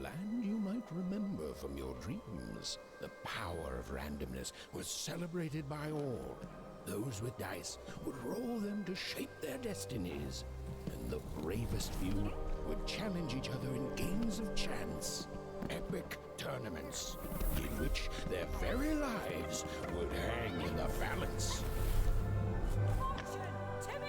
land you might remember from your dreams. The power of randomness was celebrated by all. Those with dice would roll them to shape their destinies, and the bravest few would challenge each other in games of chance. Epic tournaments in which their very lives would hang in the balance. Fortune to me!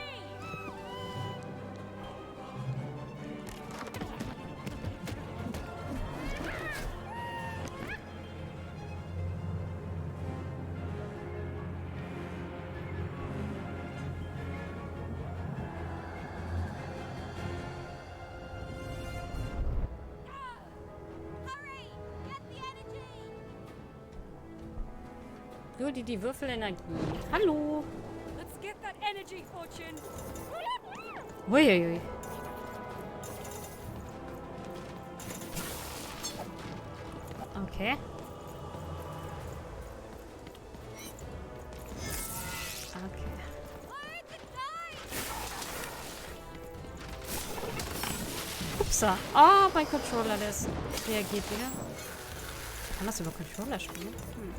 So, die Würfelenergie. Hallo. Let's get that energy, Fortune. Uiuiui. Okay. Okay. Upsa. Oh, mein Controller, der reagiert wieder. Kann das über Controller spielen? Hm.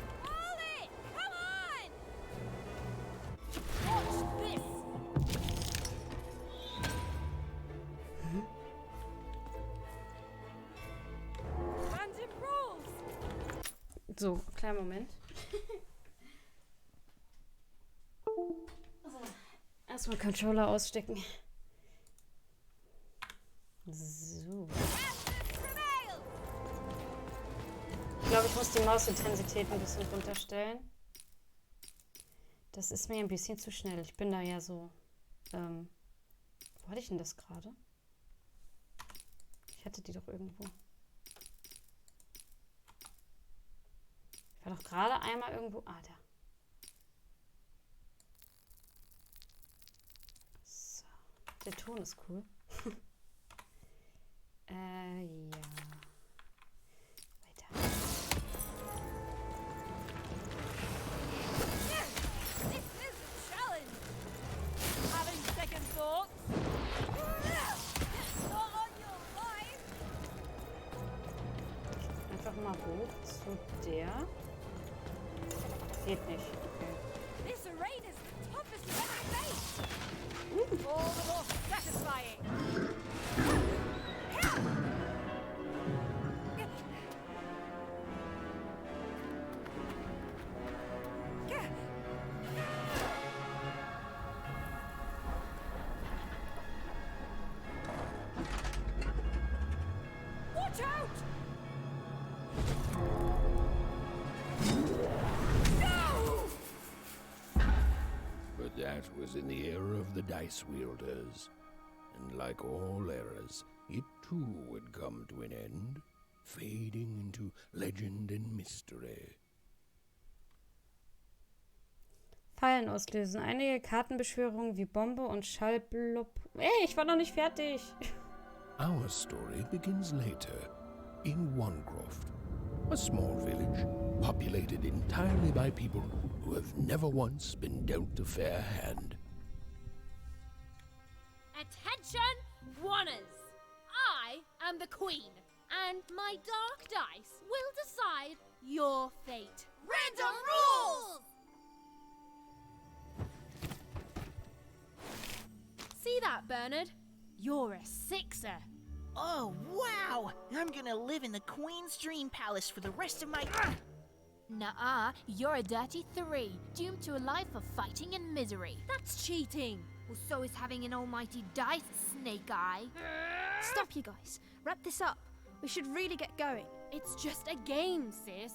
So, kleinen Moment. So, erstmal Controller ausstecken. So. Ich glaube, ich muss die Mausintensität ein bisschen runterstellen. Das ist mir ein bisschen zu schnell. Ich bin da ja so... wo hatte ich denn das gerade? Ich hatte die doch irgendwo. Ich war doch gerade einmal irgendwo... Ah, da. So. Der Ton ist cool. Ja. Weiter. Einfach mal hoch zu der. Geht nicht. Okay. This arraid is the toughest you've ever faced. All the more satisfying. Watch out! But that was in the era of the dice wielders. And like all eras, it too would come to an end, fading into legend and mystery. Fallen auslösen. Einige Kartenbeschwörungen wie Bombe und Schallblub. Ey, ich war noch nicht fertig. Our story begins later, in Wangroft, a small village populated entirely by people who have never once been dealt a fair hand. Attention, Wanners! I am the Queen, and my dark dice will decide your fate. Random rules! See that, Bernard? You're a sixer. Oh, wow! I'm gonna live in the Queen's Dream Palace for the rest of my... Nuh-uh, you're a dirty 3, doomed to a life of fighting and misery. That's cheating. Well, so is having an almighty dice, Snake Eye. Stop, you guys. Wrap this up. We should really get going. It's just a game, sis.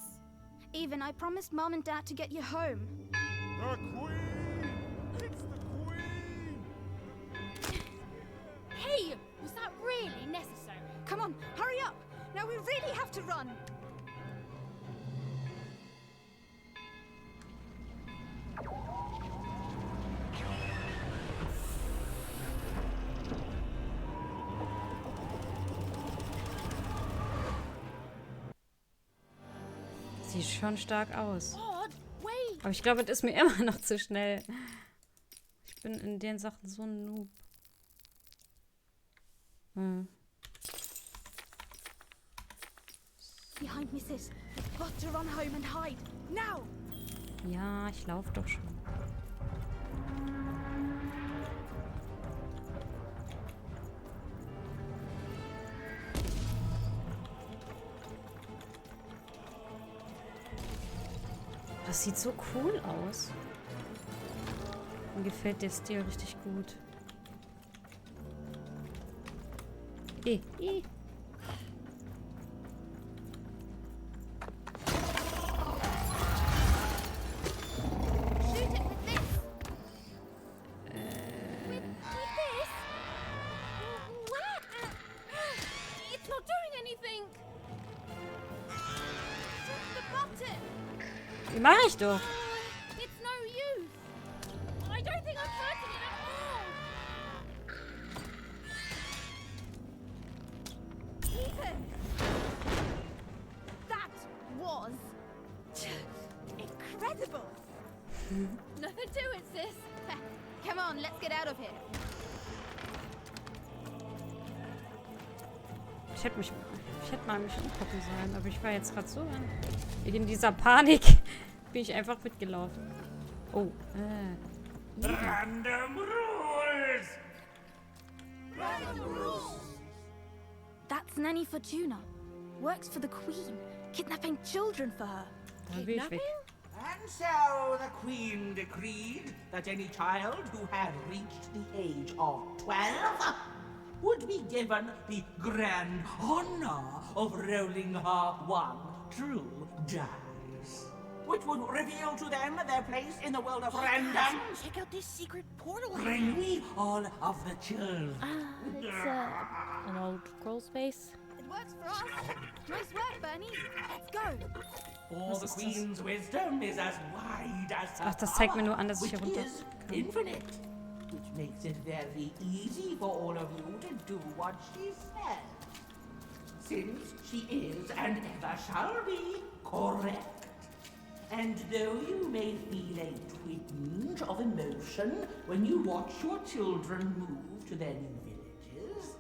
Even I promised Mom and Dad to get you home. The Queen! It's the Queen! Hey, was that really necessary? Come on, hurry up. Now we really have to run. Sieht schon stark aus. God, wait! Aber ich glaube, das ist mir immer noch zu schnell. Ich bin in den Sachen so ein Noob. behind me, sis. We've got to run home and hide. Now! Ja, ich laufe doch schon. Das sieht so cool aus. Mir gefällt der Stil richtig gut. Eh. Shoot it with this! With this? What? It's not doing anything. Just the button! Wie mache ich doch? It's no use. I don't think I'm hurting it at all. Ethan! That was incredible! Nothing to it, sis. Come on, let's get out of here. Ich hätte mal mich umgucken sollen, aber ich war jetzt gerade so in dieser Panik bin ich einfach mitgelaufen. Oh, Random rules! That's Nanny Fortuna. Works for the Queen, kidnapping children for her. da bin ich weg. And so the Queen decreed that any child who had reached the age of 12 would be given the grand honor of rolling her one true dice, which would reveal to them their place in the world of random. Check out this secret portal. Bring me all of the children. It's an old crawl space. It works for us. Nice work, Bernie. Let's go. For the Queen's wisdom is as wide as her Ach, das zeigt mir nur an, dass ich power, hier runter which is kann. infinite, which makes it very easy for all of you to do what she says, since she is and ever shall be correct. And though you may feel a twinge of emotion when you watch your children move to their new villages,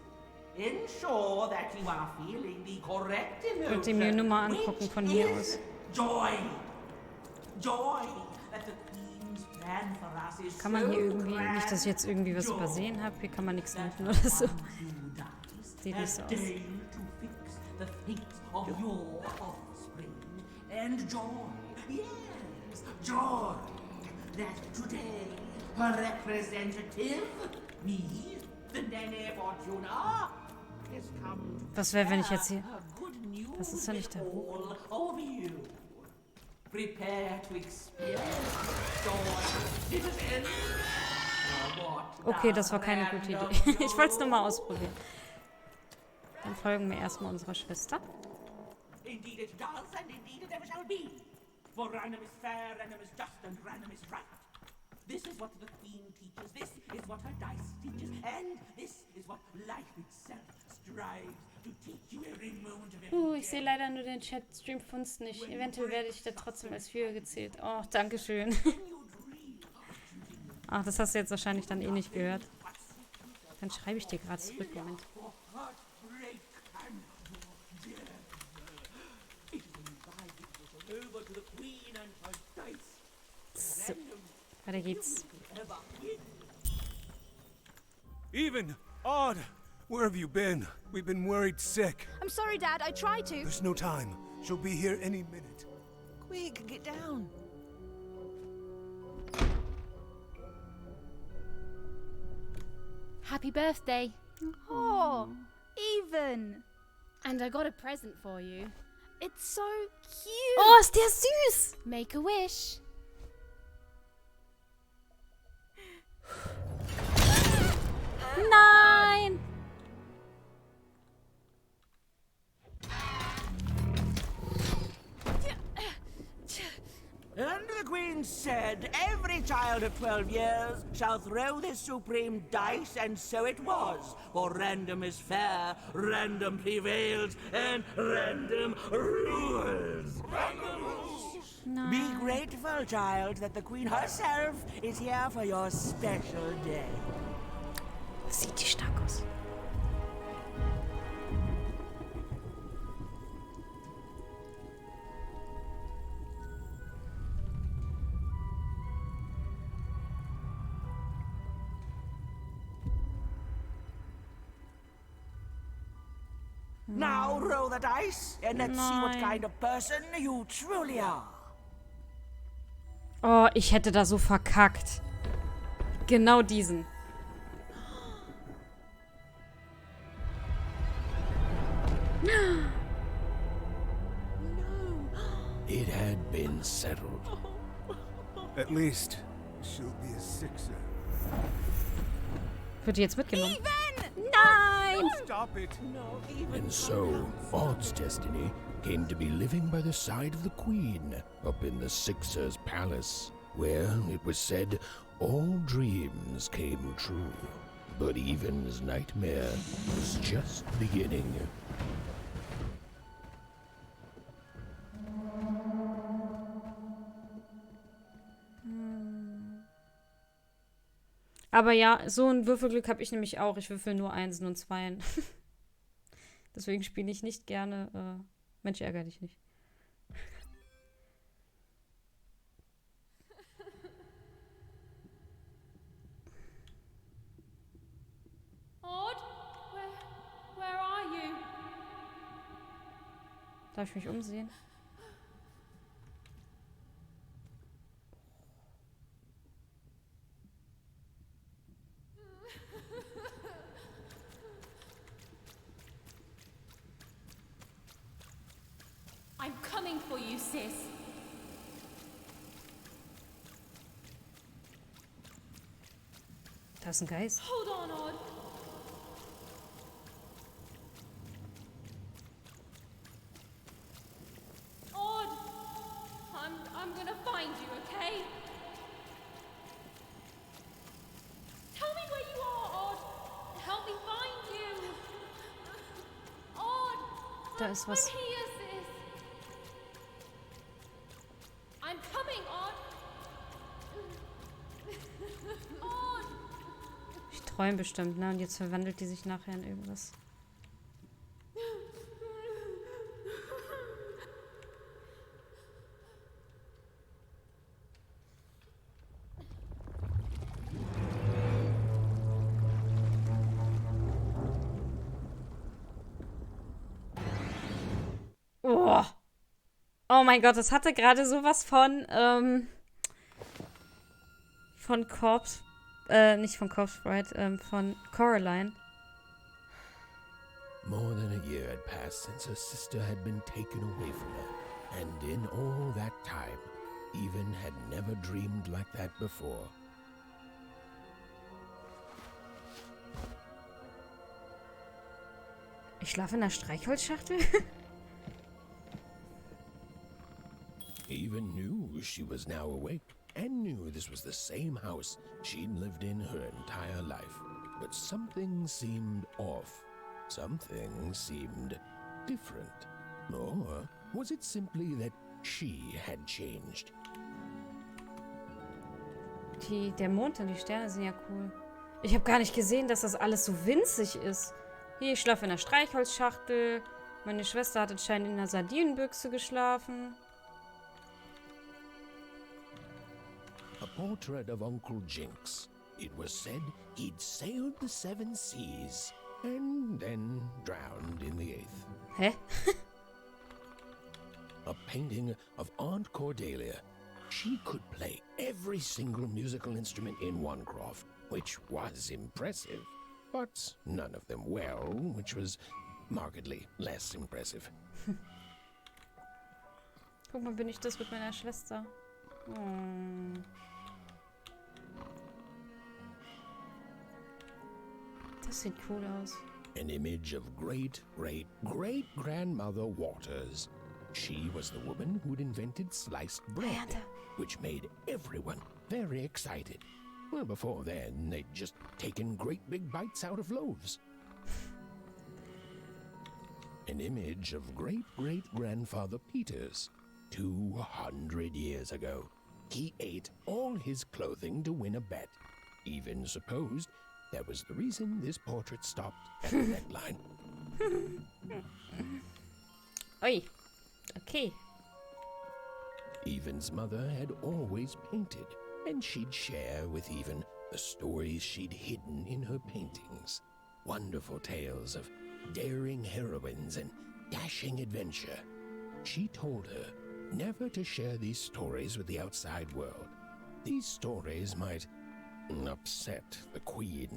ensure that you are feeling the correct Könnt ihr mir nur mal emotion, angucken which von hier is aus. joy. Joy that the Queen's plan for us is Kann man so hier irgendwie, grand. nicht, dass ich jetzt irgendwie was übersehen habe, hier kann man nichts That machen oder so. one who dies Sieht nicht has so aus. deigned to fix the fate of your offspring. And joy, yes, joy, that today her representative, me, the Nene Fortuna, has come to Was wäre, wenn ich jetzt hier... share good news Das ist ja nicht with der all of you. Prepare to experience joy, citizens. Okay, das war keine gute Idee. Ich wollte es nur mal ausprobieren. Dann folgen wir erstmal unserer Schwester. Indeed it does, and indeed it ever shall be. For random is fair, random is just, and random is right. This is what the Queen teaches, this is what her dice teaches, and this is what life itself strives to teach you every moment of every Ich sehe leider nur den Chat-Stream von uns nicht. Eventuell werde ich da trotzdem als Viewer gezählt. Oh, dankeschön. Ach, das hast du jetzt wahrscheinlich dann eh nicht gehört. Dann schreibe ich dir gerade zurück. Moment. heartbreak and your death. It is invited over to the Queen and her dice. So, weiter geht's. Ever win. Even, Odd, where have you been? We've been worried sick. I'm sorry, Dad. I tried to. There's no time. She'll be here any minute. Quick, get down. Happy birthday. Oh, even. And I got a present for you. It's so cute. Oh, ist der süß! Make a wish. Nein! And the Queen said, every child of 12 years shall throw this supreme dice, and so it was. For random is fair, random prevails, and random rules. Be grateful, child, that the Queen herself is here for your special day. Sieht die stark aus. Now roll the dice and let's see what Nein. kind of person you truly are. Oh, ich hätte da so verkackt. Genau diesen. It had been settled. At least, she'll be a sixer. Wird die jetzt mitgenommen? Nein! Stop it! And so, Odd's destiny came to be living by the side of the Queen up in the Sixer's palace, where, it was said, all dreams came true. But Even's nightmare was just beginning. Aber ja, so ein Würfelglück habe ich nämlich auch. Ich würfel nur Einsen und Zweien. Deswegen spiele ich nicht gerne. Mensch, ärgere dich nicht. Odd, where are you? Darf ich mich umsehen? I'm coming for you, sis. Da ist ein Geist. Hold on, Odd. Odd, I'm gonna find you, okay? Tell me where you are, Odd. Help me find you. Odd, Da ist was. I'm here, sis. I'm coming, Odd. Odd. Ich träume bestimmt, ne? Und jetzt verwandelt die sich nachher in irgendwas. Oh. Oh mein Gott, das hatte gerade sowas von Corpse, nicht von Corpse Bride, von Coraline. More than a year had passed since her sister had been taken away from her, and in all that time, Even had never dreamed like that before. Ich schlafe in der Streichholzschachtel? Even knew she was now awake, and knew this was the same house she'd lived in her entire life. But something seemed off. Something seemed different. Or was it simply that she had changed? Der Mond und die Sterne sind ja cool. Ich habe gar nicht gesehen, dass das alles so winzig ist. Hier, ich schlafe in der Streichholzschachtel. Meine Schwester hat anscheinend in einer Sardinenbüchse geschlafen. A portrait of Uncle Jinx. It was said he'd sailed the 7 seas and then drowned in the 8th. Hä? A painting of Aunt Cordelia. She could play every single musical instrument in Onecroft, which was impressive, but none of them well, which was markedly less impressive. Guck mal, bin ich das mit meiner Schwester? Oh. Das sieht cool aus. An image of great-great-great-grandmother Waters. She was the woman who'd invented sliced bread, which made everyone very excited. Well, before then, they'd just taken great big bites out of loaves. An image of great-great-grandfather Peters. 200 years ago, he ate all his clothing to win a bet. Even supposed that was the reason this portrait stopped at the neckline. Oi. Okay. Even's mother had always painted, and she'd share with Even the stories she'd hidden in her paintings. Wonderful tales of daring heroines and dashing adventure. She told her never to share these stories with the outside world. These stories might upset the queen,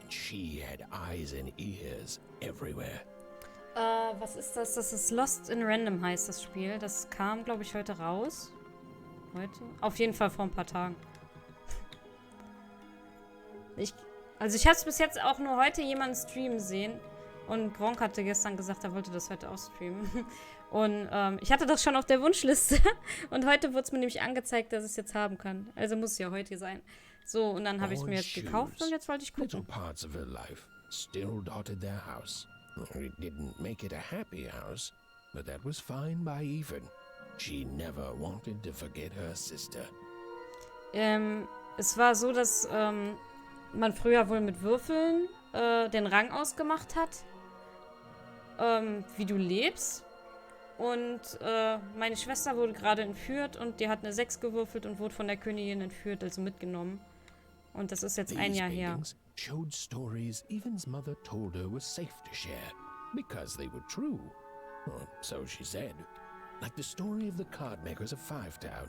and she had eyes and ears everywhere. Was ist das? Das ist Lost in Random heißt das Spiel. Das kam, glaube ich, heute raus. Heute? Auf jeden Fall vor ein paar Tagen. Also ich habe es bis jetzt auch nur heute jemanden streamen sehen. Und Gronk hatte gestern gesagt, er wollte das heute auch streamen. Und ich hatte das schon auf der Wunschliste. Und heute wurde es mir nämlich angezeigt, dass ich es jetzt haben kann. Also muss es ja heute sein. So, und dann habe ich es mir jetzt gekauft und jetzt wollte ich Little gucken. parts of her life still dotted their house. It didn't make it a happy house, but that was fine by even. She never wanted to forget her sister. Es war so, dass man früher wohl mit Würfeln den Rang ausgemacht hat, wie du lebst. Und meine Schwester wurde gerade entführt und die hat eine 6 gewürfelt und wurde von der Königin entführt, also mitgenommen. Und das ist jetzt ein Jahr her. Showed stories Even's mother told her were safe to share because they were true. Or so she said. Like the story of the card makers of Fivetown,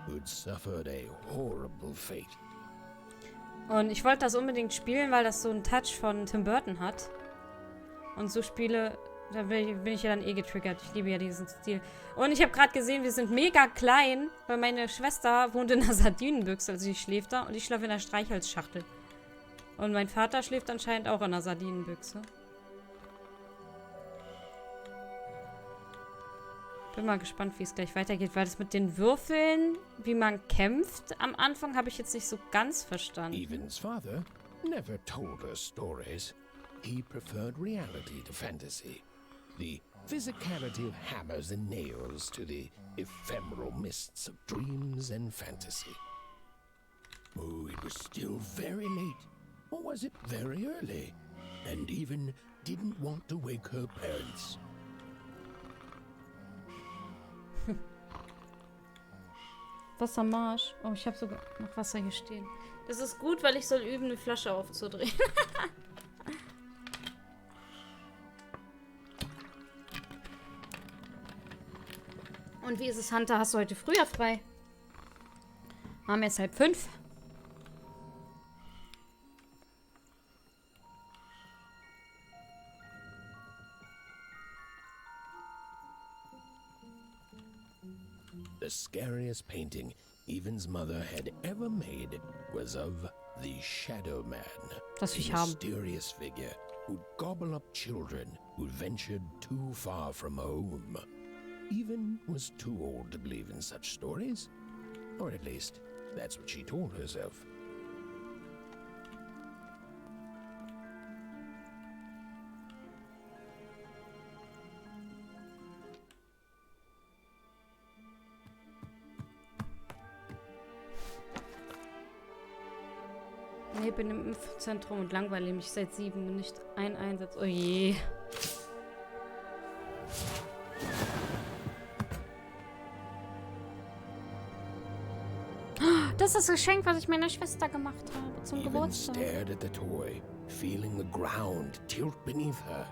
who'd suffered a horrible fate. Und ich wollte das unbedingt spielen, weil das so einen Touch von Tim Burton hat. Und so Spiele, da bin ich ja dann eh getriggert. Ich liebe ja diesen Stil. Und ich habe gerade gesehen, wir sind mega klein, weil meine Schwester wohnt in einer Sardinenbüchse, also sie schläft da und ich schlafe in einer Streichholzschachtel. Und mein Vater schläft anscheinend auch in einer Sardinenbüchse. Bin mal gespannt, wie es gleich weitergeht, weil das mit den Würfeln, wie man kämpft, am Anfang habe ich jetzt nicht so ganz verstanden. Even's father never told her stories. He preferred reality to fantasy. The physicality of hammers and nails to the ephemeral mists of dreams and fantasy. Oh, it was still very late. Or was it very early? And Even didn't want to wake her parents. Wassermarsch. Oh, ich habe sogar noch Wasser hier stehen. Das ist gut, weil ich soll üben, eine Flasche aufzudrehen. Und wie ist es, Hunter? Hast du heute früher frei? Haben jetzt 4:30. The scariest painting Even's mother had ever made was of the Shadow Man, Das will ich a haben. mysterious figure who'd gobble up children who ventured too far from home. Even was too old to believe in such stories, or at least that's what she told herself. Nee, bin im Impfzentrum und langweile mich seit 7 und nicht ein Einsatz. Oh je. Das ist das Geschenk, was ich meiner Schwester gemacht habe zum Even Geburtstag. stared at the toy, feeling the ground tilt beneath her.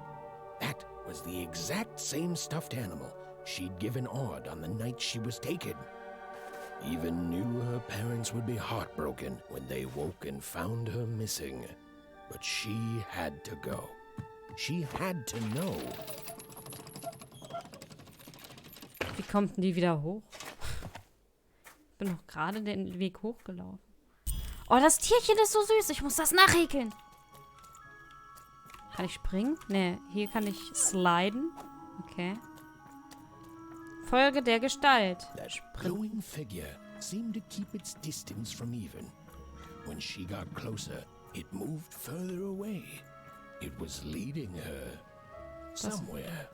That was the exact same stuffed animal she'd given Odd on the night she was taken. Even knew her parents would be heartbroken when they woke and found her missing. But she had to go. She had to know. Wie kommt denn die wieder hoch? Ich bin doch gerade den Weg hochgelaufen. Oh, das Tierchen ist so süß. Ich muss das nachhäkeln. Kann ich springen? Nee, hier kann ich sliden. Okay. Folge der Gestalt. That glowing figure seemed to keep its distance from Even. When she got closer, it moved further away. It was leading her somewhere.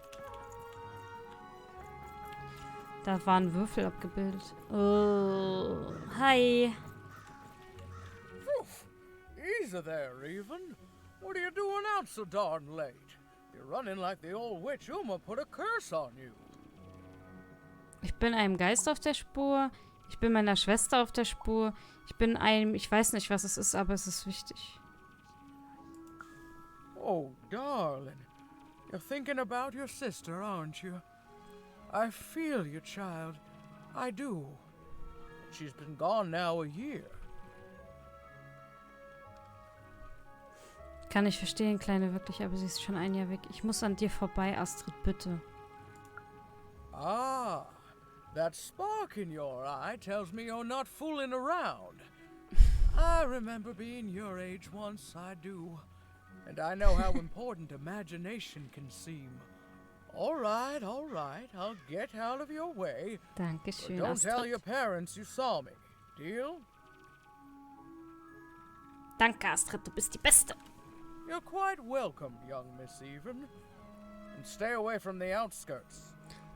Da waren Würfel abgebildet. Oh, hi. Easy there, Even. What are you doing out so darn late? You're running like the old witch Uma put a curse on you. Ich bin einem Geist auf der Spur. Ich bin meiner Schwester auf der Spur. Ich bin einem... Ich weiß nicht, was es ist, aber es ist wichtig. Oh, darling. You're thinking about your sister, aren't you? I feel you, child. I do. She's been gone now a year. Kann ich verstehen, Kleine, wirklich, aber sie ist schon ein Jahr weg. Ich muss an dir vorbei, Astrid, bitte. Ah, that spark in your eye tells me you're not fooling around. I remember being your age once, I do. And I know how important imagination can seem. All right, I'll get out of your way. Dankeschön, But don't tell Astrid. your parents you saw me. Deal? Danke, Astrid, du bist die Beste. You're quite welcome, young Miss Even. And stay away from the outskirts.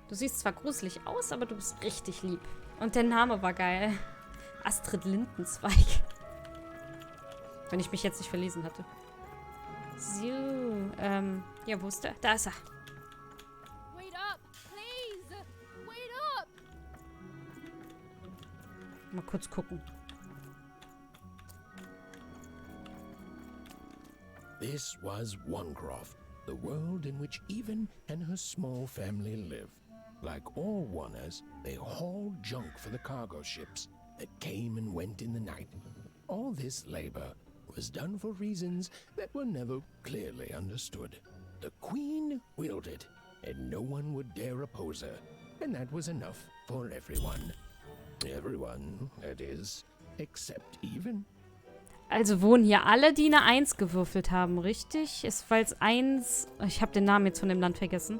Du siehst zwar gruselig aus, aber du bist richtig lieb. Und der Name war geil. Astrid Lindenzweig. Wenn ich mich jetzt nicht verlesen hatte. So, ja, wo ist der? Da ist er. Wait up, please! Wait up! Mal kurz gucken. This was Onecroft, the world in which Even and her small family live. Like all Oners, they hauled junk for the cargo ships that came and went in the night. All this labor was done for reasons that were never clearly understood. The Queen willed it, and no one would dare oppose her, and that was enough for everyone. Everyone, that is, except Even. Also wohnen hier alle, die eine 1 gewürfelt haben, richtig? Ist, weil es 1... Ich habe den Namen jetzt von dem Land vergessen.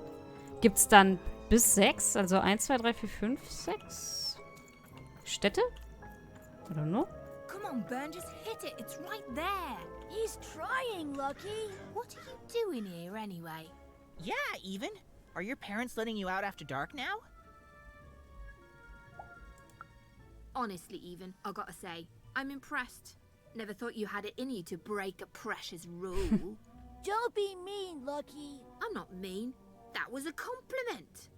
Gibt es dann bis 6? Also 1, 2, 3, 4, 5, 6? Städte? I don't know. Come on, Ben, just hit it. It's right there. He's trying, Lucky. What are you doing here, anyway? Yeah, Even. Are your parents letting you out after dark now? Honestly, Even, I gotta say, I'm impressed. Never thought you had it in you to break a precious rule. Don't be mean, Lucky. I'm not mean. That was a compliment.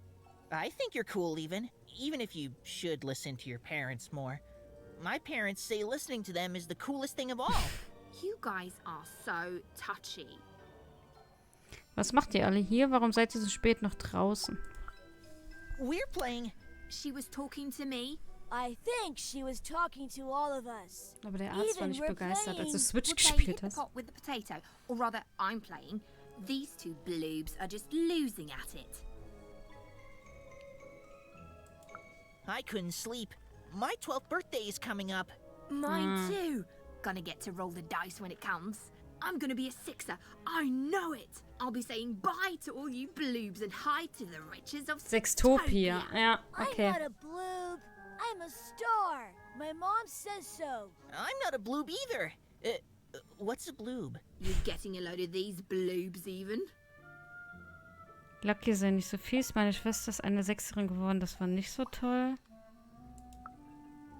I think you're cool, even if you should listen to your parents more. My parents say listening to them is the coolest thing of all. You guys are so touchy. Was macht ihr alle hier? Warum seid ihr so spät noch draußen? We're playing. She was talking to me. I think she was talking to all of us. Aber der Arzt war Even, nicht we're begeistert, als du playing. Switch We're playing gespielt hit the hast. pot with the potato. Or rather, I'm playing. These two bloobs are just losing at it. I couldn't sleep. My 12th birthday is coming up. Mine too. Gonna get to roll the dice when it comes. I'm gonna be a 6er. I know it. I'll be saying bye to all you bloobs and hi to the riches of Sextopia. Ja, okay. I'm not a bloob. I'm a star. My mom says so. I'm not a bloob either. What's a bloob? You're getting a load of these bloobs, Even. Lucky, sei nicht so fies. Meine Schwester ist eine 6erin geworden. Das war nicht so toll.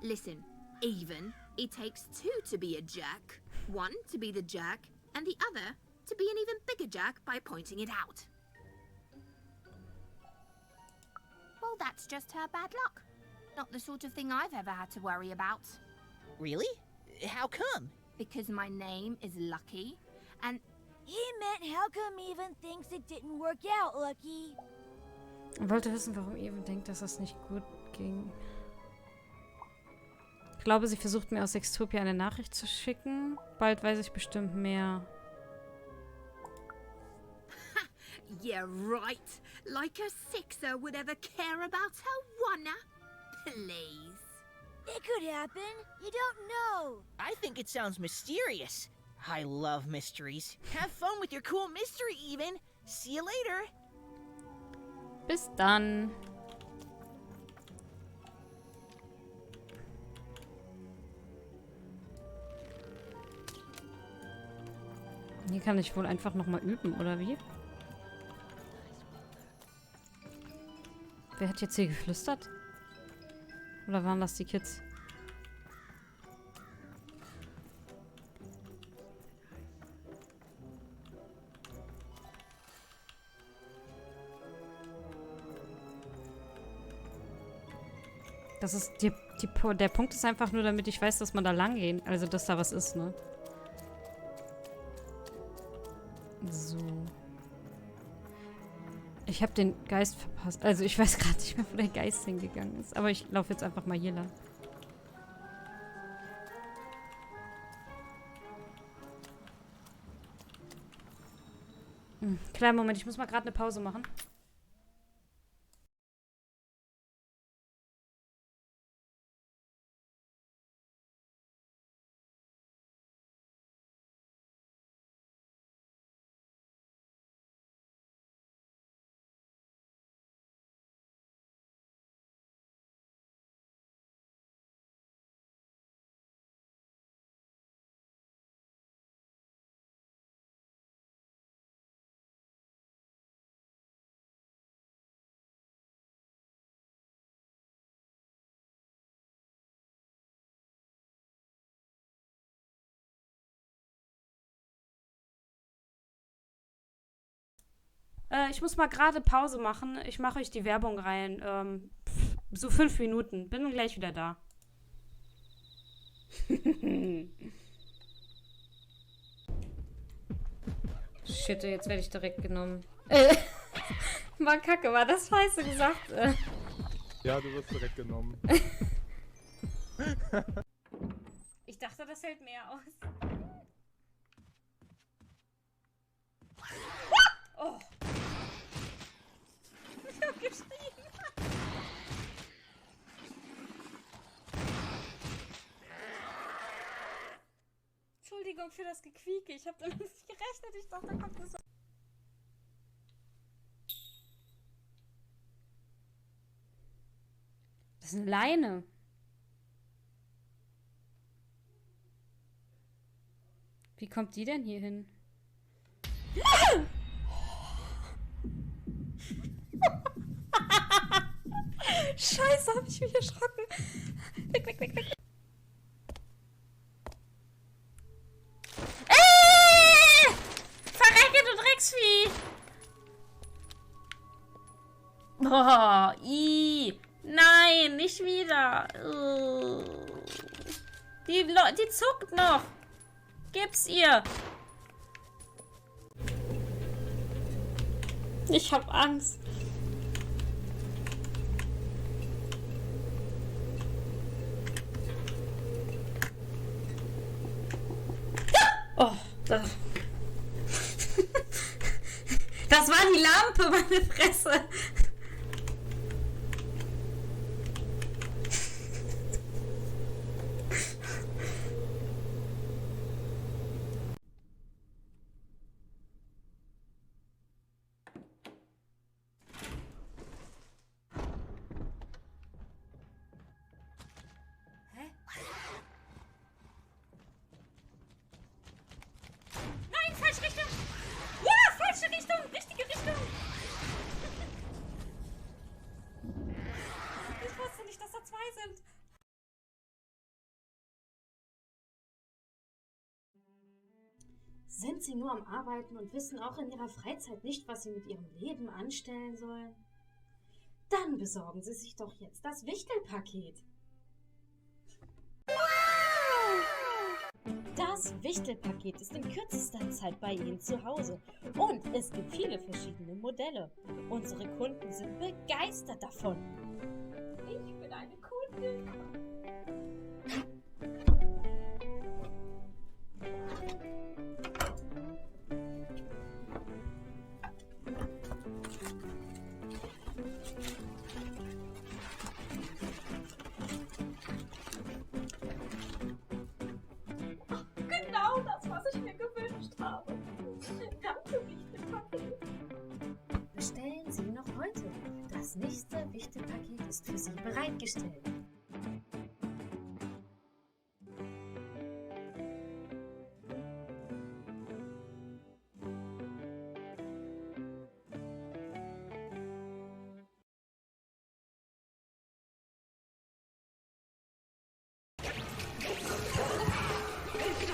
Listen, Even, it takes two to be a jerk. One to be the jerk, and the other to be an even bigger jerk by pointing it out. Well, that's just her bad luck. Not the sort of thing I've ever had to worry about. Really? How come? Because my name is Lucky, and He meant how come Even thinks it didn't work out, Lucky? Ich wollte wissen, warum Even denkt, dass das nicht gut ging. Ich glaube, sie versucht mir aus Sextopia eine Nachricht zu schicken. Bald weiß ich bestimmt mehr. yeah, right. Like a 6er would ever care about her 1er. Please. It could happen. You don't know. I think it sounds mysterious. I love mysteries. Have fun with your cool mystery, Even. See you later. Bis dann. Hier kann ich wohl einfach nochmal üben, oder wie? Wer hat jetzt hier geflüstert? Oder waren das die Kids? Das ist der Punkt ist einfach nur, damit ich weiß, dass man da lang gehen. Also, dass da was ist, ne? So. Ich habe den Geist verpasst. Also ich weiß gerade nicht mehr, wo der Geist hingegangen ist. Aber ich laufe jetzt einfach mal hier lang. Kleinen Moment, ich muss mal gerade eine Pause machen. Ich muss mal gerade Pause machen. Ich mache euch die Werbung rein. So 5 Minuten. Bin gleich wieder da. Shit, jetzt werde ich direkt genommen. War kacke, war das scheiße gesagt? Ja, du wirst direkt genommen. Ich dachte, das hält mehr aus. Oh. Ich hab geschrien. Entschuldigung für das Gequieke. Ich hab damit nicht gerechnet. Ich dachte, da kommt das. Das ist eine Leine. Wie kommt die denn hier hin? Scheiße, hab ich mich erschrocken. Weg, weg, weg, weg. Verrecke, du Drecksvieh! Oh, nein, nicht wieder. Die zuckt noch. Gib's ihr. Ich hab Angst. Oh, das war die Lampe, meine Fresse. Sind Sie nur am Arbeiten und wissen auch in Ihrer Freizeit nicht, was Sie mit Ihrem Leben anstellen sollen? Dann besorgen Sie sich doch jetzt das Wichtelpaket. Das Wichtelpaket ist in kürzester Zeit bei Ihnen zu Hause und es gibt viele verschiedene Modelle. Unsere Kunden sind begeistert davon. Ich bin eine Kundin. Bestellen Sie noch heute. Das nächste Wichtelpaket ist für Sie bereitgestellt.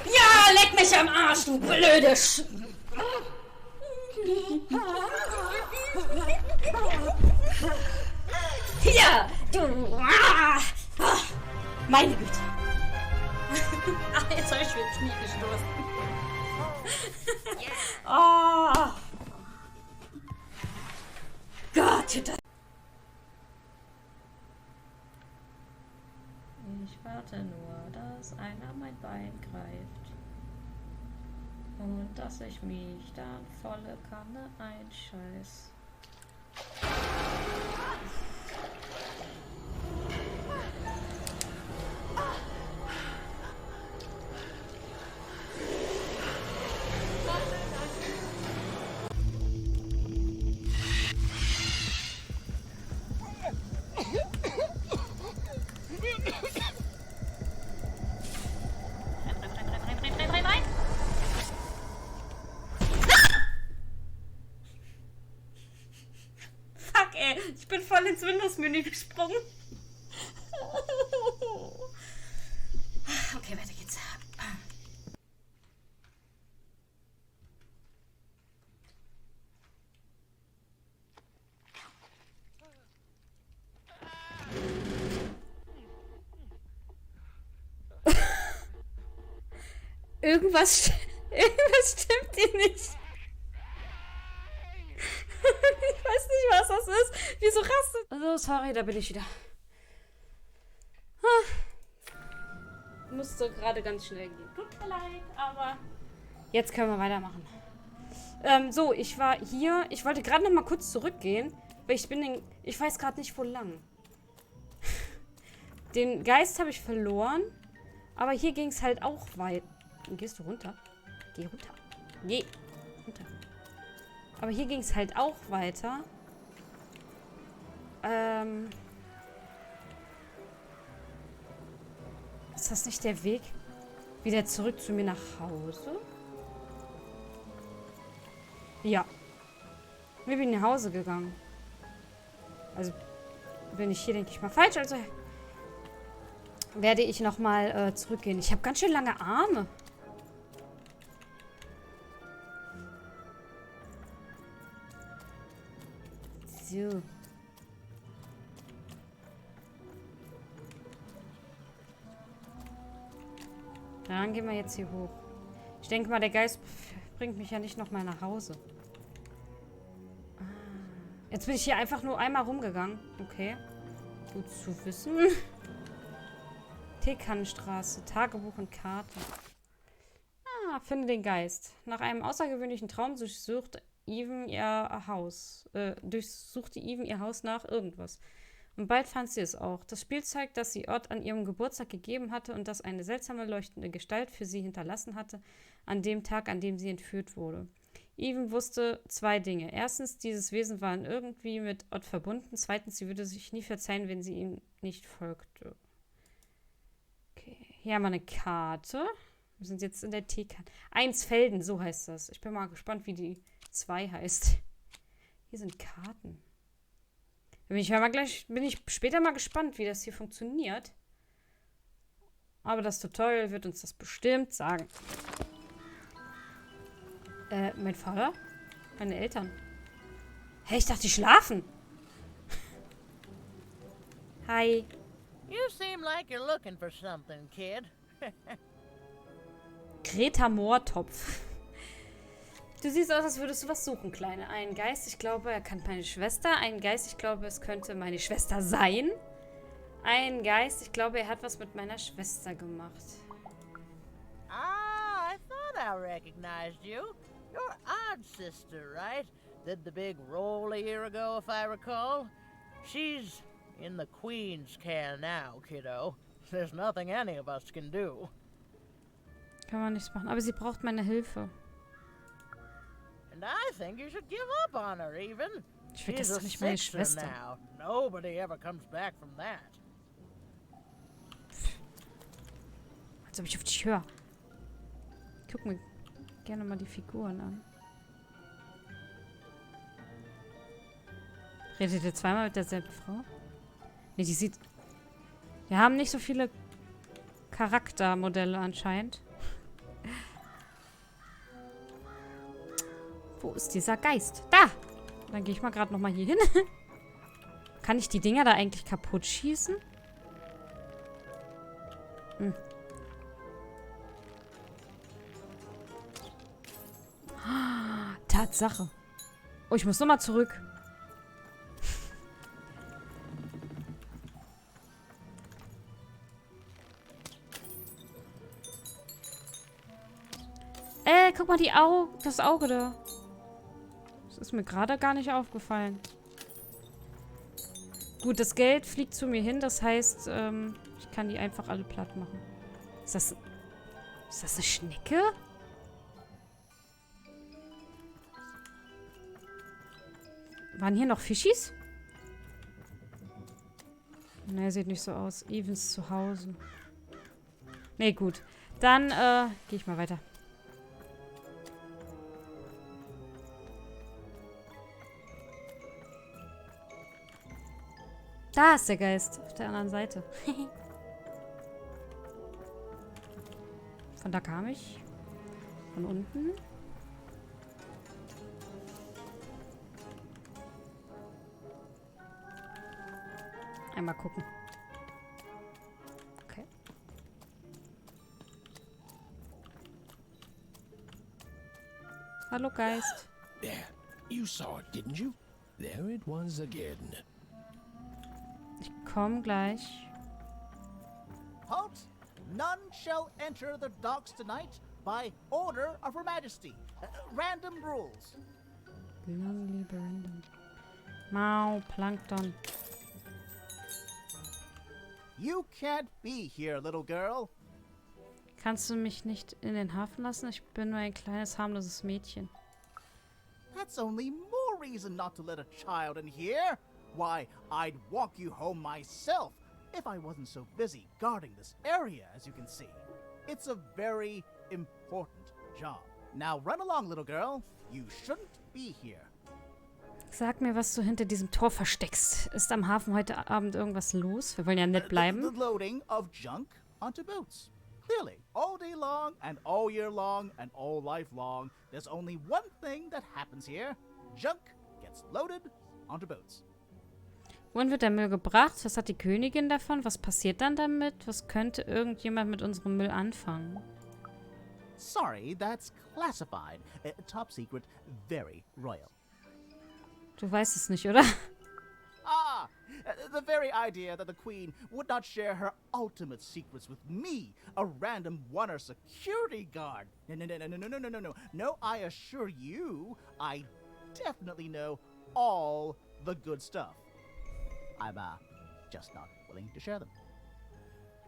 Ja, leck mich am Arsch, du blöde Hier, du... Meine Güte. Ach, jetzt habe ich mir ins Knie gestoßen. Oh. tut das? Ich warte nur, dass einer mein Bein greift. Und dass ich mich dann volle Kanne einscheiß. Ich bin voll ins Windows-Menü gesprungen. Okay, weiter geht's. Irgendwas stimmt hier nicht. Ich weiß nicht, was das ist. Wieso rastet? Also, sorry, da bin ich wieder. Musste gerade ganz schnell gehen. Tut mir leid, aber jetzt können wir weitermachen. So, ich war hier. Ich wollte gerade noch mal kurz zurückgehen, weil ich weiß gerade nicht, wo lang. Den Geist habe ich verloren, aber hier ging es halt auch weit. Gehst du runter? Geh runter. Geh runter. Aber hier ging es halt auch weiter. Ist das nicht der Weg wieder zurück zu mir nach Hause? Ja. Wir bin nach Hause gegangen. Also bin ich hier, denke ich mal, falsch. Also werde ich nochmal zurückgehen. Ich habe ganz schön lange Arme. So. Dann gehen wir jetzt hier hoch. Ich denke mal, der Geist bringt mich ja nicht nochmal nach Hause. Jetzt bin ich hier einfach nur einmal rumgegangen. Okay. Gut zu wissen. Teekannenstraße, Tagebuch und Karte. Finde den Geist. Nach einem außergewöhnlichen Traum durchsuchte Even ihr Haus nach irgendwas. Und bald fand sie es auch. Das Spiel zeigt, dass sie Ort an ihrem Geburtstag gegeben hatte und dass eine seltsame leuchtende Gestalt für sie hinterlassen hatte, an dem Tag, an dem sie entführt wurde. Even wusste 2 Dinge. Erstens, dieses Wesen war irgendwie mit Ott verbunden. Zweitens, sie würde sich nie verzeihen, wenn sie ihm nicht folgte. Okay, hier haben wir eine Karte. Wir sind jetzt in der Teekanne. Einsfelden, so heißt das. Ich bin mal gespannt, wie die 2 heißt. Hier sind Karten. Bin ich später mal gespannt, wie das hier funktioniert. Aber das Tutorial wird uns das bestimmt sagen. Mein Vater? Meine Eltern? Hey, ich dachte, die schlafen. Hi. You seem like you're looking for something, kid. Greta Moortopf. Du siehst aus, als würdest du was suchen, Kleine. Ein Geist, ich glaube, er kann meine Schwester. Ein Geist, ich glaube, es könnte meine Schwester sein. Ein Geist, ich glaube, er hat was mit meiner Schwester gemacht. Ah, I thought I recognized you. You're Odd's sister, right? Did the big roll a year ago, if I recall. She's in the Queen's can now, kiddo. There's nothing any of us can do. Kann man nichts machen, aber sie braucht meine Hilfe. And I think you should give up on her, even. Ich vergesse doch nicht meine Schwester. Now. Nobody ever comes back from that. Als ob ich auf dich höre. Guck mir gerne mal die Figuren an. Redet ihr zweimal mit derselben Frau? Ne, die sieht... Wir haben nicht so viele Charaktermodelle anscheinend. Wo ist dieser Geist? Da! Dann gehe ich mal gerade nochmal hier hin. Kann ich die Dinger da eigentlich kaputt schießen? Hm. Tatsache. Oh, ich muss nochmal zurück. guck mal, das Auge da. Das ist mir gerade gar nicht aufgefallen. Gut, das Geld fliegt zu mir hin. Das heißt, ich kann die einfach alle platt machen. Ist das eine Schnecke? Waren hier noch Fischis? Ne, sieht nicht so aus. Evans zu Hause. Ne, gut. Dann, gehe ich mal weiter. Da ist der Geist. Auf der anderen Seite. Von da kam ich. Von unten. Einmal gucken. Okay. Hallo, Geist. There, you saw it, didn't you? There it was again. Ich komm gleich. Halt! None shall enter the docks tonight by order of Her Majesty. Random rules. Lang, liebe Random. Mau, Plankton. You can't be here, little girl. Kannst du mich nicht in den Hafen lassen? Ich bin nur ein kleines, harmloses Mädchen. That's only more reason not to let a child in here. Why, I'd walk you home myself if I wasn't so busy guarding this area, as you can see. It's a very important job. Now run along, little girl. You shouldn't be here. Sag mir, was du hinter diesem Tor versteckst. Ist am Hafen heute Abend irgendwas los? Wir wollen ja nett bleiben. The loading of junk onto boats. Clearly, all day long and all year long and all life long, there's only one thing that happens here. Junk gets loaded onto boats. Wohin wird der Müll gebracht? Was hat die Königin davon? Was passiert dann damit? Was könnte irgendjemand mit unserem Müll anfangen? Sorry, that's classified. Top secret, very royal. Du weißt es nicht, oder? Ah, the very idea that the Queen would not share her ultimate secrets with me, a random one-er security guard. No. No, I assure you, I definitely know all the good stuff. I'm, just not willing to share them.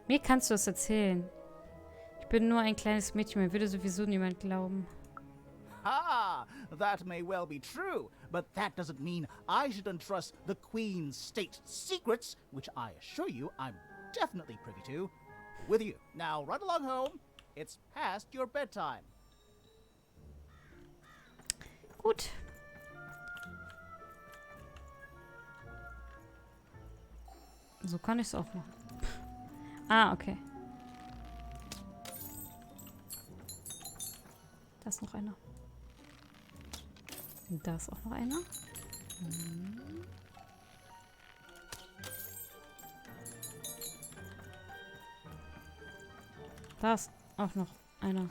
Mir kannst du es erzählen. Ich bin nur ein kleines Mädchen, mir würde sowieso niemand glauben. Ah, that may well be true, but that doesn't mean I should entrust the Queen's state secrets, which I assure you I'm definitely privy to, with you. Now run along home. It's past your bedtime. Gut. So kann ich es auch machen. Ah, okay. Da ist noch einer. Und da ist auch noch einer. Da ist auch noch einer.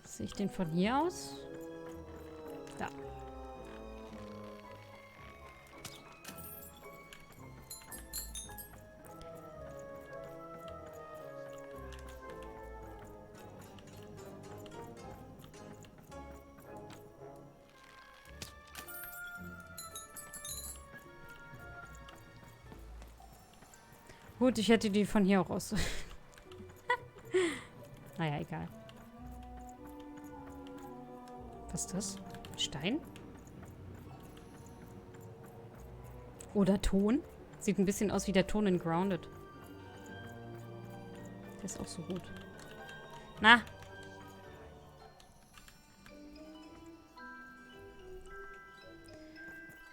Sehe ich den von hier aus? Da. Gut, ich hätte die von hier auch aus. Naja, egal. Was ist das? Stein? Oder Ton? Sieht ein bisschen aus wie der Ton in Grounded. Der ist auch so gut. Na?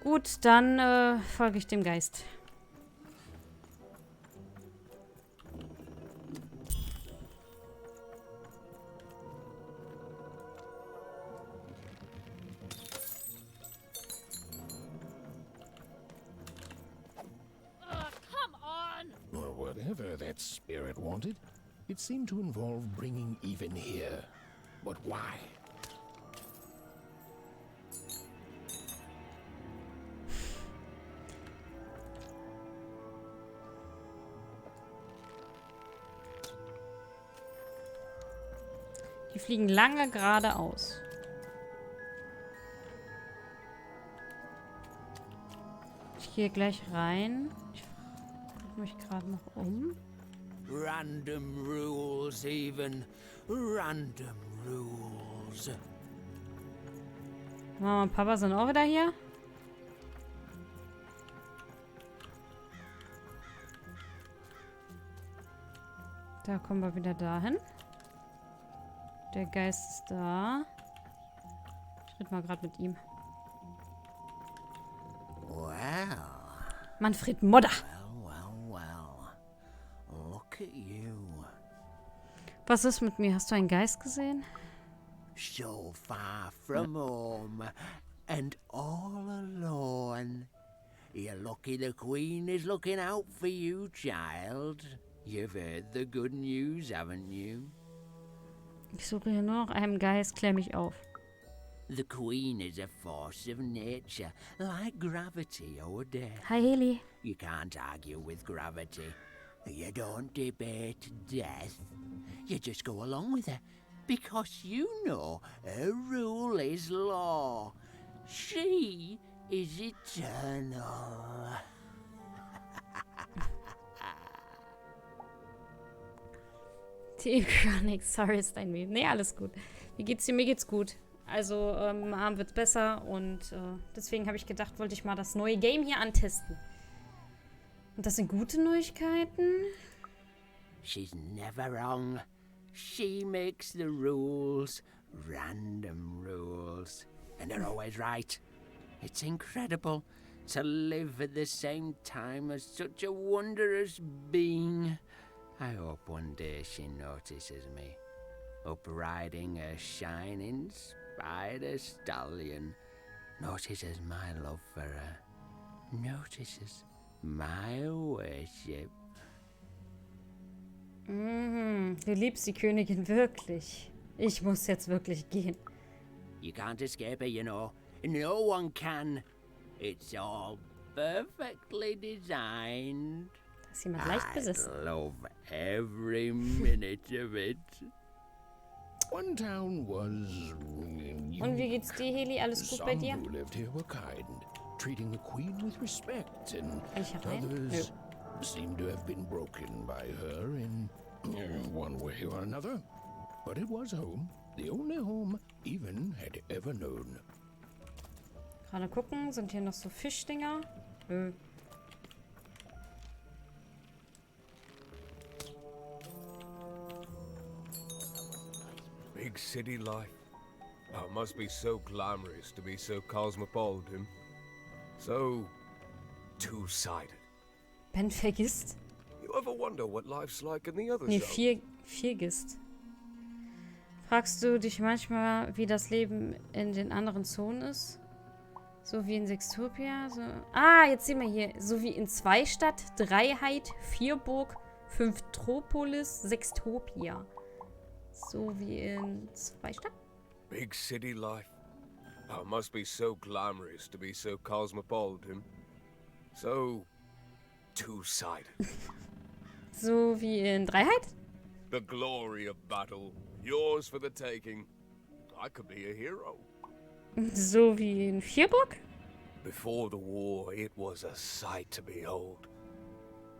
Gut, dann folge ich dem Geist. Whatever that spirit wanted, it seemed to involve bringing even here. But why? fliegen lange geradeaus. Ich gehe gleich rein. Ich gucke mich gerade noch um. Random rules, even. Random rules. Mama und Papa sind auch wieder hier. Da kommen wir wieder dahin. Der Geist ist da. Ich rede mal gerade mit ihm. Well. Manfred Modder. Look at you. Was ist mit mir? Hast du einen Geist gesehen? So far from home and all alone. You're lucky the Queen is looking out for you, child. You've heard the good news, haven't you? Ich suche hier nur noch einen Geist. Klär mich auf. The Queen is a force of nature, like gravity or death. Hi, Heli. You can't argue with gravity. You don't debate death. You just go along with her, because you know her rule is law. She is eternal. T-Chronic, sorry, ist dein Meme. Nee, alles gut. Wie geht's dir? Mir geht's gut. Also, am Abend wird's besser und deswegen habe ich gedacht, wollte ich mal das neue Game hier antesten. Und das sind gute Neuigkeiten. She's never wrong. She makes the rules, random rules, and they're always right. It's incredible to live at the same time as such a wondrous being. I hope one day she notices me, up riding a shining spider stallion, notices my love for her, notices my worship. Du liebst die Königin wirklich. Ich muss jetzt wirklich gehen. You can't escape her, you know. No one can. It's all perfectly designed. Da ist jemand leicht besessen. I love every minute of it. One town was... Und wie geht's dir, Heli? Alles gut bei dir? Some who lived here were kind, treating the queen with respect, and Kann ich herein? others seem to have been broken by her in one way or another. But it was home, the only home Even had ever known. Gerade gucken, sind hier noch so Fischdinger? Nö. Big city life. Oh, it must be so glamorous to be so cosmopolitan. So two-sided. Ben vergisst. You ever wonder what life's like in the other Nee, side? viergist. Fragst du dich manchmal, wie das Leben in den anderen Zonen ist? So wie in Sextopia? So. Ah, jetzt sehen wir hier. So wie in Zweistadt, Dreiheit, Vierburg, Fünftropolis, Sextopia. So wie in Zweistadt? Big city life. Oh, it must be so glamorous to be so cosmopolitan. So two-sided. So wie in Dreiheit? The glory of battle. Yours for the taking. I could be a hero. So wie in Vierburg? Before the war, it was a sight to behold.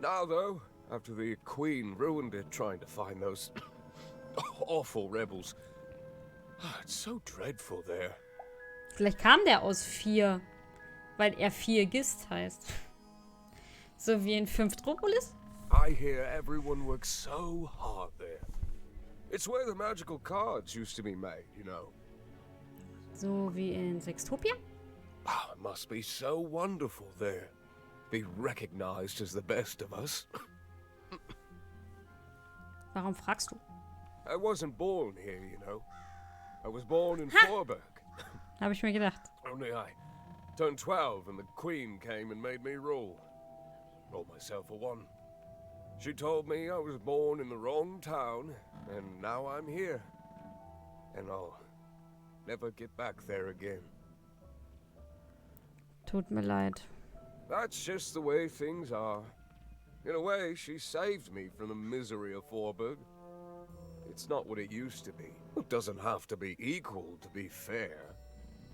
Now, though, after the Queen ruined it trying to find those awful rebels, it's so dreadful there. Vielleicht kam der aus 4, weil er Viergist heißt. So wie in Fünftropolis? I hear everyone works so hard there. It's where the magical cards used to be made, you know. So wie in Sextopia? Oh, it must be so wonderful there. Be recognized as the best of us. Warum fragst du? I wasn't born here, you know. I was born in Vorburg. Habe ich mir gedacht. Only I turned 12 and the Queen came and made me rule. Rolled myself for one. She told me I was born in the wrong town, and now I'm here. And I'll never get back there again. Tut mir leid. That's just the way things are. In a way, she saved me from the misery of Vorburg. It's not what it used to be. It doesn't have to be equal to be fair.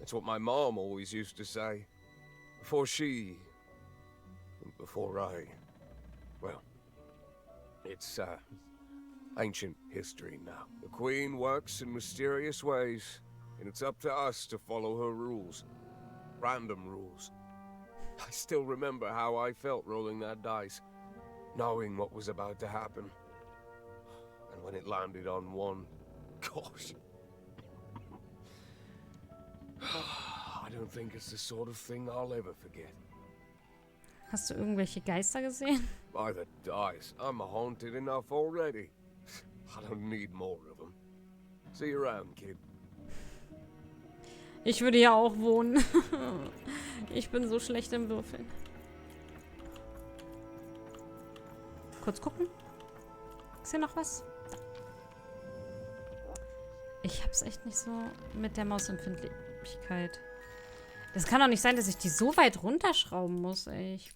It's what my mom always used to say. Before well, it's ancient history now. The Queen works in mysterious ways, and it's up to us to follow her rules. Random rules. I still remember how I felt rolling that dice, knowing what was about to happen. And when it landed on one, gosh. I don't think it's the sort of thing I'll ever forget. Hast du irgendwelche Geister gesehen? By the dice, I'm haunted enough already. I don't need more of them. See you around, kid. Ich würde ja auch wohnen. Ich bin so schlecht im Würfeln. Kurz gucken. Ist hier noch was? Ich hab's echt nicht so mit der Mausempfindlichkeit. Das kann doch nicht sein, dass ich die so weit runterschrauben muss, ey. Ich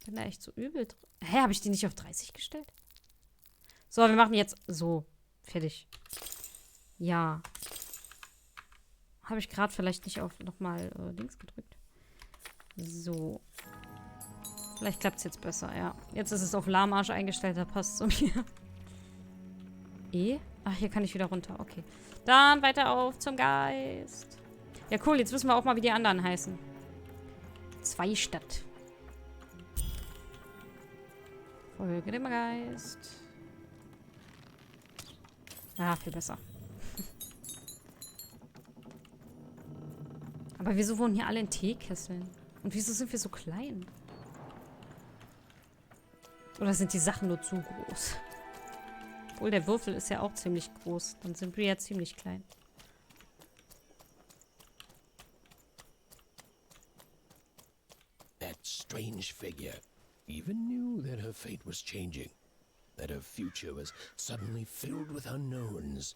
bin da echt so übel drin. Hä, habe ich die nicht auf 30 gestellt? So, wir machen jetzt so. Fertig. Ja. Habe ich gerade vielleicht nicht auf nochmal Dings gedrückt. So. Vielleicht klappt es jetzt besser, ja. Jetzt ist es auf Lahmarsch eingestellt, da passt es zu mir. E? Ach, hier kann ich wieder runter. Okay. Dann weiter auf zum Geist. Ja, cool. Jetzt wissen wir auch mal, wie die anderen heißen. Zweistadt. Folge dem Geist. Ah, viel besser. Aber wieso wohnen hier alle in Teekesseln? Und wieso sind wir so klein? Oder sind die Sachen nur zu groß? Obwohl, der Würfel ist ja auch ziemlich groß. Dann sind wir ja ziemlich klein. That strange figure even knew that her fate was changing, that her future was suddenly filled with unknowns,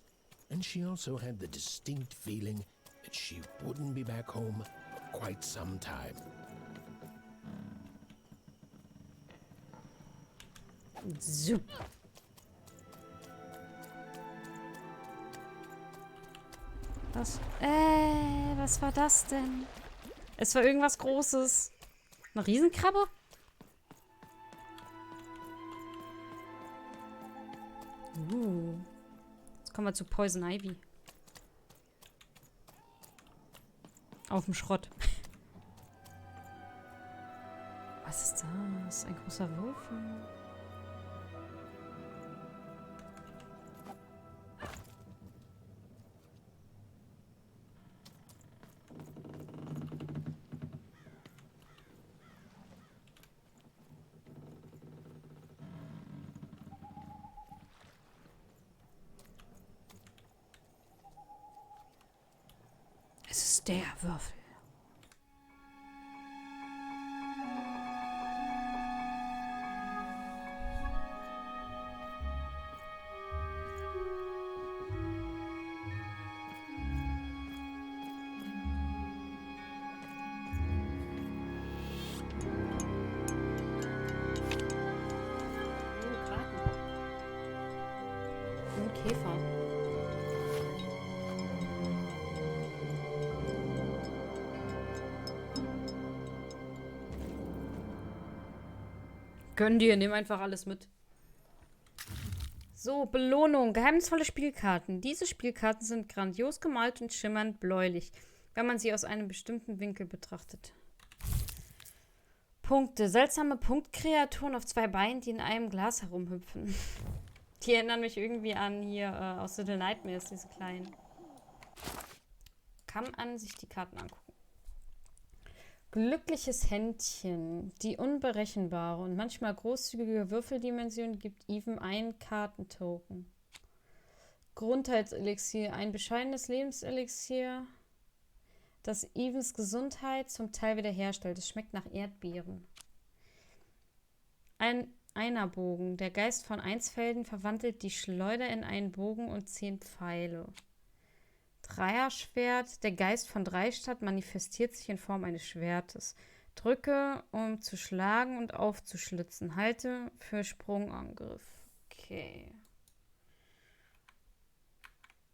and she also had the distinct feeling that she wouldn't be back home for quite some time. So. Was war das denn? Es war irgendwas Großes. Eine Riesenkrabbe? Jetzt kommen wir zu Poison Ivy. Auf dem Schrott. Was ist das? Ein großer Würfel. Es ist der Würfel. Käfer. Gönn dir, nimm einfach alles mit. So, Belohnung. Geheimnisvolle Spielkarten. Diese Spielkarten sind grandios gemalt und schimmernd bläulich, wenn man sie aus einem bestimmten Winkel betrachtet. Punkte. Seltsame Punktkreaturen auf zwei Beinen, die in einem Glas herumhüpfen. Die erinnern mich irgendwie an hier aus Little Nightmares, diese kleinen. Kann man sich die Karten angucken. Glückliches Händchen. Die unberechenbare und manchmal großzügige Würfeldimension gibt Even einen Kartentoken. Grundheitselixier. Ein bescheidenes Lebenselixier, das Evens Gesundheit zum Teil wiederherstellt. Es schmeckt nach Erdbeeren. Ein Einerbogen. Der Geist von Einsfelden verwandelt die Schleuder in einen Bogen und 10 Pfeile. Dreierschwert. Der Geist von Dreistadt manifestiert sich in Form eines Schwertes. Drücke, um zu schlagen und aufzuschlitzen. Halte für Sprungangriff. Okay.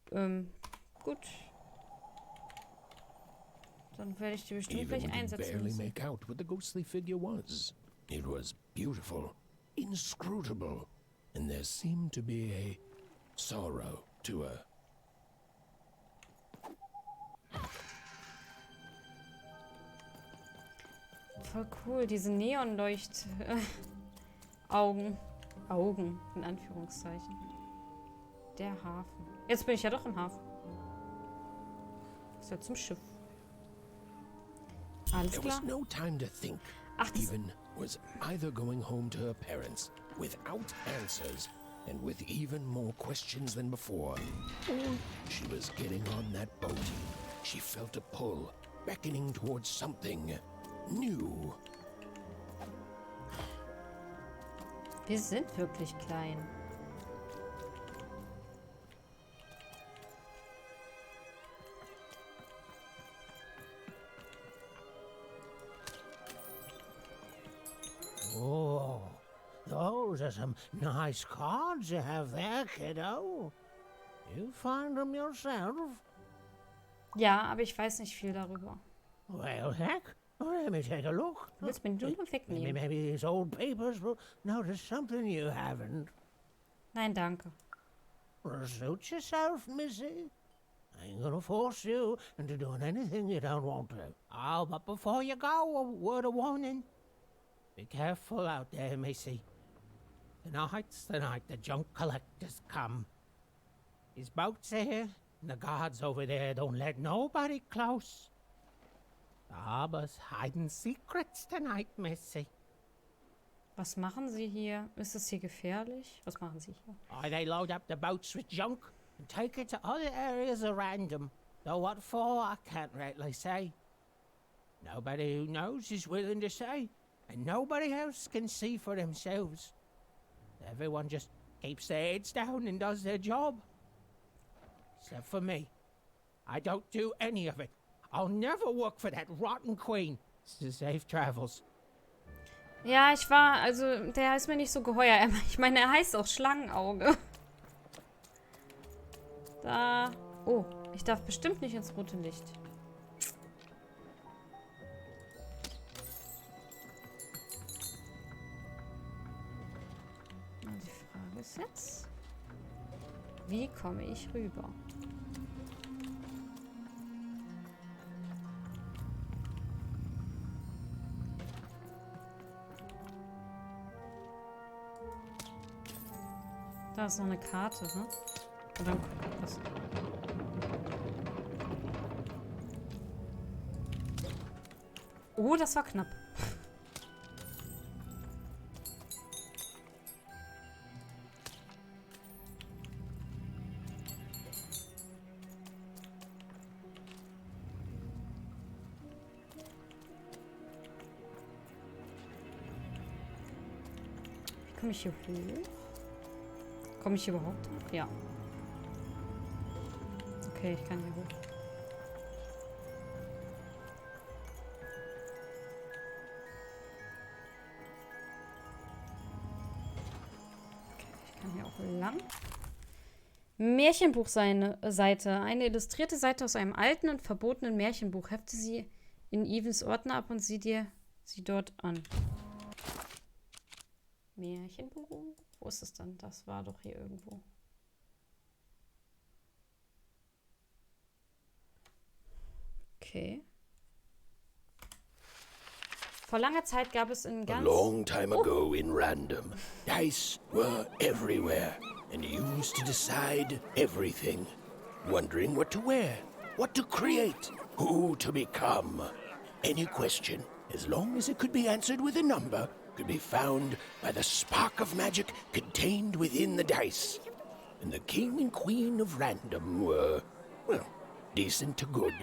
Gut. Dann werde ich die bestimmt Even gleich we could einsetzen barely müssen. make out what the ghostly figure was. It was beautiful, inscrutable, and there seemed to be a sorrow to her. Voll cool, diese Neonleucht-Augen. Augen, in Anführungszeichen. Der Hafen. Jetzt bin ich ja doch im Hafen. Ist ja zum Schiff. Alles There klar. was no time to think. Ach, das... Even was either going home to her parents without answers and with even more questions than before, or she was getting on that boat. She felt a pull, beckoning towards something new. Wir sind wirklich klein. Oh, those are some nice cards you have there, kiddo. You find them yourself? Ja, aber ich weiß nicht viel darüber. Well, heck, let me take a look. Du willst mir die Blumen wegnehmen? Maybe these old papers will notice something you haven't. Nein, danke. Suit yourself, missy. I ain't gonna force you into doing anything you don't want to. Oh, but before you go, a word of warning. Be careful out there, missy. Tonight's the night the junk collectors come. His boat's here, and the guards over there don't let nobody close. The harbor's hiding secrets tonight, missy. Was machen Sie hier? Ist es hier gefährlich? Was machen Sie hier? Oh, they load up the boats with junk and take it to other areas around them. Though what for, I can't rightly say. Nobody who knows is willing to say, and nobody else can see for themselves. Everyone just keeps their heads down and does their job. Except for me. I don't do any of it. I'll never work for that rotten queen. Safe travels. Ja, also, der ist mir nicht so geheuer. Ich meine, er heißt auch Schlangenauge. Da. Oh, ich darf bestimmt nicht ins rote Licht. Die Frage ist jetzt, wie komme ich rüber? Da ist noch eine Karte, ne? Oder was? Oh, das war knapp. Wie komme ich hier hoch? Komme ich hier überhaupt hoch? Ja. Okay, ich kann hier hoch. Okay, ich kann hier auch lang. Märchenbuchseite. Eine illustrierte Seite aus einem alten und verbotenen Märchenbuch. Hefte sie in Evans Ordner ab und sieh dir sie dort an. Märchenbuch? Wo ist es dann? Das war doch hier irgendwo. Okay. Vor langer Zeit gab es in ganz... A long time ago in Random, dice were everywhere, and you used to decide everything. Wondering what to wear, what to create, who to become. Any question, as long as it could be answered with a number, could be found by the spark of magic contained within the dice. And the king and queen of Random were, well, decent to good.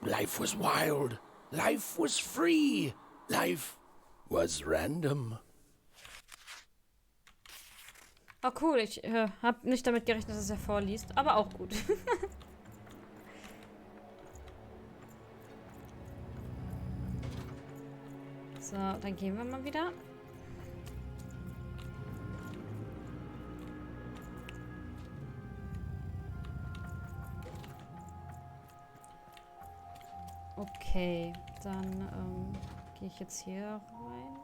Life was wild. Life was free. Life was random. Oh cool, ich habe nicht damit gerechnet, dass es er vorliest, aber auch gut. So, dann gehen wir mal wieder. Okay, dann gehe ich jetzt hier rein.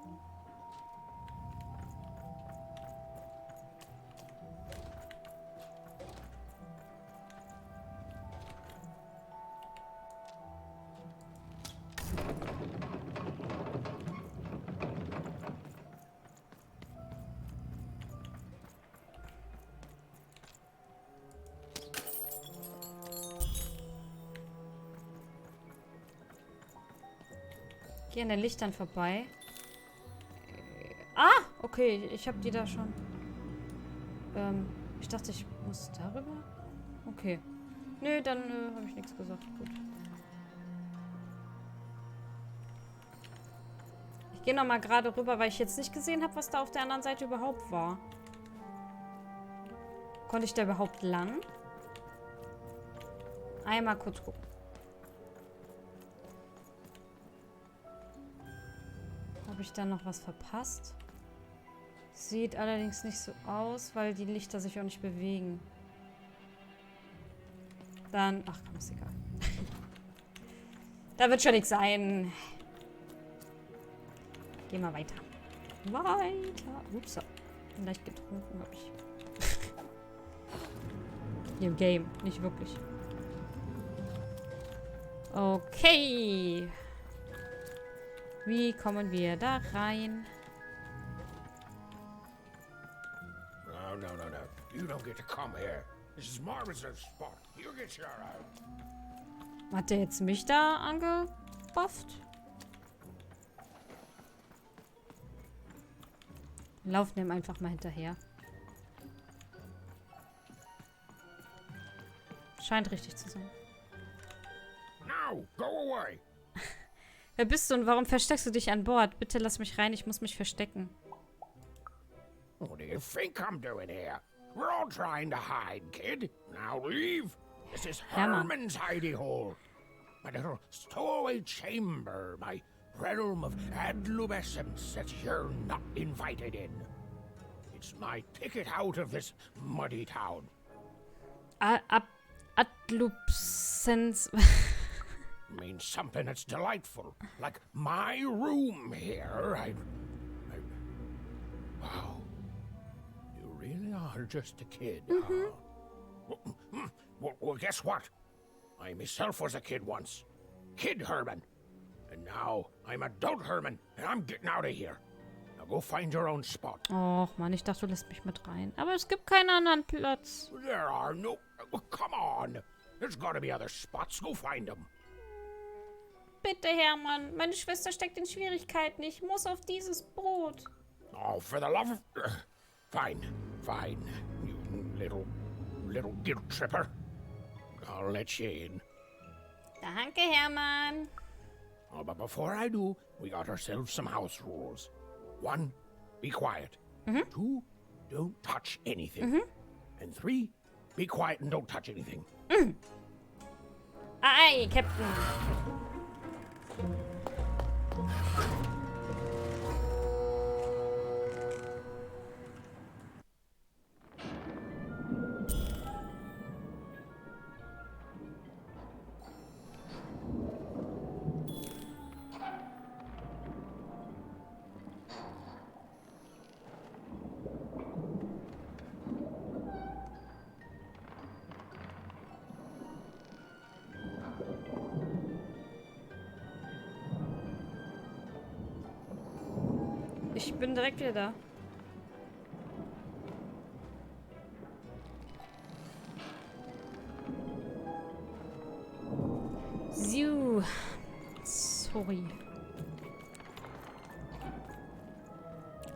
Geh an den Lichtern vorbei. Ah, okay. Ich habe die da schon. Ich dachte, ich muss darüber. Okay. Nö, dann habe ich nichts gesagt. Gut. Ich gehe nochmal gerade rüber, weil ich jetzt nicht gesehen habe, was da auf der anderen Seite überhaupt war. Konnte ich da überhaupt lang? Einmal kurz gucken. Habe ich da noch was verpasst? Sieht allerdings nicht so aus, weil die Lichter sich auch nicht bewegen. Dann... Ach komm, ist egal. Da wird schon nichts sein. Geh mal weiter. Weiter. Ups. Leicht getrunken habe ich. Im Game, nicht wirklich. Okay. Wie kommen wir da rein? No, no, no, no. You don't get to come here. This is my reserve spot. You get your own. Hat der jetzt mich da angebufft? Laufen dem einfach mal hinterher. Scheint richtig zu sein. Now, go away. Wer bist du und warum versteckst du dich an Bord? Bitte lass mich rein, ich muss mich verstecken. What do you think I'm doing here? We're all trying to hide, kid. Now leave. This is Herman's hidey hole. My little stowaway chamber, my realm of adlubescence that you're not invited in. It's my ticket out of this muddy town. Adlubescence. Means something that's delightful, like my room here. Wow. You really are just a kid, huh? Well, guess what? I myself was a kid once. Kid Herman. And now I'm adult Herman, and I'm getting out of here. Now go find your own spot. Och, Mann, ich dachte, du lässt mich mit rein. Aber es gibt keinen anderen Platz. There are no... come on. There's gotta be other spots. Go find them. Bitte, Hermann. Meine Schwester steckt in Schwierigkeiten. Ich muss auf dieses Boot. Oh, for the love of... Fine, fine. You little guilt tripper. I'll let you in. Danke, Hermann. Oh, but before I do, we got ourselves some house rules. 1, be quiet. 2, don't touch anything. And 3, be quiet and don't touch anything. Aye, Captain. Ich bin direkt wieder da. So. Sorry.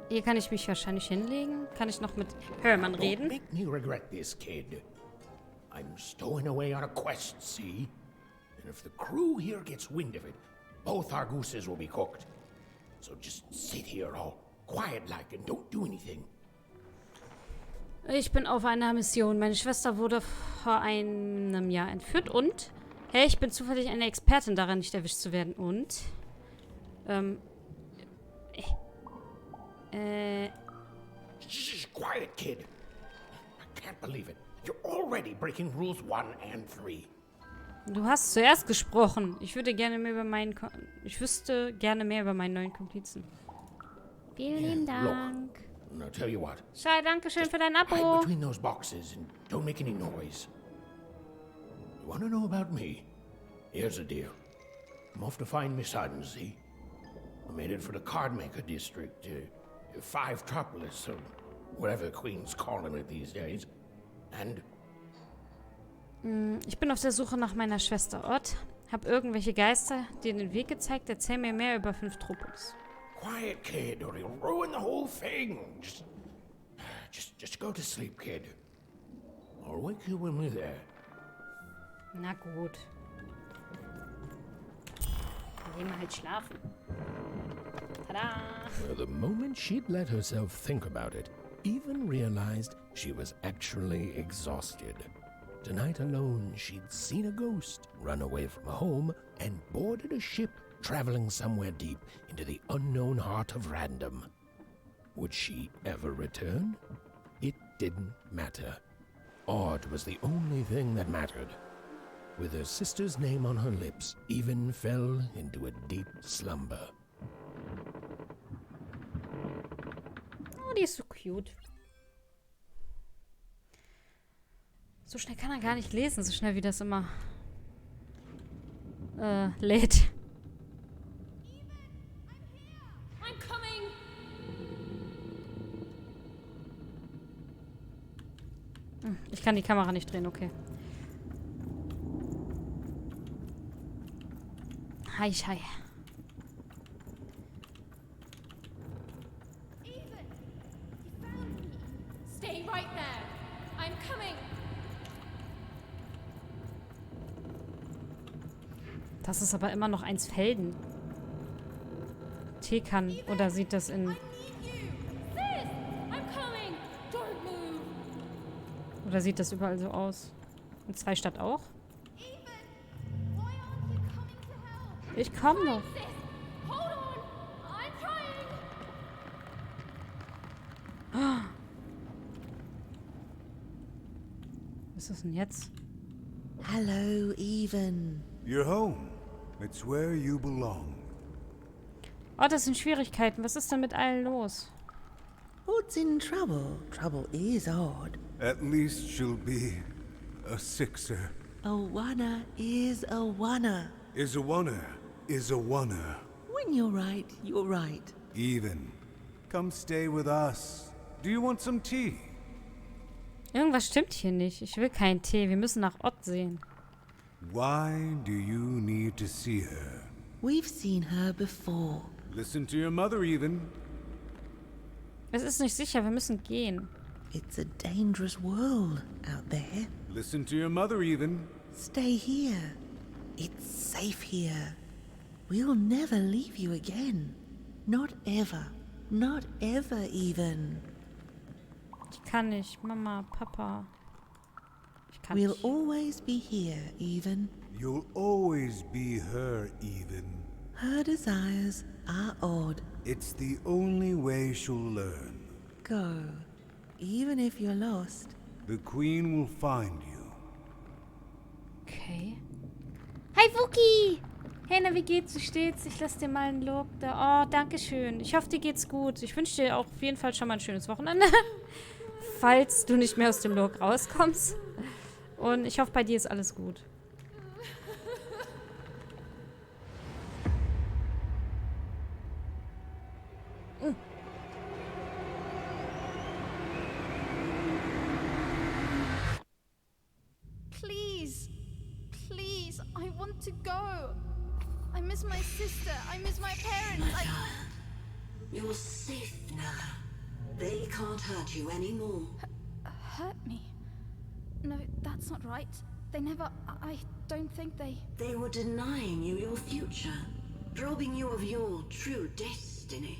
Hier kann ich mich wahrscheinlich hinlegen. Kann ich noch mit Herman reden? Don't make me regret this, kid. I'm stowing away on a quest, see? And if the crew here gets wind of it, both our gooses will be cooked. So just sit here all quiet-like and don't do anything. Ich bin auf einer Mission. Meine Schwester wurde vor einem Jahr entführt und... Hey, ich bin zufällig eine Expertin daran, nicht erwischt zu werden. Und... Shh, quiet, kid. I can't believe it. You're already breaking rules 1 and 3. Du hast zuerst gesprochen. Ich wüsste gerne mehr über meinen neuen Komplizen. Vielen lieben Dank. Now tell you what. Schei, danke schön für dein Hide Abo. between those boxes and don't make any noise. You want to know about me? Here's the deal. I'm off to find my son, see? I made it for the Cardmaker District, Five-Tropolis, or whatever the Queen's calling it these days. And... Ich bin auf der Suche nach meiner Schwester Ott. Hab irgendwelche Geister dir den Weg gezeigt. Erzähl mir mehr über 5 Tropolis. Quiet, kid, or you'll ruin the whole thing. Just go to sleep, kid. I'll wake you when we're there. Na gut. Dann gehen wir halt schlafen. Tada! The moment she'd let herself think about it, even realized she was actually exhausted. Tonight alone, she'd seen a ghost, run away from home, and boarded a ship traveling somewhere deep into the unknown heart of random. Would she ever return? It didn't matter. Odd was the only thing that mattered. With her sister's name on her lips, Even fell into a deep slumber. Oh, die ist so cute. So schnell kann er gar nicht lesen, so schnell wie das immer lädt. I'm coming. Ich kann die Kamera nicht drehen, okay. Hi, hi. Stay right there. I'm coming. Das ist aber immer noch eins Felden. Teekan. Oder sieht das in... Oder sieht das überall so aus? In 2 Stadt auch? Ich komm noch. Oh. Was ist das denn jetzt? Hello, Even. You're home. It's where you belong. Oh, das sind Schwierigkeiten. Was ist denn mit allen los? What's in trouble? Trouble is odd. At least she'll be a sixer. A oner is a oner. Is a oner. Is a oner. When you're right, you're right. Even. Come stay with us. Do you want some tea? Irgendwas stimmt hier nicht. Ich will keinen Tee. Wir müssen nach Ott sehen. Why do you need to see her? We've seen her before. Listen to your mother, Even. Es ist nicht sicher. Wir müssen gehen. It's a dangerous world out there. Listen to your mother, Even. Stay here. It's safe here. We'll never leave you again. Not ever. Not ever, Even. Ich kann nicht. Mama, Papa. Ich kann We'll nicht. always be here, Even. You'll always be her, Even. Her desires are odd. It's the only way she'll learn. Go. Even if you're lost. The Queen will find you. Okay. Hi, Wookie! Hey, na, wie geht's? Wie steht's? Ich lass dir mal einen Look da. Oh, danke schön. Ich hoffe, dir geht's gut. Ich wünsche dir auch auf jeden Fall schon mal ein schönes Wochenende. Falls du nicht mehr aus dem Look rauskommst. Und ich hoffe, bei dir ist alles gut. Please. Please, I want to go. I miss my sister. I miss my parents. You're safe now. They can't hurt you anymore. Hurt me? No, that's not right. They never... I don't think they... They were denying you your future, robbing you of your true destiny.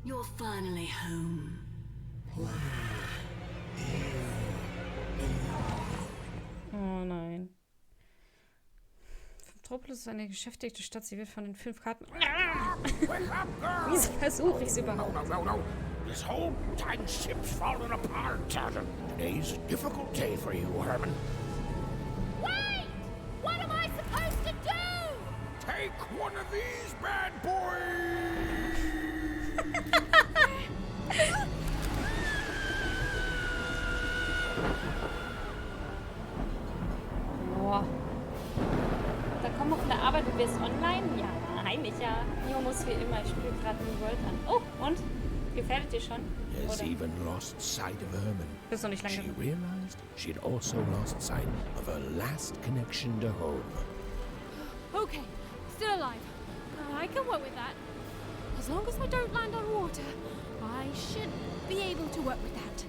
You're finally home. Oh nein. Tropolis ist eine geschäftigte Stadt. Sie wird von den 5 Karten... Wieso versuche ich es überhaupt? No. This whole dang ship's falling apart. Today's a difficult day for you, Herman. Wait! What am I bad boy! Boah. Da kommen wir von der Arbeit und wir sind online? Ja, hi Micha. Jo muss wie immer, ich spiele gerade den Wollt, dann. Oh, und? Gefällt dir schon? Has even lost sight of Herman. Bist noch nicht lange She genug. realized she'd also lost sight of her last connection to home. Okay, still alive. I can work with that. As long as I don't land on water, I should be able to work with that.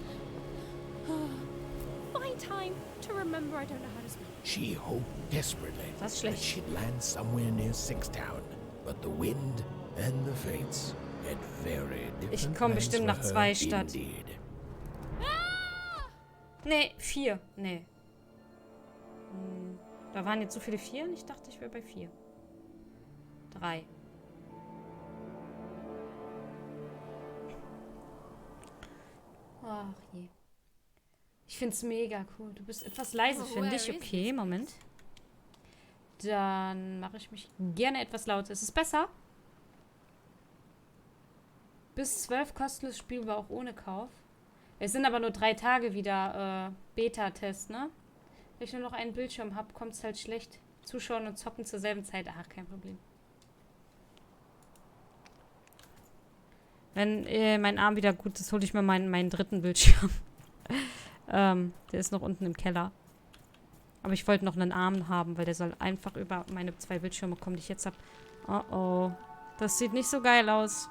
Find time to remember I don't know how to swim. She hoped desperately Das ist that schlecht. she'd land somewhere near Sixtown, but the wind and the fates had very different Ich komme plans bestimmt for nach her 2 statt. indeed. Nee, 4. Nee. Da waren jetzt so viele 4. Ich dachte, ich wäre bei 4. 3. Ach je. Ich find's mega cool. Du bist etwas leise, finde ich. Okay, Moment. Dann mache ich mich gerne etwas lauter. Ist es besser? Bis 12 kostenlos spielbar auch ohne Kauf. Es sind aber nur 3 Tage wieder Beta-Test, ne? Wenn ich nur noch einen Bildschirm habe, kommt es halt schlecht. Zuschauen und zocken zur selben Zeit. Ach, kein Problem. Wenn mein Arm wieder gut ist, hole ich mir meinen dritten Bildschirm. Der ist noch unten im Keller. Aber ich wollte noch einen Arm haben, weil der soll einfach über meine 2 Bildschirme kommen, die ich jetzt habe. Oh oh. Das sieht nicht so geil aus.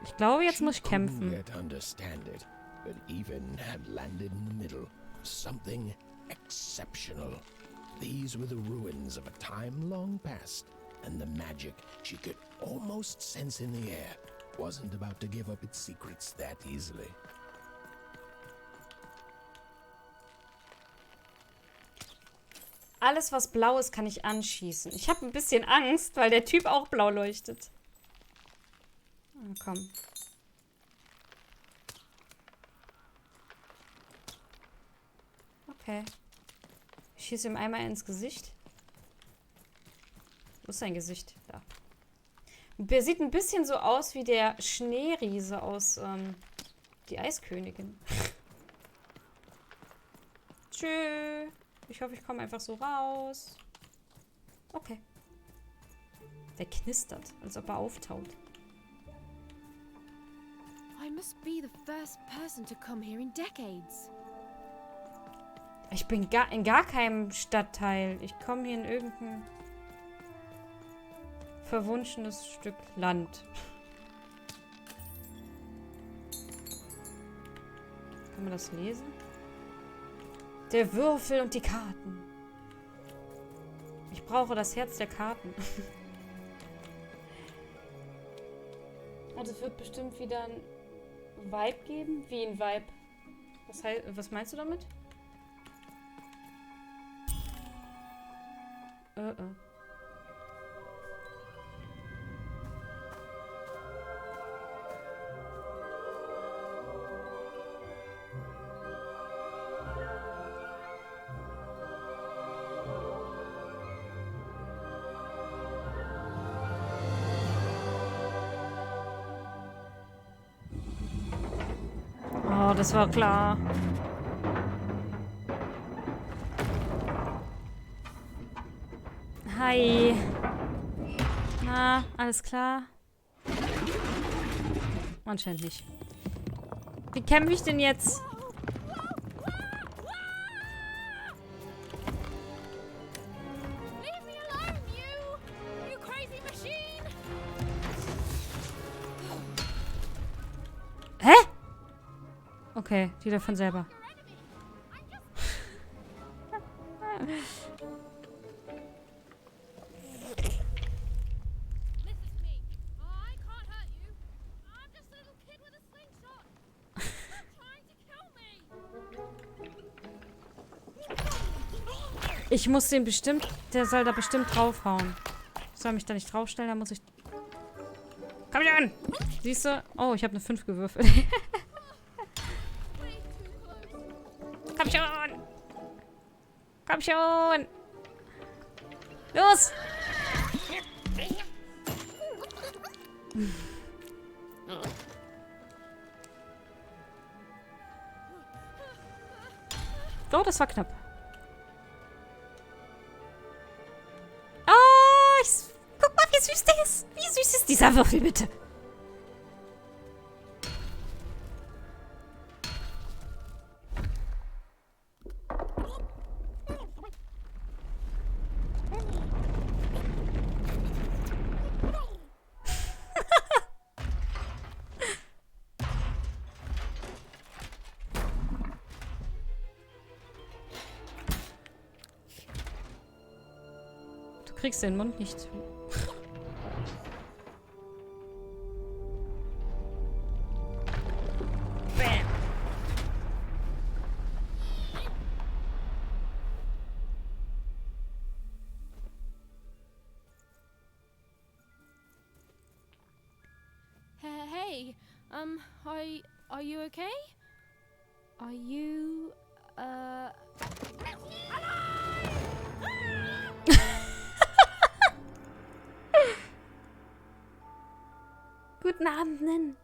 Ich glaube, jetzt muss ich kämpfen. Yet understand it, but even had landed in the middle of something exceptional. These were the ruins of a time long past, and the magic she could almost sense in the air wasn't about to give up its secrets that easily. Alles, was blau ist, kann ich anschießen. Ich habe ein bisschen Angst, weil der Typ auch blau leuchtet. Oh, komm. Okay. Ich schieße ihm einmal ins Gesicht. Wo ist sein Gesicht? Da. Und der sieht ein bisschen so aus wie der Schneeriese aus Die Eiskönigin. Tschö. Ich hoffe, ich komme einfach so raus. Okay. Der knistert, als ob er auftaut. I must be the first person to come here in decades. Ich bin in gar keinem Stadtteil. Ich komme hier in irgendein verwunschenes Stück Land. Kann man das lesen? Der Würfel und die Karten. Ich brauche das Herz der Karten. Also es wird bestimmt wieder ein Vibe geben. Wie ein Vibe? Was meinst du damit? Oh, das war klar. Hi. Na, alles klar? Anscheinend nicht. Wie kämpfe ich denn jetzt? Leave me alone, you crazy machine! Hä? Okay, die davon selber. Ich muss den bestimmt... Der soll da bestimmt draufhauen. Ich soll mich da nicht draufstellen, da muss ich... Komm schon! Siehst du? Oh, ich habe eine 5 gewürfelt. Komm schon! Komm schon! Los! Oh, das war knapp. Oh, guck mal, wie süß der ist. Wie süß ist dieser Würfel, bitte? Du kriegst den Mund nicht zu. Bam. Hey, are you okay? Are you, Guten Abend, Nen.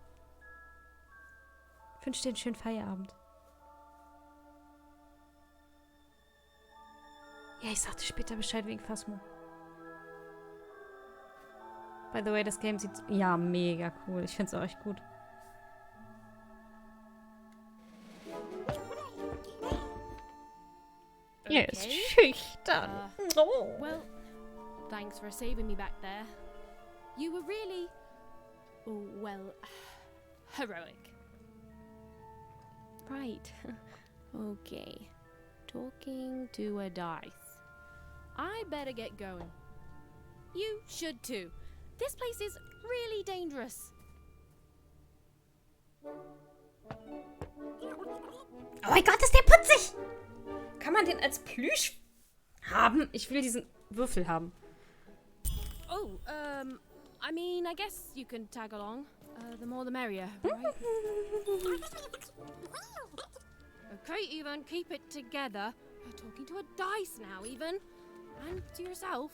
Ich wünsche dir einen schönen Feierabend. Ja, ich sagte später Bescheid wegen Phasmo. By the way, das Game sieht... Ja, mega cool. Ich finde es auch echt gut. Er ist schüchtern. Oh. Well, thanks for saving me back there. You were really, well, heroic. Right. Okay. Talking to a dice. I better get going. You should too. This place is really dangerous. Oh mein Gott, ist der putzig! Kann man den als Plüsch haben? Ich will diesen Würfel haben. Oh, I mean, I guess you can tag along. The more the merrier, right? Okay, Ethan, keep it together. You're talking to a dice now, Ethan. And to yourself.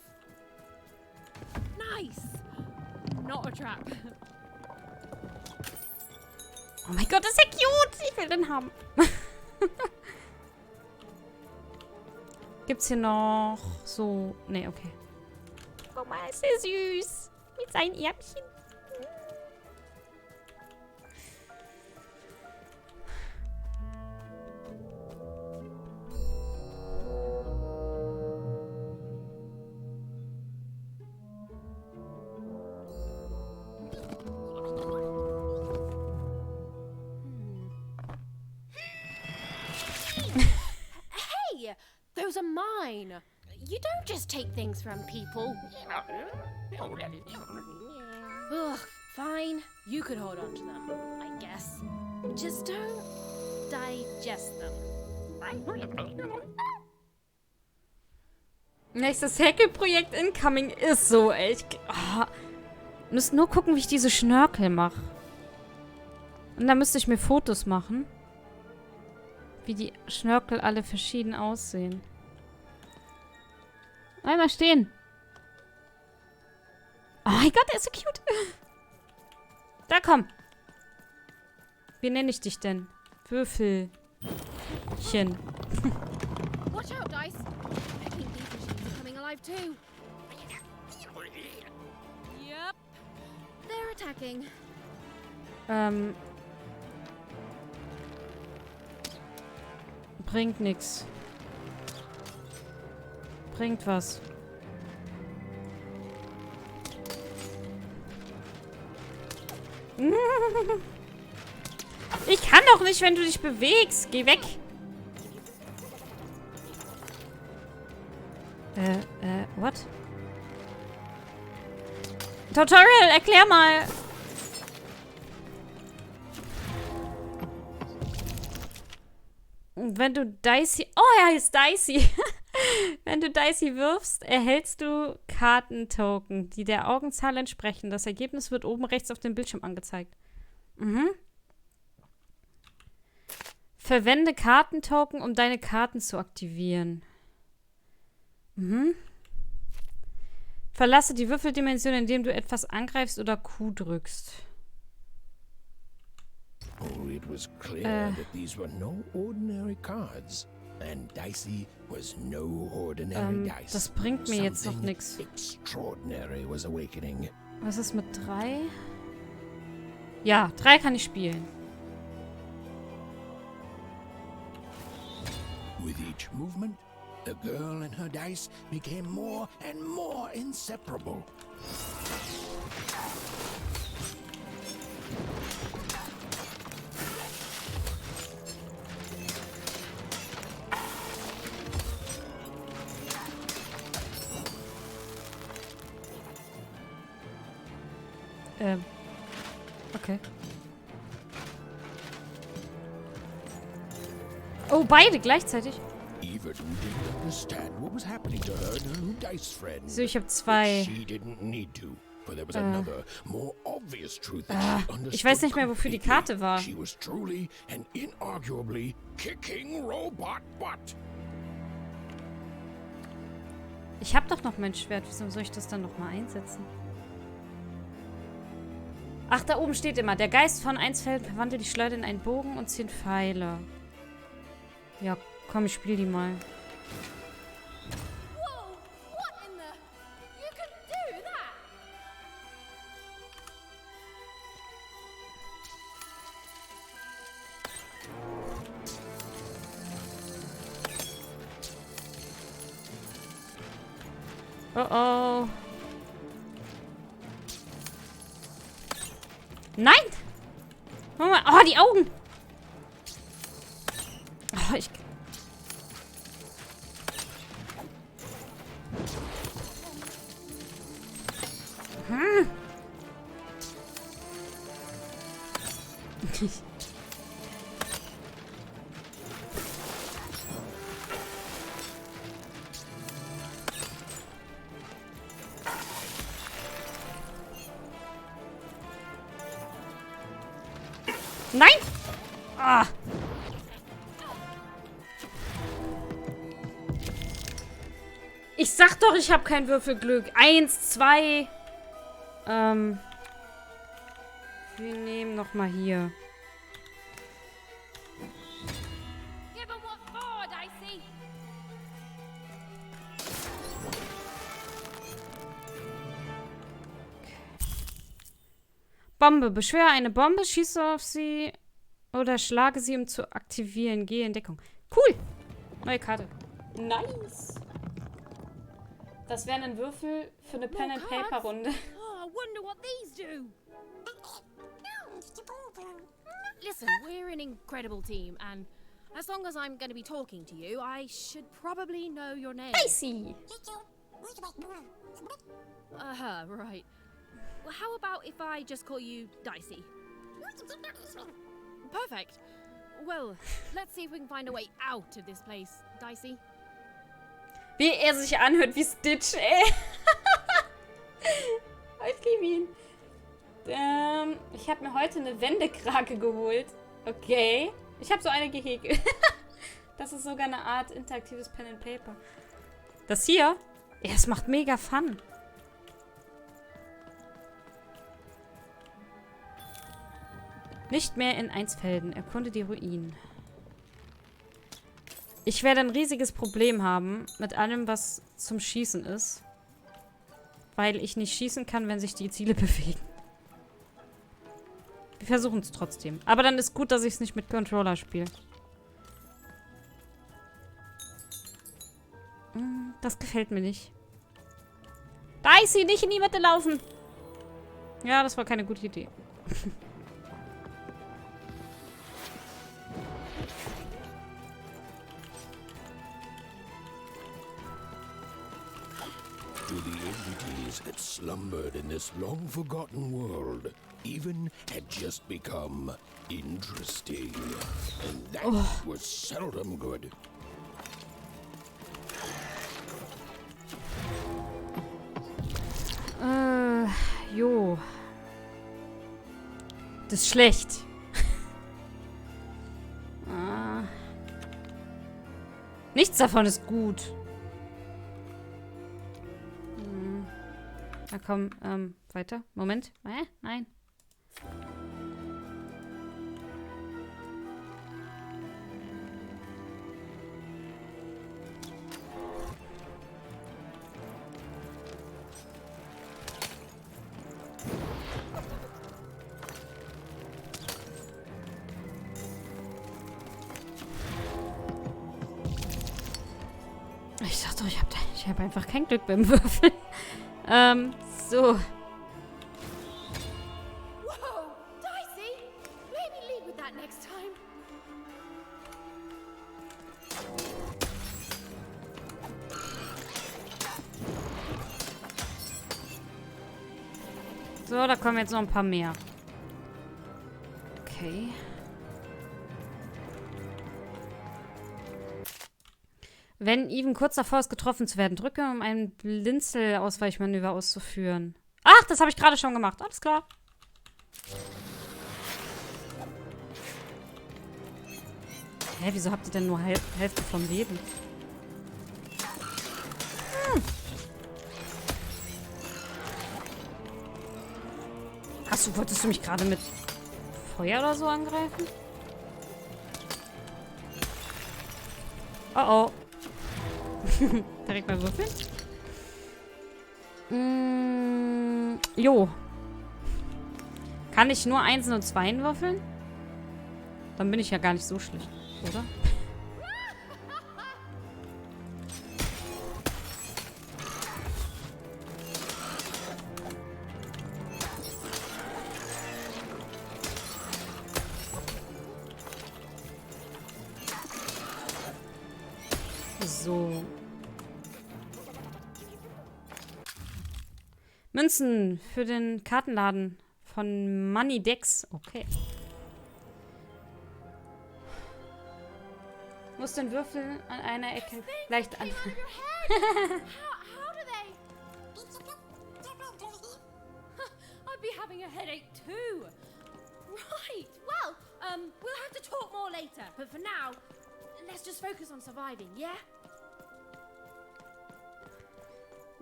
Nice! Not a trap. Oh mein Gott, ist der cute! Ich will den haben. Gibt's hier noch so... Nee, okay. Guck mal, ist der süß. Mit seinen Ärmchen. Hey! Those are mine! You don't just take things from people. Ugh, fine. You could hold on to them, I guess. Just don't digest them. Nächstes Häkelprojekt incoming ist so, ey. Müsst nur gucken, wie ich diese Schnörkel mache. Und dann müsste ich mir Fotos machen. Wie die Schnörkel alle verschieden aussehen. Einmal stehen. Oh mein Gott, der ist so cute. Da, komm. Wie nenne ich dich denn? Würfelchen. Watch out, Dice. I think these machines are coming alive too. Yep. They're attacking. Bringt nix. Bringt was. Ich kann doch nicht, wenn du dich bewegst. Geh weg. What? Tutorial, erklär mal. Wenn du Dicey... Oh, er heißt Dicey. Wenn du Dicey wirfst, erhältst du Kartentoken, die der Augenzahl entsprechen. Das Ergebnis wird oben rechts auf dem Bildschirm angezeigt. Verwende Kartentoken, um deine Karten zu aktivieren. Verlasse die Würfeldimension, indem du etwas angreifst oder Q drückst. Oh, it was clear that these were no ordinary cards. And Dicey was no ordinary dice. Das bringt mir jetzt noch nichts. Extraordinary was awakening. Was ist mit 3? Ja, 3 kann ich spielen. With each movement, the girl and her dice became more and more inseparable. Okay. Oh, beide gleichzeitig? Eva didn't understand what was happening to her new dice friend. So, ich habe 2. She didn't need to, for there was another, more obvious truth that she understood. Ich weiß nicht mehr, wofür die Karte war. She was truly and inarguably kicking robot butt. Ich habe doch noch mein Schwert. Wieso soll ich das dann noch mal einsetzen? Ach, da oben steht immer, der Geist von 1 Feld verwandelt die Schleuder in einen Bogen und 10 Pfeile. Ja, komm, ich spiele die mal. Whoa! What in the... You can do that! Oh oh. Nein! Mama, oh, die Augen! Oh, ich... Hm. Nein! Ah! Ich sag doch, ich habe kein Würfelglück. 1, 2. Wir nehmen noch mal hier. Give 'em what for, Dicey! Bombe. Beschwöre eine Bombe, schieße auf sie oder schlage sie, um zu aktivieren. Gehe in Deckung. Cool. Neue Karte. Nice. Das wären ein Würfel für eine Pen-and-Paper-Runde. Oh, I wonder what these do. Listen, we're an incredible team, and as long as I'm going to be talking to you, I should probably know your name. Dicey. Right. Well, how about if I just call you Dicey? Perfect. Well, let's see if we can find a way out of this place, Dicey. Wie er sich anhört wie Stitch, ey. Ich liebe ihn. Ich habe mir heute eine Wendekrake geholt. Okay. Ich habe so eine gehäkelt. Das ist sogar eine Art interaktives Pen and Paper. Das hier? Ja, es macht mega Fun. Nicht mehr in Einsfelden. Erkunde die Ruinen. Ich werde ein riesiges Problem haben mit allem, was zum Schießen ist. Weil ich nicht schießen kann, wenn sich die Ziele bewegen. Wir versuchen es trotzdem. Aber dann ist gut, dass ich es nicht mit Controller spiele. Das gefällt mir nicht. Dicey, nicht in die Mitte laufen! Ja, das war keine gute Idee. To the entities that slumbered in this long-forgotten world, even had just become interesting. And that was seldom good. Jo. Das ist schlecht. Nichts davon ist gut. Na komm, weiter. Moment. Nein. Ich dachte, ich hab einfach kein Glück beim Würfeln. So. Whoa, Dicey! Maybe lead with that next time. So, da kommen jetzt noch ein paar mehr. Okay. Wenn Even kurz davor ist, getroffen zu werden, drücke, um ein Blinzel-Ausweichmanöver auszuführen. Ach, das habe ich gerade schon gemacht. Alles klar. Hä, wieso habt ihr denn nur Hälfte vom Leben? Wolltest du mich gerade mit Feuer oder so angreifen? Oh. Direkt mal würfeln. Jo. Kann ich nur Einsen und Zweien würfeln? Dann bin ich ja gar nicht so schlecht, oder? So. Münzen für den Kartenladen von Money Decks. Okay. Muss den Würfel an einer Ecke leicht anfangen. How do they? I'd be having a headache too. Right. Well, we'll have to talk more later. But for now, let's just focus on surviving, yeah?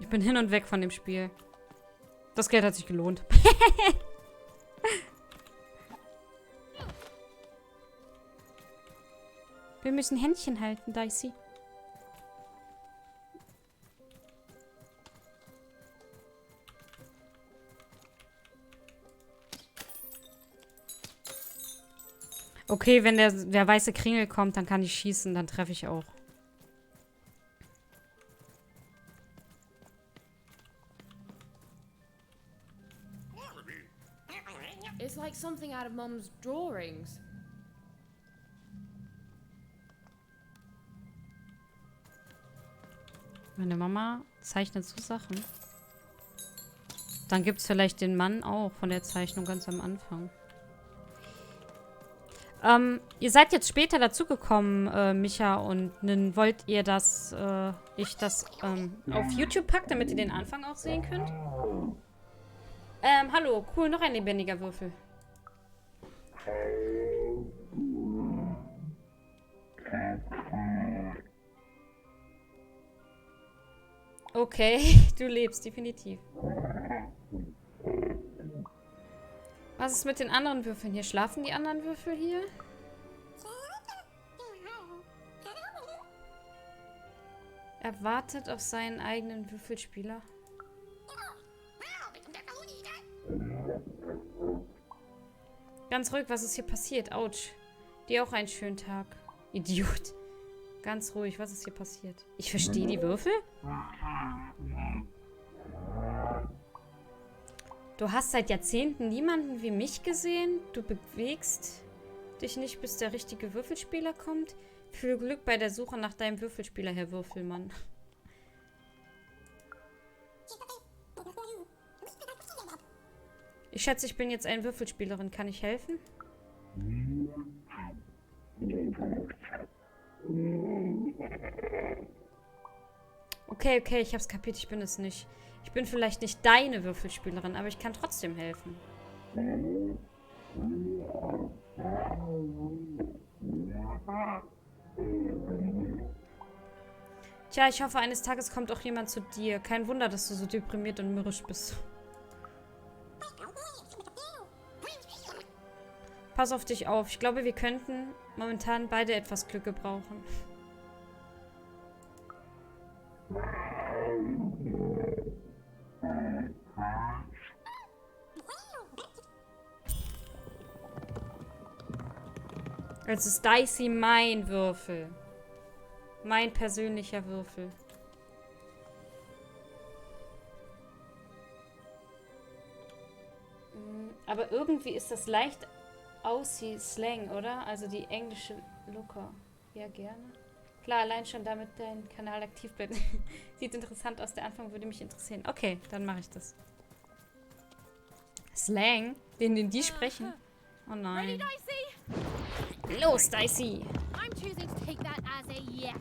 Ich bin hin und weg von dem Spiel. Das Geld hat sich gelohnt. Wir müssen Händchen halten, Dicey. Okay, wenn der weiße Kringel kommt, dann kann ich schießen, dann treffe ich auch. It's like something out of Mom's drawings. Meine Mama zeichnet so Sachen. Dann gibt es vielleicht den Mann auch von der Zeichnung ganz am Anfang. Ihr seid jetzt später dazugekommen, Micha und Nin. Wollt ihr, dass ich das auf YouTube packe, damit ihr den Anfang auch sehen könnt? Hallo, cool, noch ein lebendiger Würfel. Okay, du lebst, definitiv. Was ist mit den anderen Würfeln hier? Schlafen die anderen Würfel hier? Er wartet auf seinen eigenen Würfelspieler. Ganz ruhig, was ist hier passiert? Autsch. Dir auch einen schönen Tag. Idiot. Ganz ruhig, was ist hier passiert? Ich verstehe die Würfel? Du hast seit Jahrzehnten niemanden wie mich gesehen. Du bewegst dich nicht, bis der richtige Würfelspieler kommt. Viel Glück bei der Suche nach deinem Würfelspieler, Herr Würfelmann. Ich schätze, ich bin jetzt eine Würfelspielerin. Kann ich helfen? Okay, ich hab's kapiert. Ich bin es nicht. Ich bin vielleicht nicht deine Würfelspielerin, aber ich kann trotzdem helfen. Tja, ich hoffe, eines Tages kommt auch jemand zu dir. Kein Wunder, dass du so deprimiert und mürrisch bist. Pass auf dich auf. Ich glaube, wir könnten momentan beide etwas Glück gebrauchen. Es ist Dicey mein Würfel. Mein persönlicher Würfel. Aber irgendwie ist das leicht Aussie-Slang, oder? Also die englische Looker. Ja, gerne. Klar, allein schon damit dein Kanal aktiv bleibt. Sieht interessant aus. Der Anfang würde mich interessieren. Okay, dann mache ich das. Slang? Den die sprechen? Oh nein. Los, Dicey! I'm choosing to take that as a yes.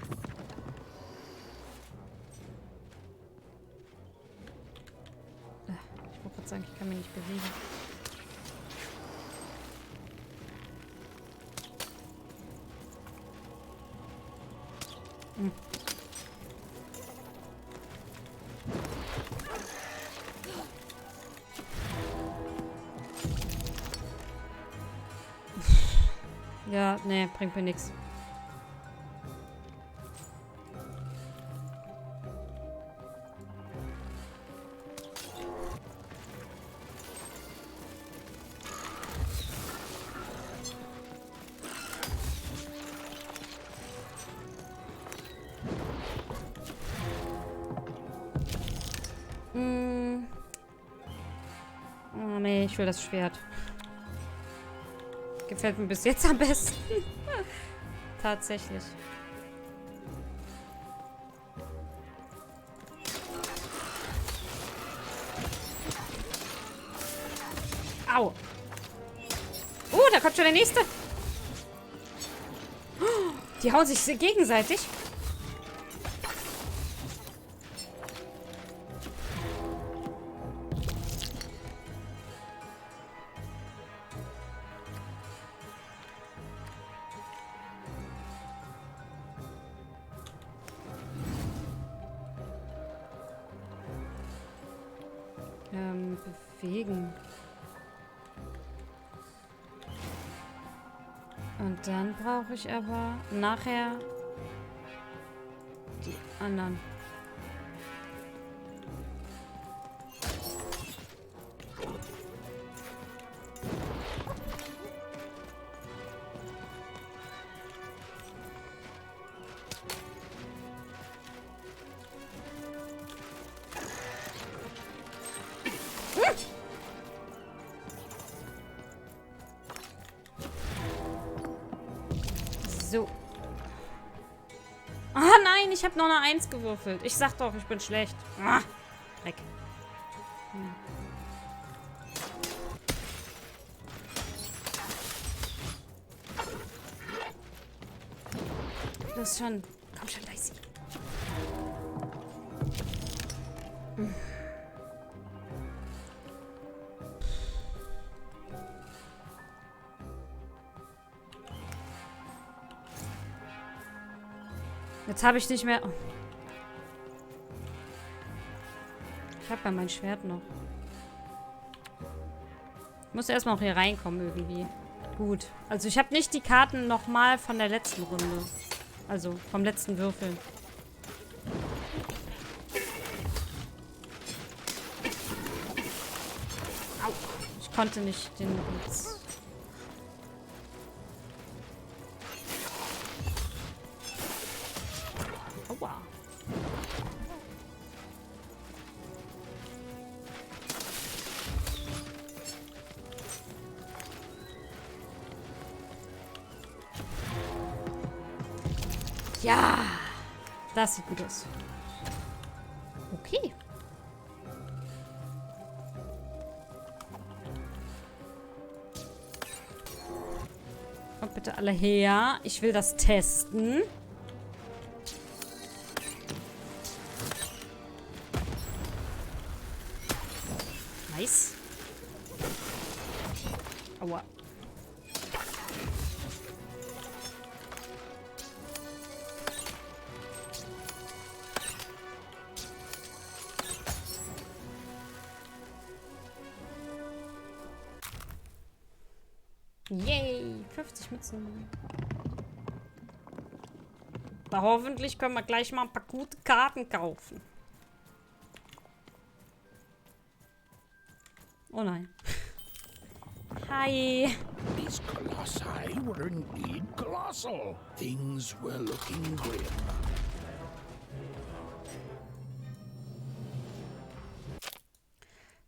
Ich wollte gerade sagen, ich kann mich nicht bewegen. Hm. Ja, nee, bringt mir nichts. Oh nee, ich will das Schwert. Gefällt mir bis jetzt am besten. Tatsächlich. Au. Da kommt schon der nächste. Die hauen sich gegenseitig. Bewegen. Und dann brauche ich aber nachher die anderen. So. Ah, nein, ich habe noch eine 1 gewürfelt. Ich sag doch, ich bin schlecht. Ah, Dreck. Los schon. Komm schon, Dicey. Jetzt habe ich nicht mehr... Oh. Ich habe ja mein Schwert noch. Ich muss erstmal auch hier reinkommen irgendwie. Gut. Also ich habe nicht die Karten nochmal von der letzten Runde. Also vom letzten Würfeln. Au. Ich konnte nicht den Blitz... Aua. Ja, das sieht gut aus. Okay. Kommt bitte alle her. Ich will das testen. Nice. Aua. 50 Münzen. Da hoffentlich können wir gleich mal ein paar gute Karten kaufen. Oh nein. Hi. These colossi were indeed colossal. Things were looking grim.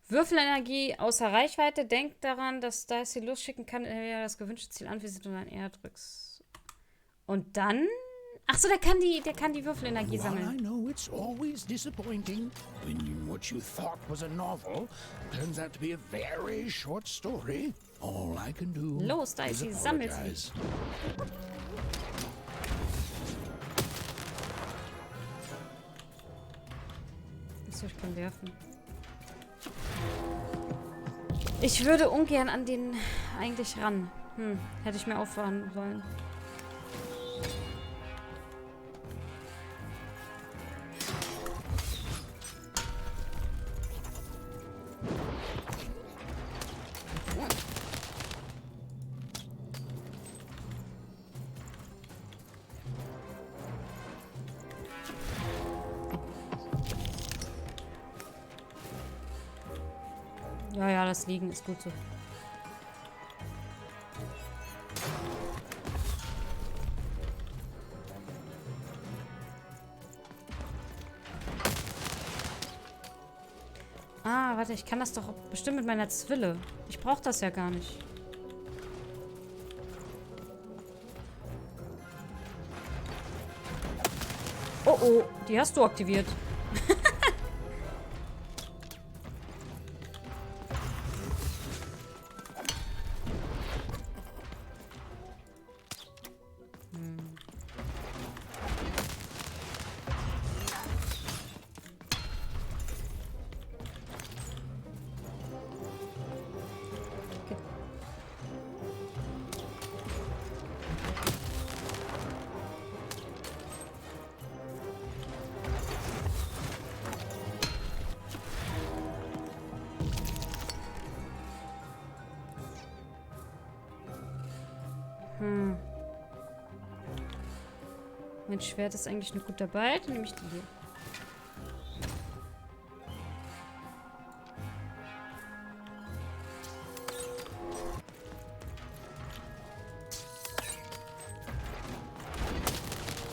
Würfelenergie außer Reichweite. Denkt daran, dass da es sie losschicken kann, er das gewünschte Ziel anvisiert und dann R drückst. Und dann? Achso, der kann die Würfelenergie sammeln. I know it's always disappointing when what you thought was a novel turns out to be a very short story. All I can do Los, da ist sie, sammelt sie. Achso, ich kann werfen. Ich würde ungern an den eigentlich ran. Hätte ich mir auffahren sollen. Ja, das Liegen ist gut so. Ah, warte, ich kann das doch bestimmt mit meiner Zwille. Ich brauche das ja gar nicht. Oh, oh, die hast du aktiviert. Mein Schwert ist eigentlich noch gut dabei. Dann nehme ich die hier.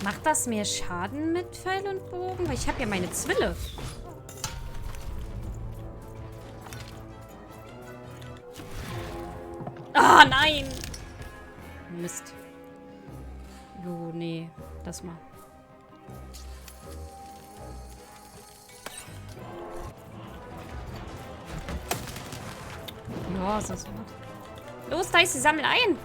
Macht das mehr Schaden mit Pfeil und Bogen? Weil ich habe ja meine Zwille. Ah, nein! Mist. Jo, nee. Lass mal. Ja, ist das gut. Los, Dicey, sammel ein!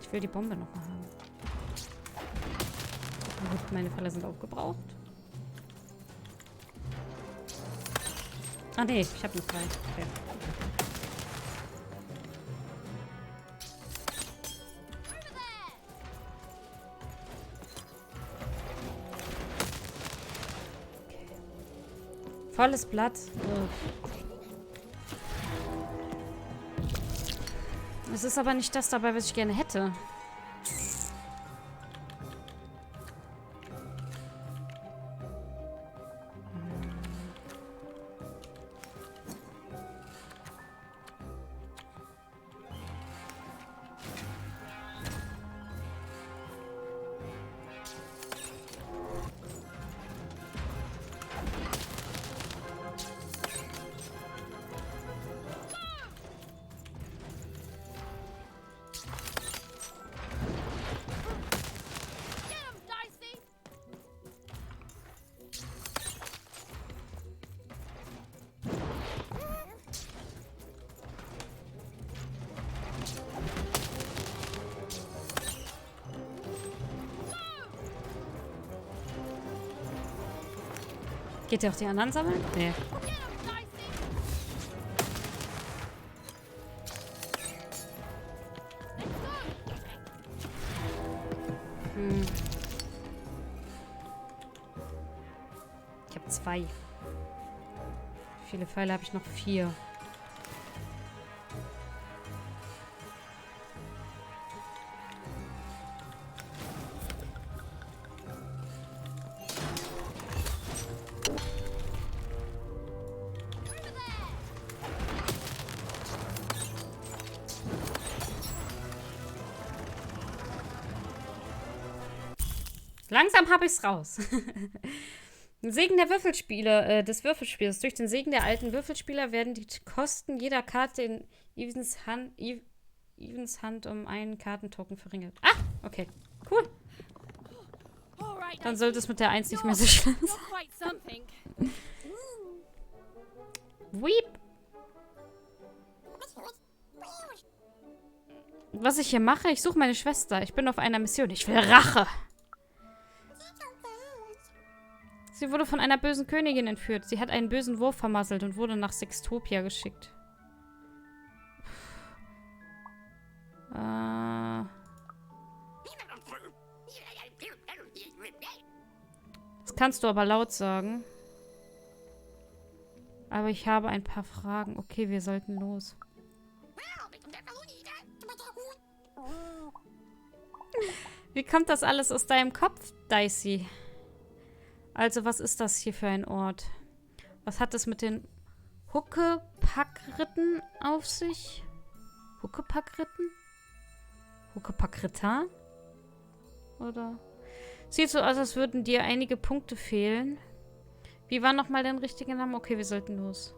Ich will die Bombe noch mal haben. Gut, meine Falle sind aufgebraucht. Ah, nee, ich habe noch 3. Okay. Volles Blatt. Es ist aber nicht das dabei, was ich gerne hätte. Geht ihr auch die anderen sammeln? Nee. Ich habe 2. Wie viele Pfeile habe ich noch? 4. Langsam habe ich's raus. Segen der Würfelspieler, des Würfelspielers. Durch den Segen der alten Würfelspieler werden die Kosten jeder Karte in Evans Hand um einen Kartentoken verringert. Ah, okay. Cool. Dann sollte es mit der 1 nicht mehr so schlimm sein. Weep. Was ich hier mache? Ich suche meine Schwester. Ich bin auf einer Mission. Ich will Rache. Sie wurde von einer bösen Königin entführt. Sie hat einen bösen Wurf vermasselt und wurde nach Sextopia geschickt. Das kannst du aber laut sagen. Aber ich habe ein paar Fragen. Okay, wir sollten los. Wie kommt das alles aus deinem Kopf, Dicey? Also, was ist das hier für ein Ort? Was hat es mit den Huckepack-Ritten auf sich? Huckepack-Ritten? Huckepack-Ritter? Oder? Sieht so aus, als würden dir einige Punkte fehlen. Wie war nochmal dein richtiger Name? Okay, wir sollten los.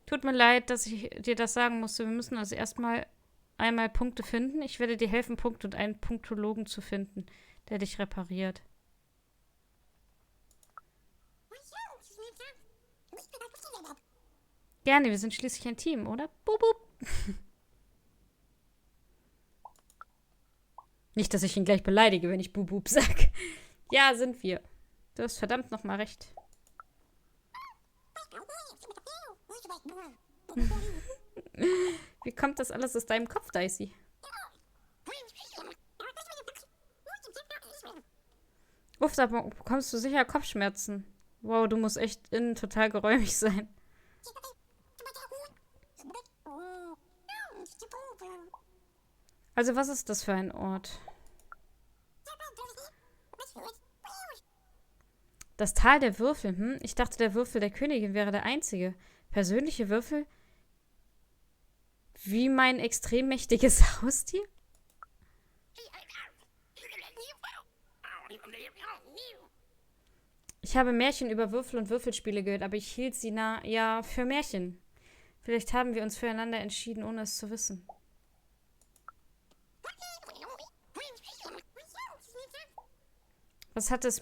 Tut mir leid, dass ich dir das sagen musste. Wir müssen also erstmal einmal Punkte finden. Ich werde dir helfen, Punkte und einen Punktologen zu finden, der dich repariert. Gerne, wir sind schließlich ein Team, oder? Boop, boop. Nicht, dass ich ihn gleich beleidige, wenn ich Boop, boop sag. Ja, sind wir. Du hast verdammt nochmal recht. Wie kommt das alles aus deinem Kopf, Dicey? Uff, da bekommst du sicher Kopfschmerzen. Wow, du musst echt innen total geräumig sein. Also, was ist das für ein Ort? Das Tal der Würfel, hm? Ich dachte, der Würfel der Königin wäre der einzige. Persönliche Würfel? Wie mein extrem mächtiges Haustier? Ich habe Märchen über Würfel und Würfelspiele gehört, aber ich hielt sie für Märchen. Vielleicht haben wir uns füreinander entschieden, ohne es zu wissen. Was hatte es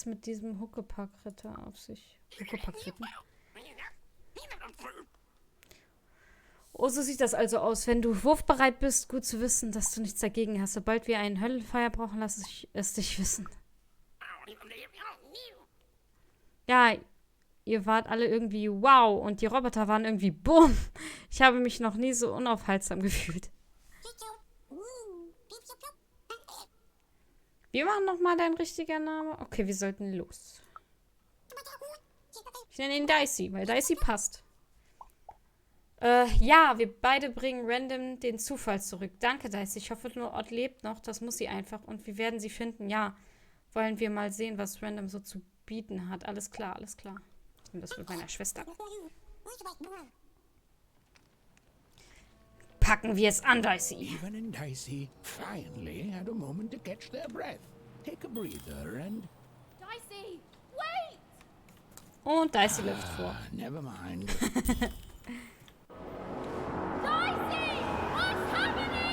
mit diesem Huckepack-Ritter auf sich? Huckepack-Ritter? Oh, so sieht das also aus. Wenn du wurfbereit bist, gut zu wissen, dass du nichts dagegen hast. Sobald wir einen Höllenfeuer brauchen, lasse ich es dich wissen. Ja, ihr wart alle irgendwie wow und die Roboter waren irgendwie bumm. Ich habe mich noch nie so unaufhaltsam gefühlt. Wie war nochmal dein richtiger Name? Okay, wir sollten los. Ich nenne ihn Dicey, weil Dicey passt. Ja, wir beide bringen random den Zufall zurück. Danke, Dicey. Ich hoffe, nur Ort lebt noch. Das muss sie einfach. Und wir werden sie finden. Ja, wollen wir mal sehen, was random so zu bieten hat. Alles klar, alles klar. Ich nehme das mit meiner Schwester. Packen wir es an, Dicey. Even and Dicey finally had a moment to catch their breath. Take a breather and... Dicey, wait! Und Dicey läuft vor. Never mind. Dicey, what's happening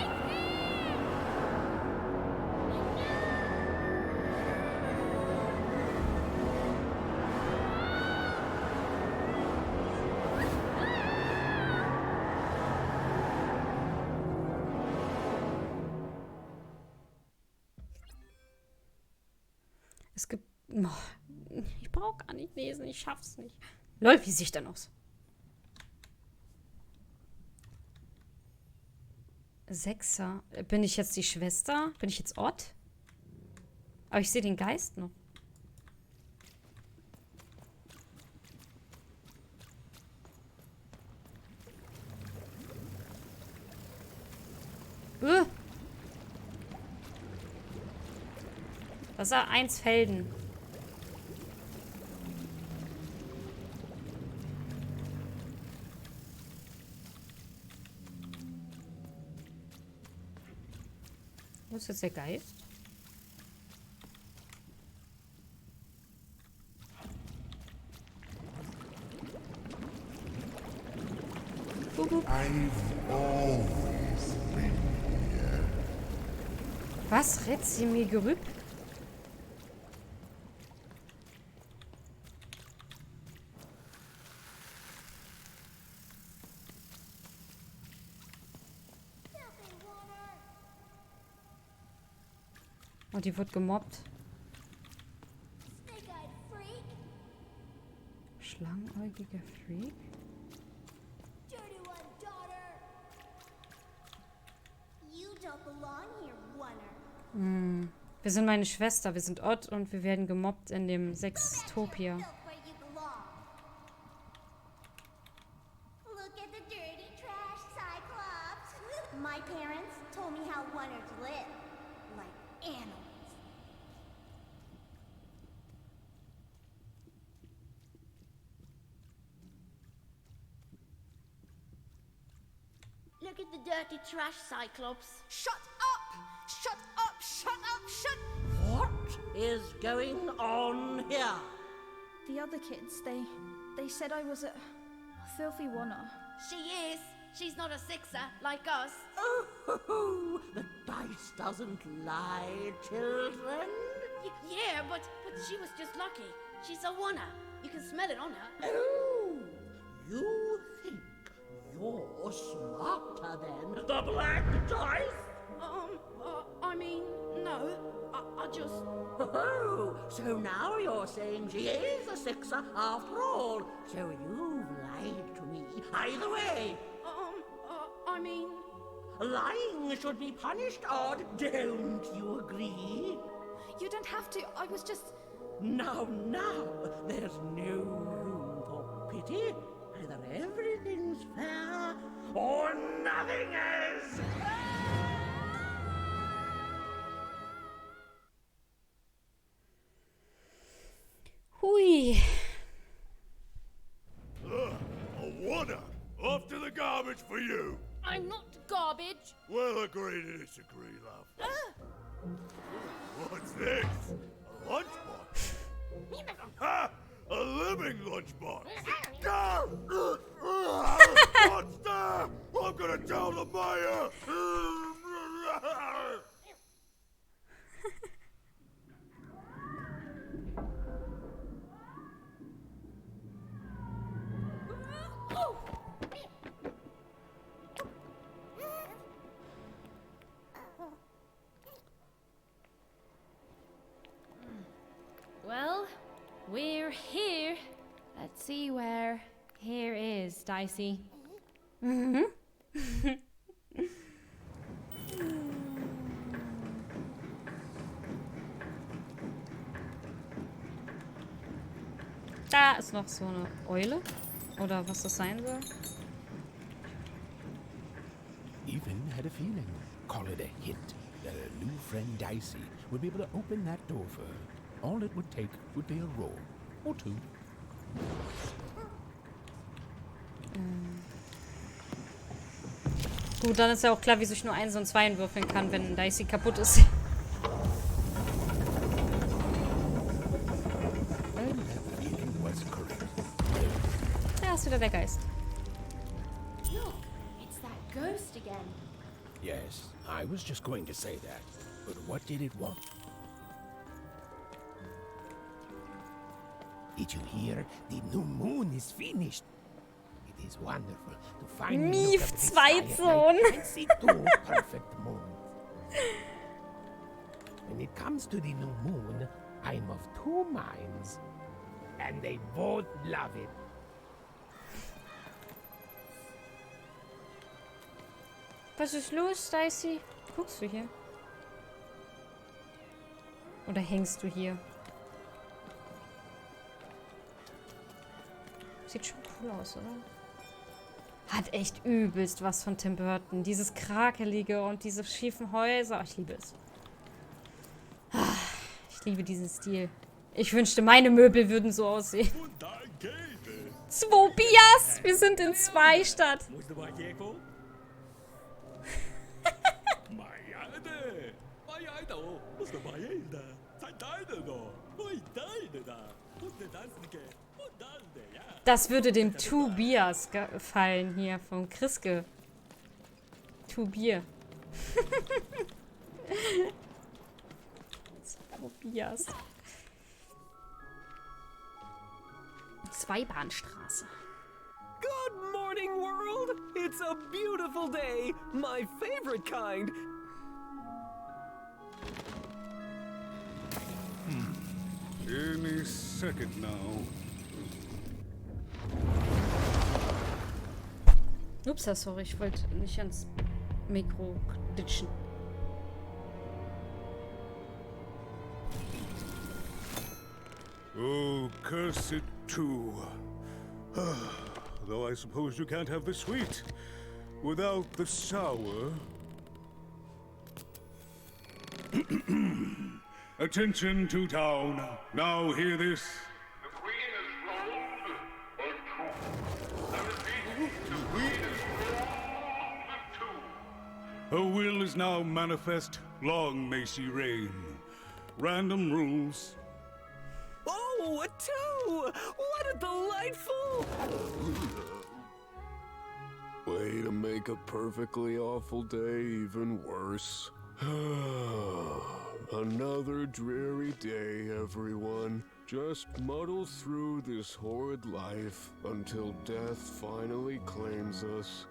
Es gibt... Oh, ich brauche gar nicht lesen, ich schaff's nicht. Lol, wie sieht denn aus? 6er. Bin ich jetzt die Schwester? Bin ich jetzt Ott? Aber ich sehe den Geist noch. Das ist 1 Felden. Wo ist jetzt der Geist? Was? Rät sie mir Gerüb? Oh, die wird gemobbt. Schlangenäugiger Freak? Wir sind meine Schwester, wir sind Ott und wir werden gemobbt in dem Sextopia. My parents told me how wonders live, like animals. Look at the dirty trash, Cyclops. Shut up! Shut up! Shut up! Shut... What is going on here? The other kids, they said I was a filthy oner. She is. She's not a 6er like us. Oh, the dice doesn't lie, children. Yeah, but she was just lucky. She's a 1er. You can smell it on her. Oh, you think you're smarter than the black dice? I mean, no. I just... Oh, so now you're saying she is a 6er after all. So you've lied to me. Either way. I mean... Lying should be punished, Odd. Don't you agree? You don't have to. I was just... Now, there's no room for pity. Either everything's fair or nothing is. Hui. A 1er. Off to the garbage for you. I'm not garbage. We'll agree to disagree, love. What's this? A lunchbox? Ha! A living lunchbox! Monster! I'm gonna tell the mayor! Well, we're here. Let's see where here is, Dicey. Mhm. Da ist noch so eine Eule. Oder was das sein soll. Even had a feeling, call it a hit, that her new friend Dicey would be able to open that door for her. All it would take would be a roll or two. Gut, dann ist ja auch klar, wieso ich nur 1 und 2 würfeln kann, wenn Dicey kaputt ist. Da ist wieder der Geist. Look, it's that ghost again. Yes, I was just going to say that. But what did it want? Did you hear? The new moon is finished. It is wonderful to finally look up at the sky at night and see 2 perfect moons. When it comes to the new moon, I'm of two minds, and they both love it. Was ist los, Dicey? Guckst du hier? Oder hängst du hier? Sieht schon cool aus, oder? Hat echt übelst was von Tim Burton. Dieses Krakelige und diese schiefen Häuser. Ich liebe es. Ich liebe diesen Stil. Ich wünschte, meine Möbel würden so aussehen. 2 Bias! Wir sind in 2 Stadt. Das würde dem Two Bias gefallen hier von Kriske. Two Bier. Two Bias. Zweibahnstraße. Good morning, world! It's a beautiful day, my favorite kind. Any second now. Ups, sorry, ich wollte nicht ans Mikro ditchen. Oh, curse it too. Though I suppose you can't have the sweet without the sour. Attention to town. Now hear this. The Queen is rolled or two. I repeat, the Queen is rolled or two. Her will is now manifest. Long may she reign. Random rules. Oh, a 2! What a delightful... Way to make a perfectly awful day even worse. Another dreary day, everyone. Just muddle through this horrid life until death finally claims us.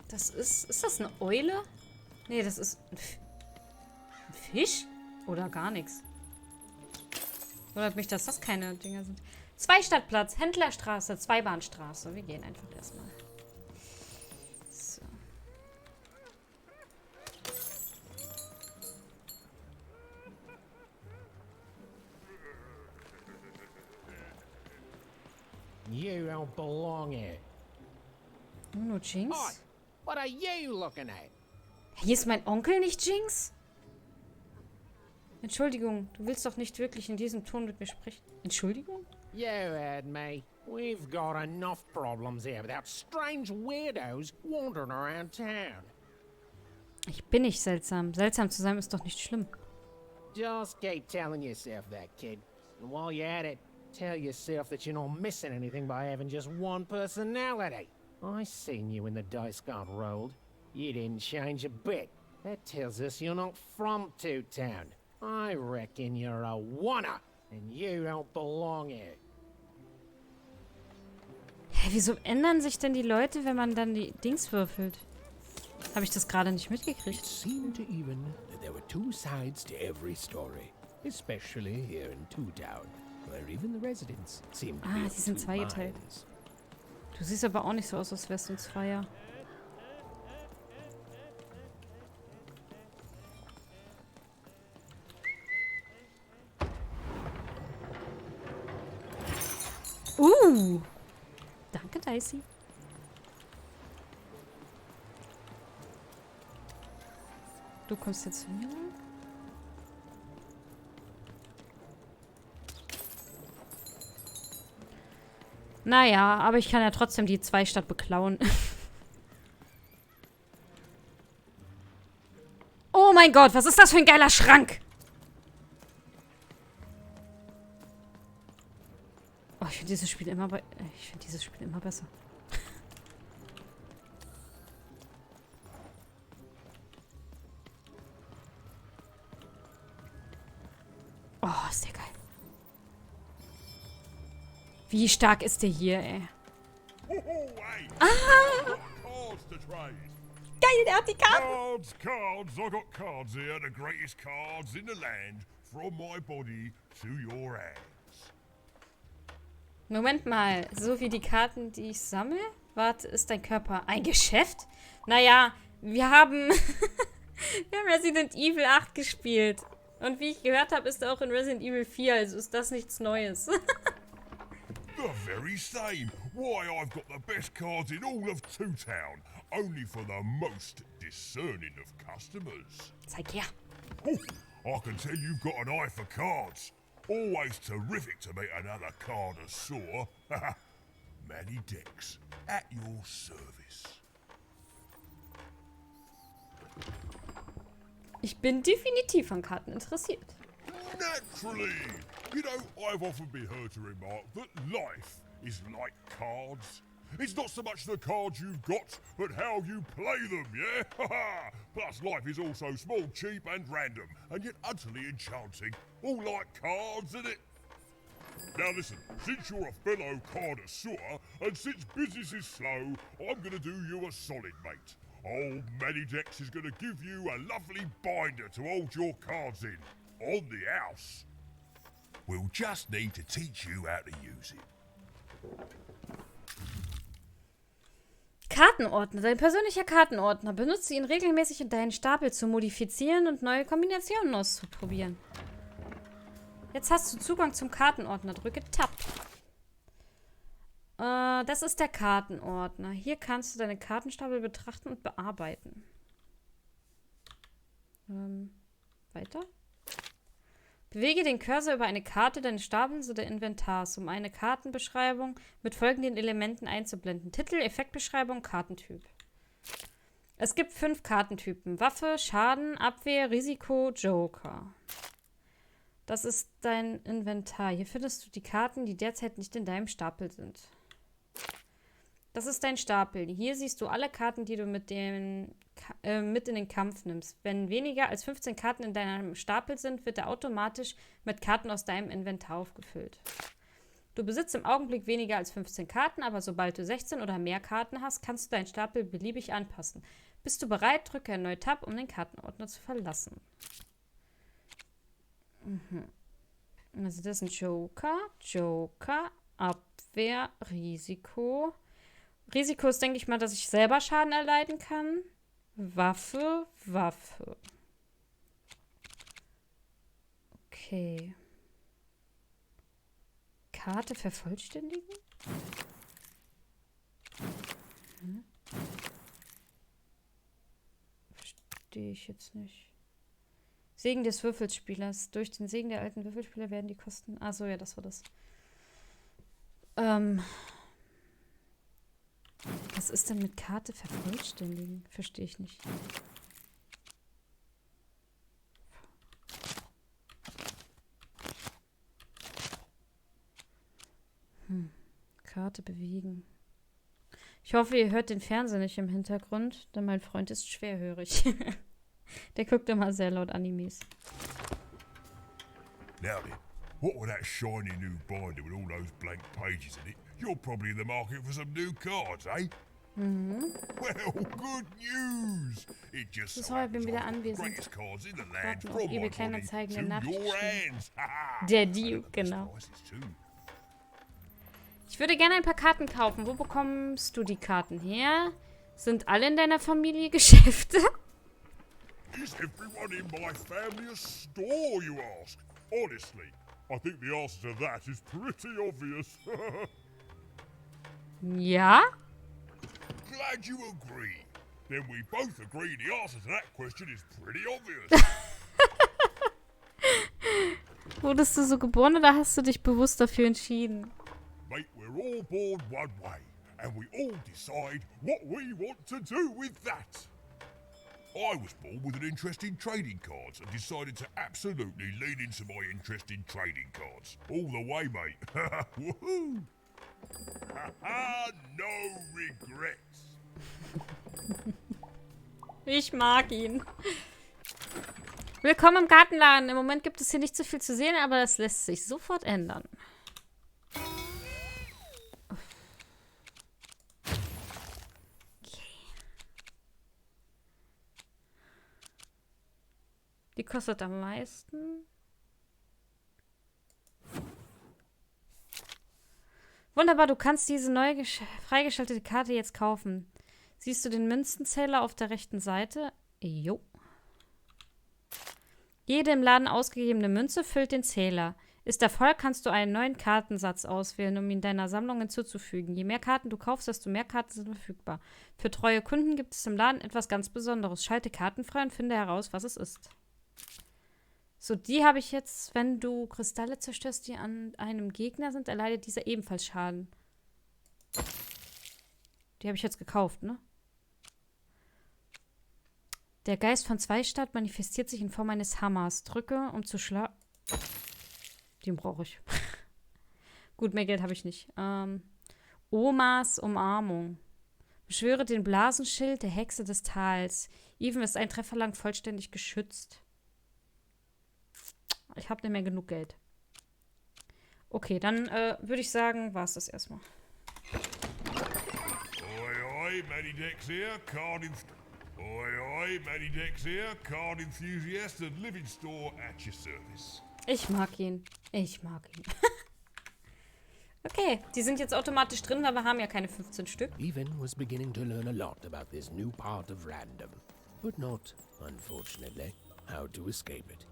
Das ist das eine Eule? Nee, das ist ein Fisch? Oder gar nichts. Wundert mich, dass das keine Dinger sind. 2 Stadtplatz, Händlerstraße, Zweibahnstraße. Wir gehen einfach erstmal. So. You don't belong here. Nur Jinx? Oi, what are you looking at? Hier ist mein Onkel nicht Jinx? Entschuldigung, du willst doch nicht wirklich in diesem Ton mit mir sprechen. Entschuldigung? You heard me. We've got enough problems here without strange weirdos wandering around town. Ich bin nicht seltsam. Seltsam zu sein ist doch nicht schlimm. Just keep telling yourself that, kid. And while you're at it, tell yourself that you're not missing anything by having just one personality. I seen you when the dice got rolled. You didn't change a bit. That tells us you're not from Two-Town. I reckon you're a oner, and you don't belong here. Hä, wieso ändern sich denn die Leute, wenn man dann die Dings würfelt? Habe ich das gerade nicht mitgekriegt? It seemed to even that there were 2 sides to every story, especially here in Two-Town, where even the residents seem to be die sind zweigeteilt. Du siehst aber auch nicht so aus, als wärst du ein Zweier. Danke, Dicey. Du kommst jetzt zu mir lang? Naja, aber ich kann ja trotzdem die 2 Stadt beklauen. Oh mein Gott, was ist das für ein geiler Schrank? Oh, ich finde dieses Spiel immer besser. Oh, ist der geil. Wie stark ist der hier, ey? Hey, Ah! I've got cards to trade. Geil, der hat die Karten. Cards. I got cards here, the greatest cards in the land, from my body to your hands. Moment mal, so wie die Karten, die ich sammle? Warte, ist dein Körper ein Geschäft? Naja, wir haben Resident Evil 8 gespielt. Und wie ich gehört habe, ist er auch in Resident Evil 4, also ist das nichts Neues. The very same. Why, I've got the best cards in all of Two Town, only for the most discerning of customers. Zeig her. Oh, I can tell you've got an eye for cards. Always terrific to meet another connoisseur. Manny Dex, at your service. Ich bin definitiv an Karten interessiert. Naturally. You know, I've often been heard to remark that life is like cards. It's not so much the cards you've got, but how you play them, yeah? Plus, life is also small, cheap, and random, and yet utterly enchanting. All like cards, isn't it? Now listen, since you're a fellow connoisseur, and since business is slow, I'm gonna do you a solid, mate. Old Manny Dex is gonna give you a lovely binder to hold your cards in. On the house. We'll just need to teach you how to use it. Kartenordner. Dein persönlicher Kartenordner. Benutze ihn regelmäßig, um deinen Stapel zu modifizieren und neue Kombinationen auszuprobieren. Jetzt hast du Zugang zum Kartenordner. Drücke Tab. Das ist der Kartenordner. Hier kannst du deine Kartenstapel betrachten und bearbeiten. Weiter. Bewege den Cursor über eine Karte deines Stapels oder Inventars, um eine Kartenbeschreibung mit folgenden Elementen einzublenden. Titel, Effektbeschreibung, Kartentyp. Es gibt 5 Kartentypen. Waffe, Schaden, Abwehr, Risiko, Joker. Das ist dein Inventar. Hier findest du die Karten, die derzeit nicht in deinem Stapel sind. Das ist dein Stapel. Hier siehst du alle Karten, die du mit in den Kampf nimmst. Wenn weniger als 15 Karten in deinem Stapel sind, wird er automatisch mit Karten aus deinem Inventar aufgefüllt. Du besitzt im Augenblick weniger als 15 Karten, aber sobald du 16 oder mehr Karten hast, kannst du deinen Stapel beliebig anpassen. Bist du bereit? Drücke erneut Tab, um den Kartenordner zu verlassen. Also das ist ein Joker, Abwehr, Risiko. Risiko ist, denke ich mal, dass ich selber Schaden erleiden kann. Waffe. Okay. Karte vervollständigen? Verstehe ich jetzt nicht. Segen des Würfelspielers. Durch den Segen der alten Würfelspieler werden die Kosten... Achso, ja, das war das. Was ist denn mit Karte vervollständigen? Verstehe ich nicht. Karte bewegen. Ich hoffe, ihr hört den Fernseher nicht im Hintergrund, denn mein Freund ist schwerhörig. Der guckt immer sehr laut Animes. Now then, what with that shiny new binder with all those blank pages in it? You're probably in the market for some new cards, eh? Well, good news! It just so happens wieder I've got the anwesend. greatest cards in the land Warten from auf my eBay body Kleinanzeigen to eine Nachricht your geschrieben. hands. Ha-ha. Der And Duke, at the best genau. prices too. Ich würde gerne ein paar Karten kaufen. Wo bekommst du die Karten her? Sind alle in deiner Familie Geschäfte? Is everyone in my family a store, you ask? Honestly, I think the answer to that is pretty obvious. Ja? Glad you agree. Then we both agree the answer to that question is pretty obvious. Wurdest du so geboren oder hast du dich bewusst dafür entschieden? Mate, we're all born one way, and we all decide what we want to do with that. I was born with an interest in trading cards and decided to absolutely lean into my interest in trading cards. All the way, mate. Woohoo! No regrets. Ich mag ihn. Willkommen im Gartenladen. Im Moment gibt es hier nicht so viel zu sehen, aber das lässt sich sofort ändern. Die kostet am meisten. Wunderbar, du kannst diese neu freigeschaltete Karte jetzt kaufen. Siehst du den Münzenzähler auf der rechten Seite? Jo. Jede im Laden ausgegebene Münze füllt den Zähler. Ist er voll, kannst du einen neuen Kartensatz auswählen, um ihn deiner Sammlung hinzuzufügen. Je mehr Karten du kaufst, desto mehr Karten sind verfügbar. Für treue Kunden gibt es im Laden etwas ganz Besonderes. Schalte Karten frei und finde heraus, was es ist. So, die habe ich jetzt, wenn du Kristalle zerstörst, die an einem Gegner sind, erleidet dieser ebenfalls Schaden. Die habe ich jetzt gekauft, ne? Der Geist von Zweistadt manifestiert sich in Form eines Hammers. Drücke, um zu schlagen. Den brauche ich. Gut, mehr Geld habe ich nicht. Omas Umarmung. Beschwöre den Blasenschild der Hexe des Tals. Even ist ein Treffer lang vollständig geschützt. Ich habe nicht mehr genug Geld. Okay, dann würde ich sagen, war es das erstmal. Oi, Matty Dex here, card Matty Dex here, card enthusiast and living store at your service. Ich mag ihn. Ich mag ihn. Okay, die sind jetzt automatisch drin, weil wir haben ja keine 15 Stück. Even was beginning to learn a lot about this new part of random, but not, unfortunately, how to escape it.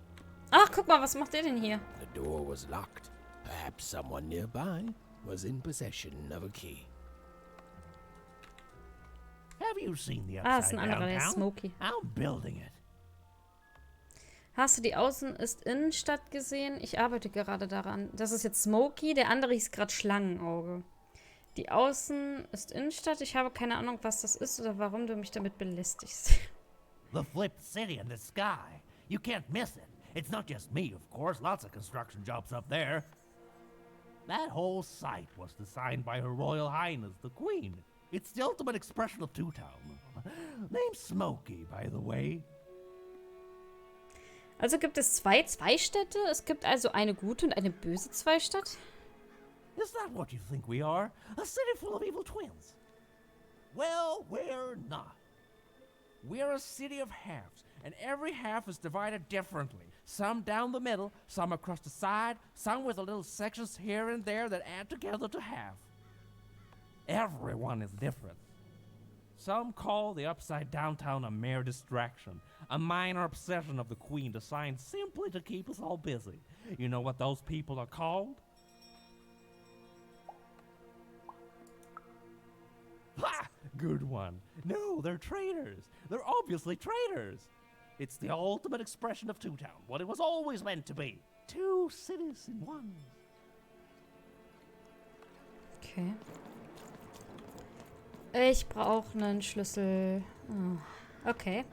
Ach, guck mal, was macht der denn hier? The door was locked. Perhaps someone nearby was in possession of a key. Have you seen the Ah, ist upside ein anderer, der ist downtown? Smokey. I'm building it. Hast du die Außen ist Innenstadt gesehen? Ich arbeite gerade daran. Das ist jetzt Smokey, der andere hieß gerade Schlangenauge. Die Außen ist Innenstadt. Ich habe keine Ahnung, was das ist oder warum du mich damit belästigst. The flipped city in the sky. You can't miss it. It's not just me, of course. Lots of construction jobs up there. That whole site was designed by Her Royal Highness, the Queen. It's the ultimate expression of Two-Town. Named Smokey, by the way. Also gibt es zwei Zweistädte? Es gibt also eine gute und eine böse Zweistadt? Is that what you think we are? A city full of evil twins? Well, we're not. We're a city of halves, and every half is divided differently. Some down the middle, some across the side, some with a little sections here and there that add together to half. Everyone is different. Some call the upside downtown a mere distraction, a minor obsession of the Queen designed simply to keep us all busy. You know what those people are called? Ha! Good one. No, they're traitors. They're obviously traitors. It's the ultimate expression of Two-Town, what it was always meant to be. Two cities in one. Okay. Ich brauche einen Schlüssel. Oh, okay.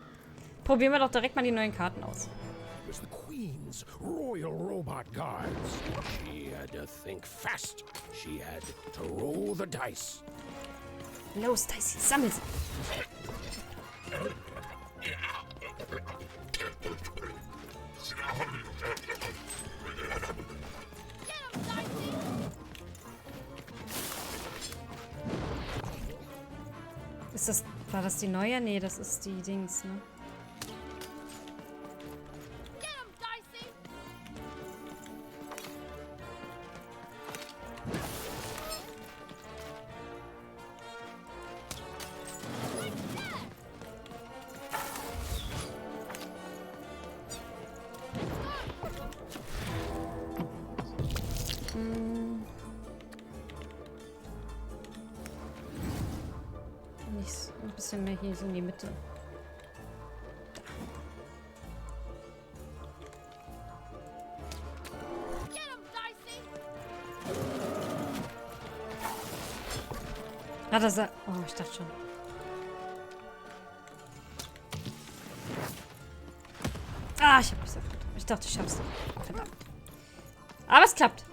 Probieren wir doch direkt mal die neuen Karten aus. It was the Queen's Royal Robot Guards. She had to think fast. She had to roll the dice. Los, Dicey, sammel sie. War das die neue? Nee, das ist die Dings, ne? Ein bisschen mehr hier so in die Mitte. Hat er gesagt. Oh, ich dachte schon. Ah, ich hab mich verfehlt. Ich dachte, ich schaff's nicht. Verdammt. Aber es klappt.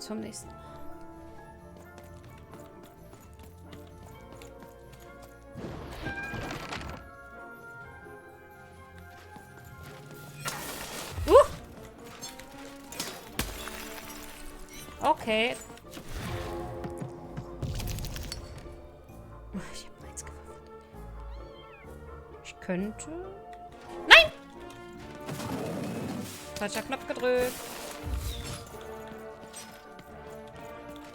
vom nächsten. Okay. Ich hab meins gewürfelt. Ich könnte... Nein! Falscher Knopf gedrückt.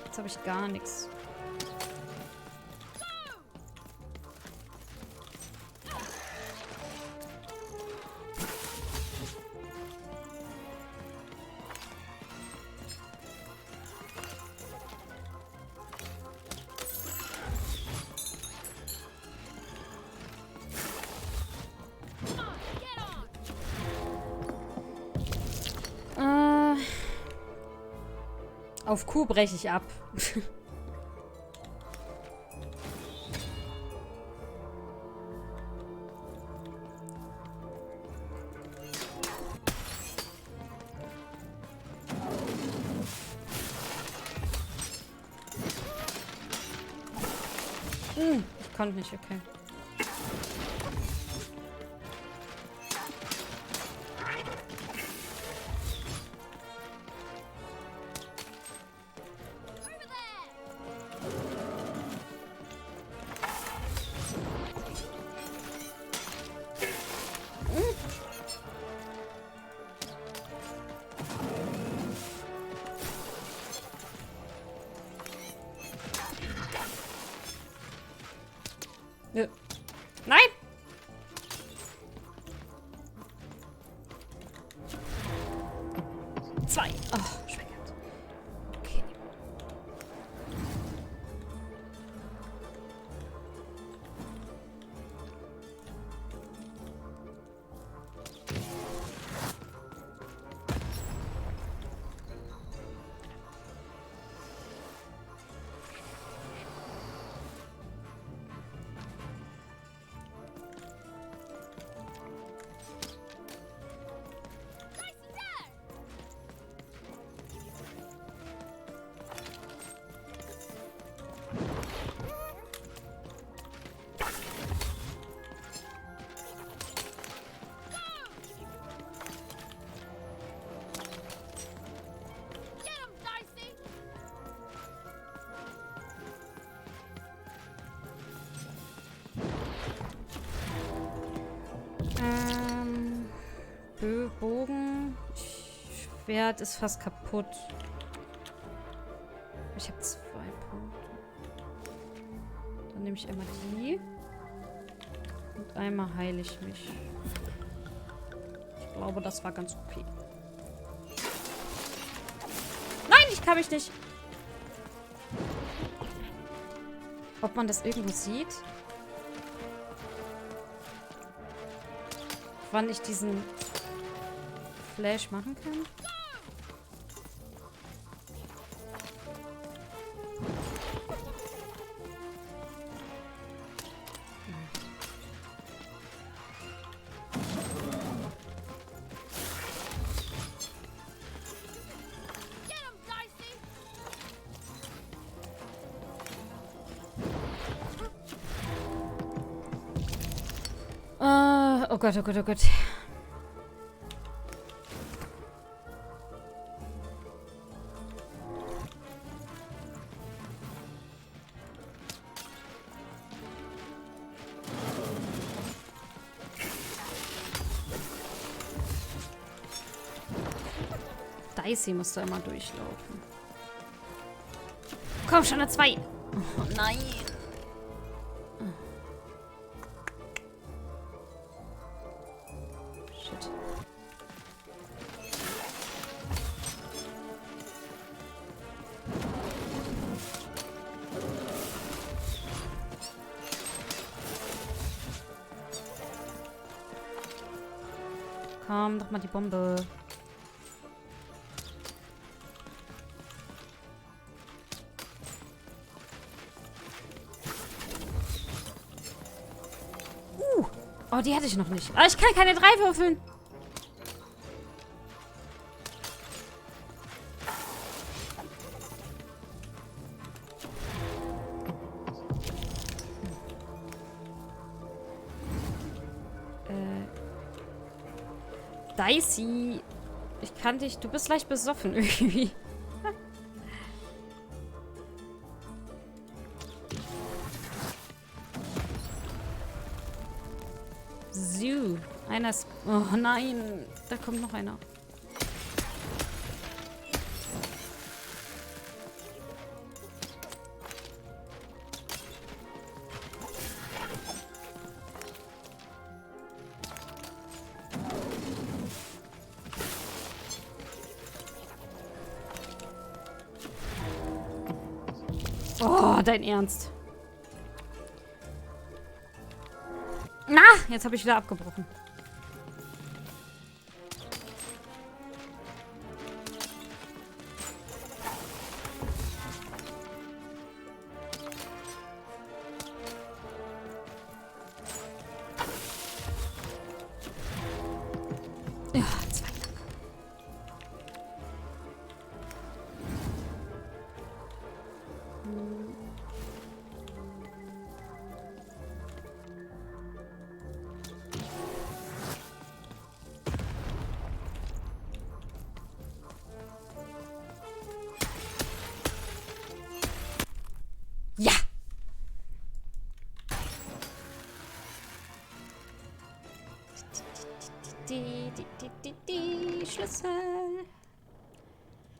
Jetzt habe ich gar nichts. Auf Q breche ich ab. Ich konnte nicht, okay. Nein! Zwei. Oh, schmeckt. Okay. Bogen. Schwert ist fast kaputt. Ich habe 2 Punkte. Dann nehme ich einmal die. Und einmal heile ich mich. Ich glaube, das war ganz okay. Nein, ich kann mich nicht. Ob man das irgendwo sieht? Wann ich diesen Flash machen kann? Oh Gott, oh Gott, oh Gott. Dicey muss da immer durchlaufen. Komm schon, eine 2. Oh nein. Shit. Komm, doch mal die Bombe. Oh, die hatte ich noch nicht. Aber ich kann keine 3 würfeln. Dicey. Ich kann dich... Du bist leicht besoffen irgendwie. So. Einer ist... Oh nein. Da kommt noch einer. Oh, dein Ernst. Na, jetzt habe ich wieder abgebrochen. Ja, zwei. Ja! Die Schlüssel.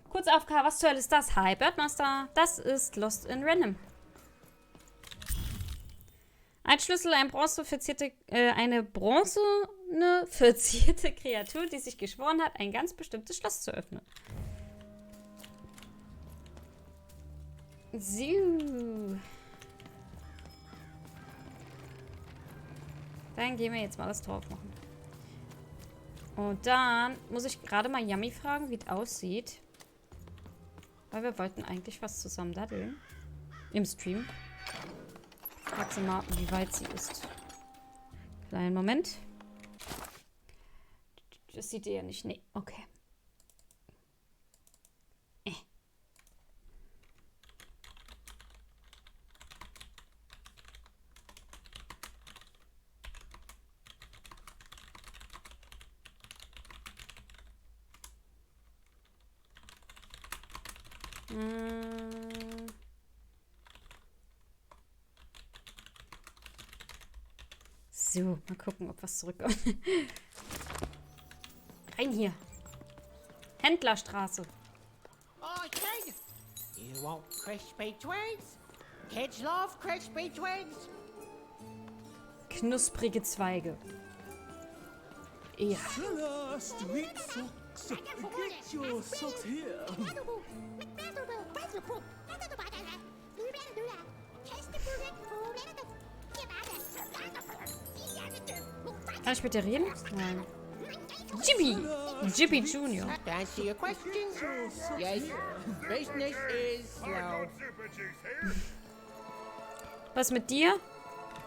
Kurz AFK, was zur Hölle ist das? Hi, Birdmaster. Das ist Lost in Random. Ein Schlüssel, eine bronzene verzierte Kreatur, die sich geschworen hat, ein ganz bestimmtes Schloss zu öffnen. So. Dann gehen wir jetzt mal was drauf machen. Und dann muss ich gerade mal Yummy fragen, wie es aussieht. Weil wir wollten eigentlich was zusammen daddeln. Im Stream. Frag sie mal, wie weit sie ist. Kleinen Moment. Das sieht ihr ja nicht. Nee, okay. So, mal gucken, ob was zurückkommt. Rein hier. Händlerstraße. Oh, kid! You want crispy twigs? Kids love crispy twigs. Knusprige Zweige. Ja. Street socks. Get your socks here. Kann ich mit dir reden? Nein. Jibby Junior. To answer your question, yes, business is slow. Was mit dir?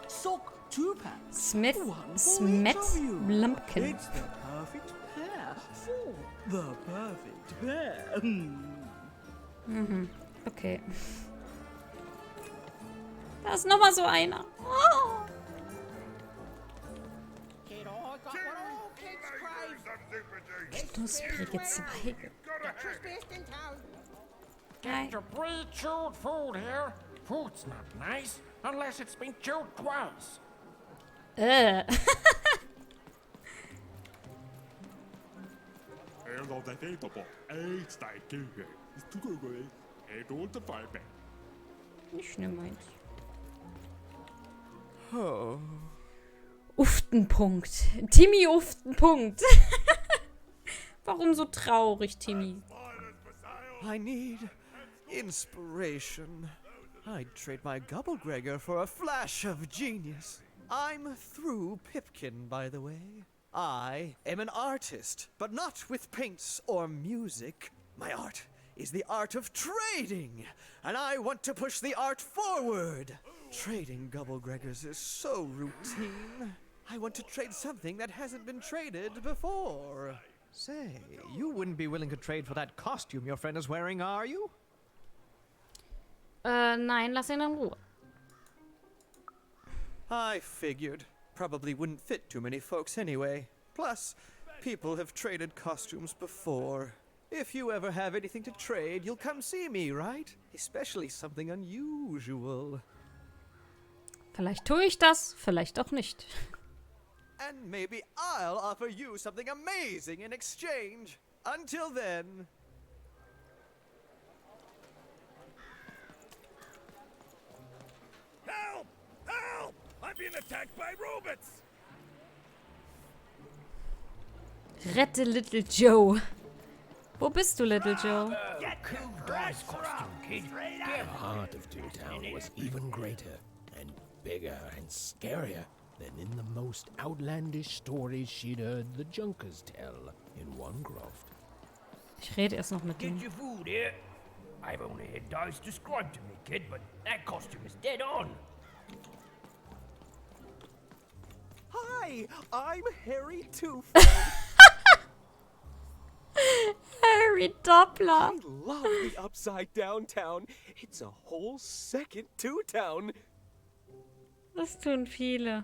Sock two-pack. Smith Lumpkin. It's the perfect pair for the perfect pair. Mhm. Okay. Da ist nochmal so einer. Oh. Knusprige Zweige. Get your pre-chewed food here. Food's not nice unless it's been chewed twice. Ich nehme eins. Uftenpunkt. Timmy Uftenpunkt. Warum so traurig, Timmy? I need inspiration. I'd trade my Gubblegregor for a flash of genius. I'm through Pipkin, by the way. I am an artist, but not with paints or music. My art is the art of trading, and I want to push the art forward. Trading Gubblegregors is so routine. I want to trade something that hasn't been traded before. Say, you wouldn't be willing to trade for that costume your friend is wearing, are you? Nein, lass ihn in Ruhe. I figured. Probably wouldn't fit too many folks anyway. Plus, people have traded costumes before. If you ever have anything to trade, you'll come see me, right? Especially something unusual. Vielleicht tue ich das, vielleicht auch nicht. And maybe I'll offer you something amazing in exchange. Until then... Help! Help! I'm being attacked by robots! Rette Little Joe. Wo bist du, Little Joe? The heart of Toontown was even greater and bigger and scarier than in the most outlandish stories she'd heard the Junkers tell in one croft. Ich rede erst noch mit Get ihm. your food here. I've only had dice described to me, kid, but that costume is dead on. Hi, I'm Harry Tooth. Harry Doppler. I love the upside down town. It's a whole second Toontown. Das tun viele.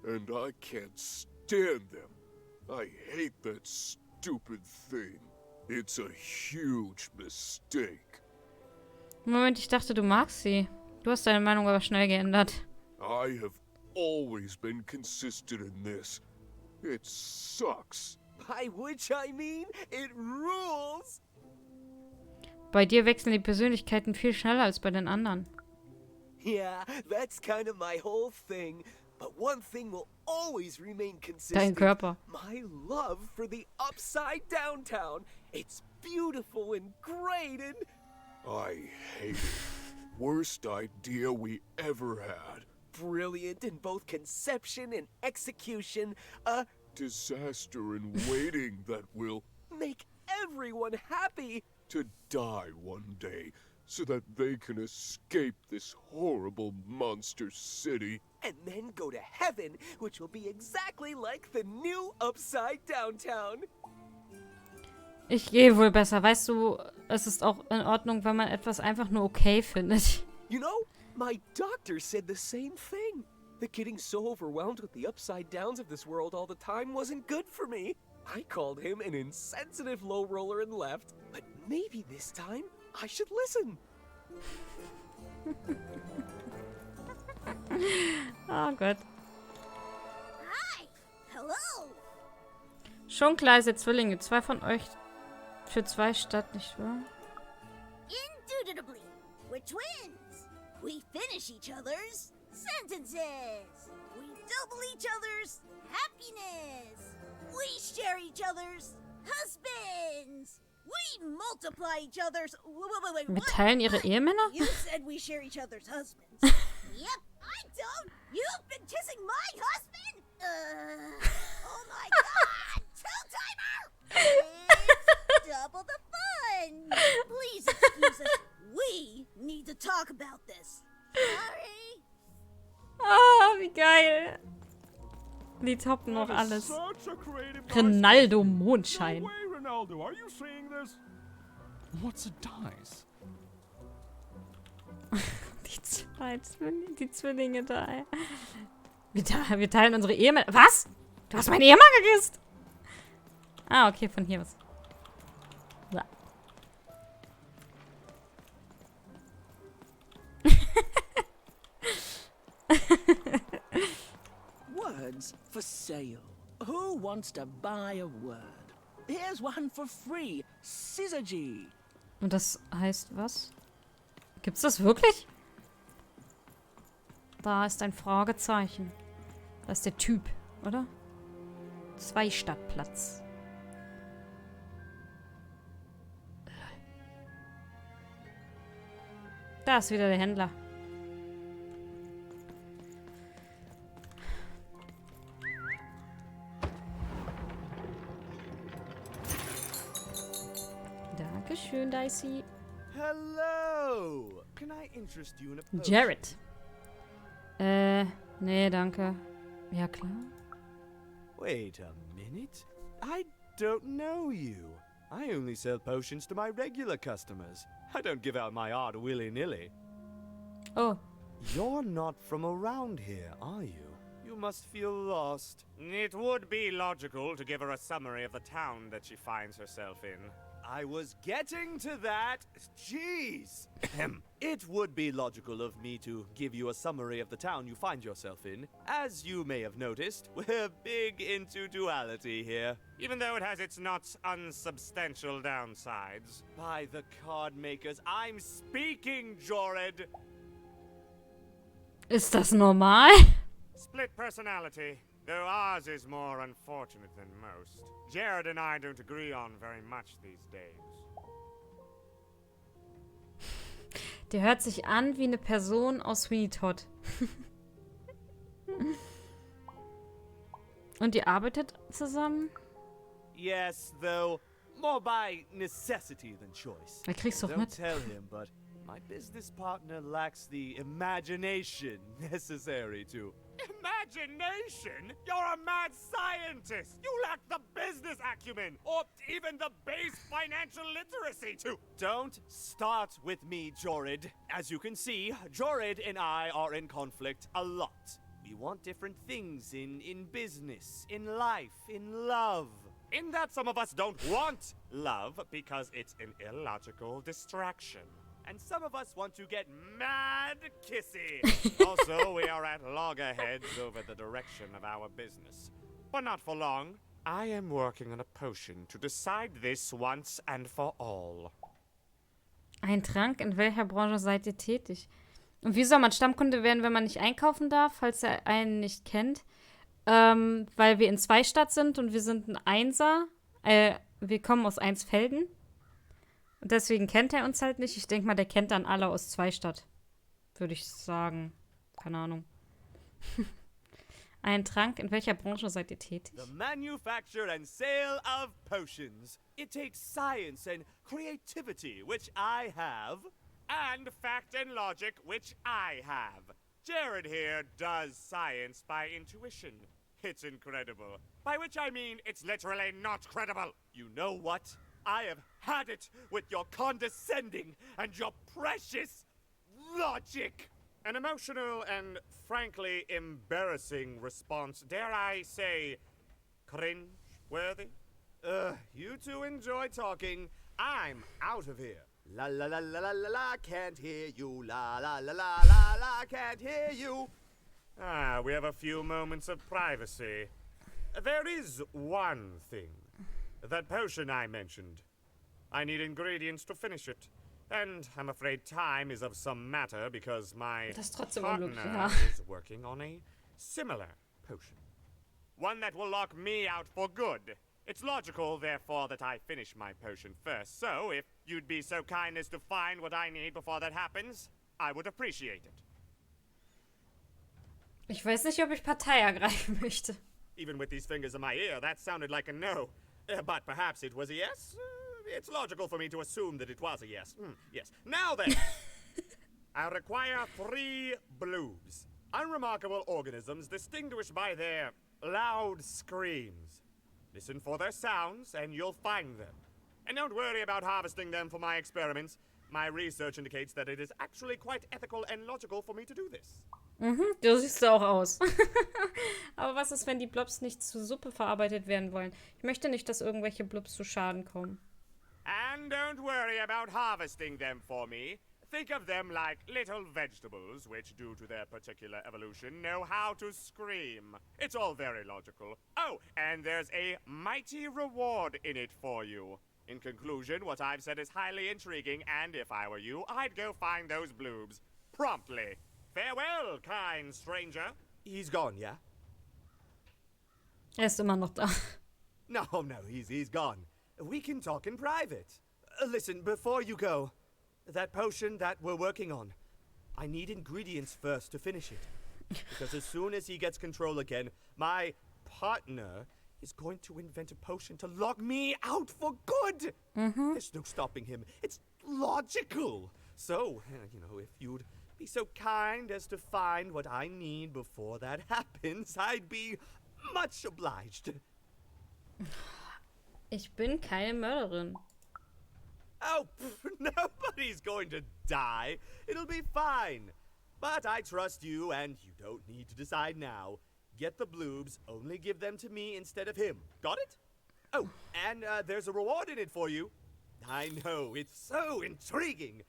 And I can't stand them. I hate that stupid thing. It's a huge mistake. Moment, ich dachte, du magst sie. Du hast deine Meinung aber schnell geändert. I have always been consistent in this. It sucks. By which I mean, it rules. Bei dir wechseln die Persönlichkeiten viel schneller als bei den anderen. Yeah, that's kind of my whole thing. But one thing will always remain consistent. Dein Körper. My love for the upside down town. It's beautiful and great and... I hate it. Worst idea we ever had. Brilliant in both conception and execution. A disaster in waiting that will make everyone happy. To die one day so that they can escape this horrible monster city. And then go to heaven, which will be exactly like the new upside down town. Ich gehe wohl besser. Weißt du, es ist auch in Ordnung, wenn man etwas einfach nur okay findet. You know, my doctor said the same thing. That getting so overwhelmed with the upside downs of this world all the time wasn't good for me. I called him an insensitive low roller and left. But maybe this time I should listen. Oh Gott. Hi! Hello! Schon klar, ihr seid Zwillinge. 2 von euch für 2 statt, nicht wahr? Indubitably, we're twins. We finish each other's sentences. We double each other's happiness. We share each other's husbands. We multiply each other's... Wait, Wir what? teilen ihre Ehemänner? You said we share each other's husbands. Yep, I don't. You've been kissing my husband? Oh my god! Two-timer! It's double the fun! Please excuse us. We need to talk about this. Sorry. Ah, wie geil. Die toppen noch alles. Ronaldo Mondschein. Ronaldo, are you seeing this? What's a dice? Die Zwillinge da, ey. Wir teilen unsere Ehemänner. Was? Du hast meinen Ehemann geküsst? Ah, okay, von hier was. So. Words for sale. Who wants to buy a word? Here's one for free. Syzygy. Und das heißt was? Gibt's das wirklich? Da ist ein Fragezeichen. Das ist der Typ, oder? 2 Stadtplatz. Da ist wieder der Händler. Dankeschön, Dicey. Hello. Can I interest you in a potion? Jared. Nee, danke. Ja, klar. Wait a minute. I don't know you. I only sell potions to my regular customers. I don't give out my art willy-nilly. Oh. You're not from around here, are you? You must feel lost. It would be logical to give her a summary of the town that she finds herself in. I was getting to that. Jeez. It would be logical of me to give you a summary of the town you find yourself in. As you may have noticed, we're big into duality here. Even though it has its not unsubstantial downsides. By the card makers, I'm speaking, Jorid. Ist das normal? Split personality, though ours is more unfortunate than most. Jared and I don't agree on very much these days. Der hört sich an wie eine Person aus Sweeney Todd. Und ihr arbeitet zusammen? Yes, though more by necessity than choice. Da kriegst du doch Don't mit. tell him, but my business partner lacks the imagination necessary to... Imagination? You're a mad scientist! You lack the business acumen, or even the base financial literacy to... Don't start with me, Jorid. As you can see, Jorid and I are in conflict a lot. We want different things in business, in life, in love. In that some of us don't want love because it's an illogical distraction. And some of us want to get Mad kissy! Also, we are at loggerheads over the direction of our business. But not for long. I am working on a potion to decide this once and for all. Ein Trank? In welcher Branche seid ihr tätig? Und wie soll man Stammkunde werden, wenn man nicht einkaufen darf, falls er einen nicht kennt? Weil wir in Zweistadt sind und wir sind ein Einser. Wir kommen aus Einsfelden. Und deswegen kennt er uns halt nicht. Ich denke mal, der kennt dann alle aus Zweistadt. Würde ich sagen. Keine Ahnung. Ein Trank. In welcher Branche seid ihr tätig? The manufacture and sale of potions. It takes science and creativity, which I have. And fact and logic, which I have. Jared here does science by intuition. It's incredible. By which I mean it's literally not credible. You know what? I have had it with your condescending and your precious logic. An emotional and frankly embarrassing response, dare I say, cringe-worthy? You two enjoy talking. I'm out of here. La la la la la la la, can't hear you. La la la la la la, can't hear you. Ah, we have a few moments of privacy. There is one thing. That potion I mentioned. I need ingredients to finish it. And I'm afraid time is of some matter because my partner is working on a similar potion. One that will lock me out for good. It's logical, therefore, that I finish my potion first. So, if you'd be so kind as to find what I need before that happens, I would appreciate it. Ich weiß nicht, ob ich Partei ergreifen möchte. Even with these fingers in my ear, that sounded like a no. But perhaps it was a yes? It's logical for me to assume that it was a yes. Yes. Now then, I require 3 bloobs. Unremarkable organisms distinguished by their loud screams. Listen for their sounds, and you'll find them. And don't worry about harvesting them for my experiments. My research indicates that it is actually quite ethical and logical for me to do this. Mhm, du siehst auch aus. Aber was ist, wenn die Blobs nicht zu Suppe verarbeitet werden wollen? Ich möchte nicht, dass irgendwelche Blobs zu Schaden kommen. And don't worry about harvesting them for me. Think of them like little vegetables, which, due to their particular evolution, know how to scream. It's all very logical. Oh, and there's a mighty reward in it for you. In conclusion, what I've said is highly intriguing, and if I were you, I'd go find those bloobs. Promptly. Farewell, kind stranger. He's gone, yeah? Er ist immer noch da. No, he's gone. We can talk in private. Listen, before you go, that potion that we're working on, I need ingredients first to finish it. Because as soon as he gets control again, my partner is going to invent a potion to lock me out for good. There's no stopping him. It's logical. So, if you'd be so kind as to find what I need before that happens, I'd be much obliged. Ich bin keine Mörderin. Oh, nobody's going to die. It'll be fine. But I trust you, and you don't need to decide now. get the bloobs, only give them to me instead of him. Got it? Oh, and there's a reward in it for you. I know, it's so intriguing.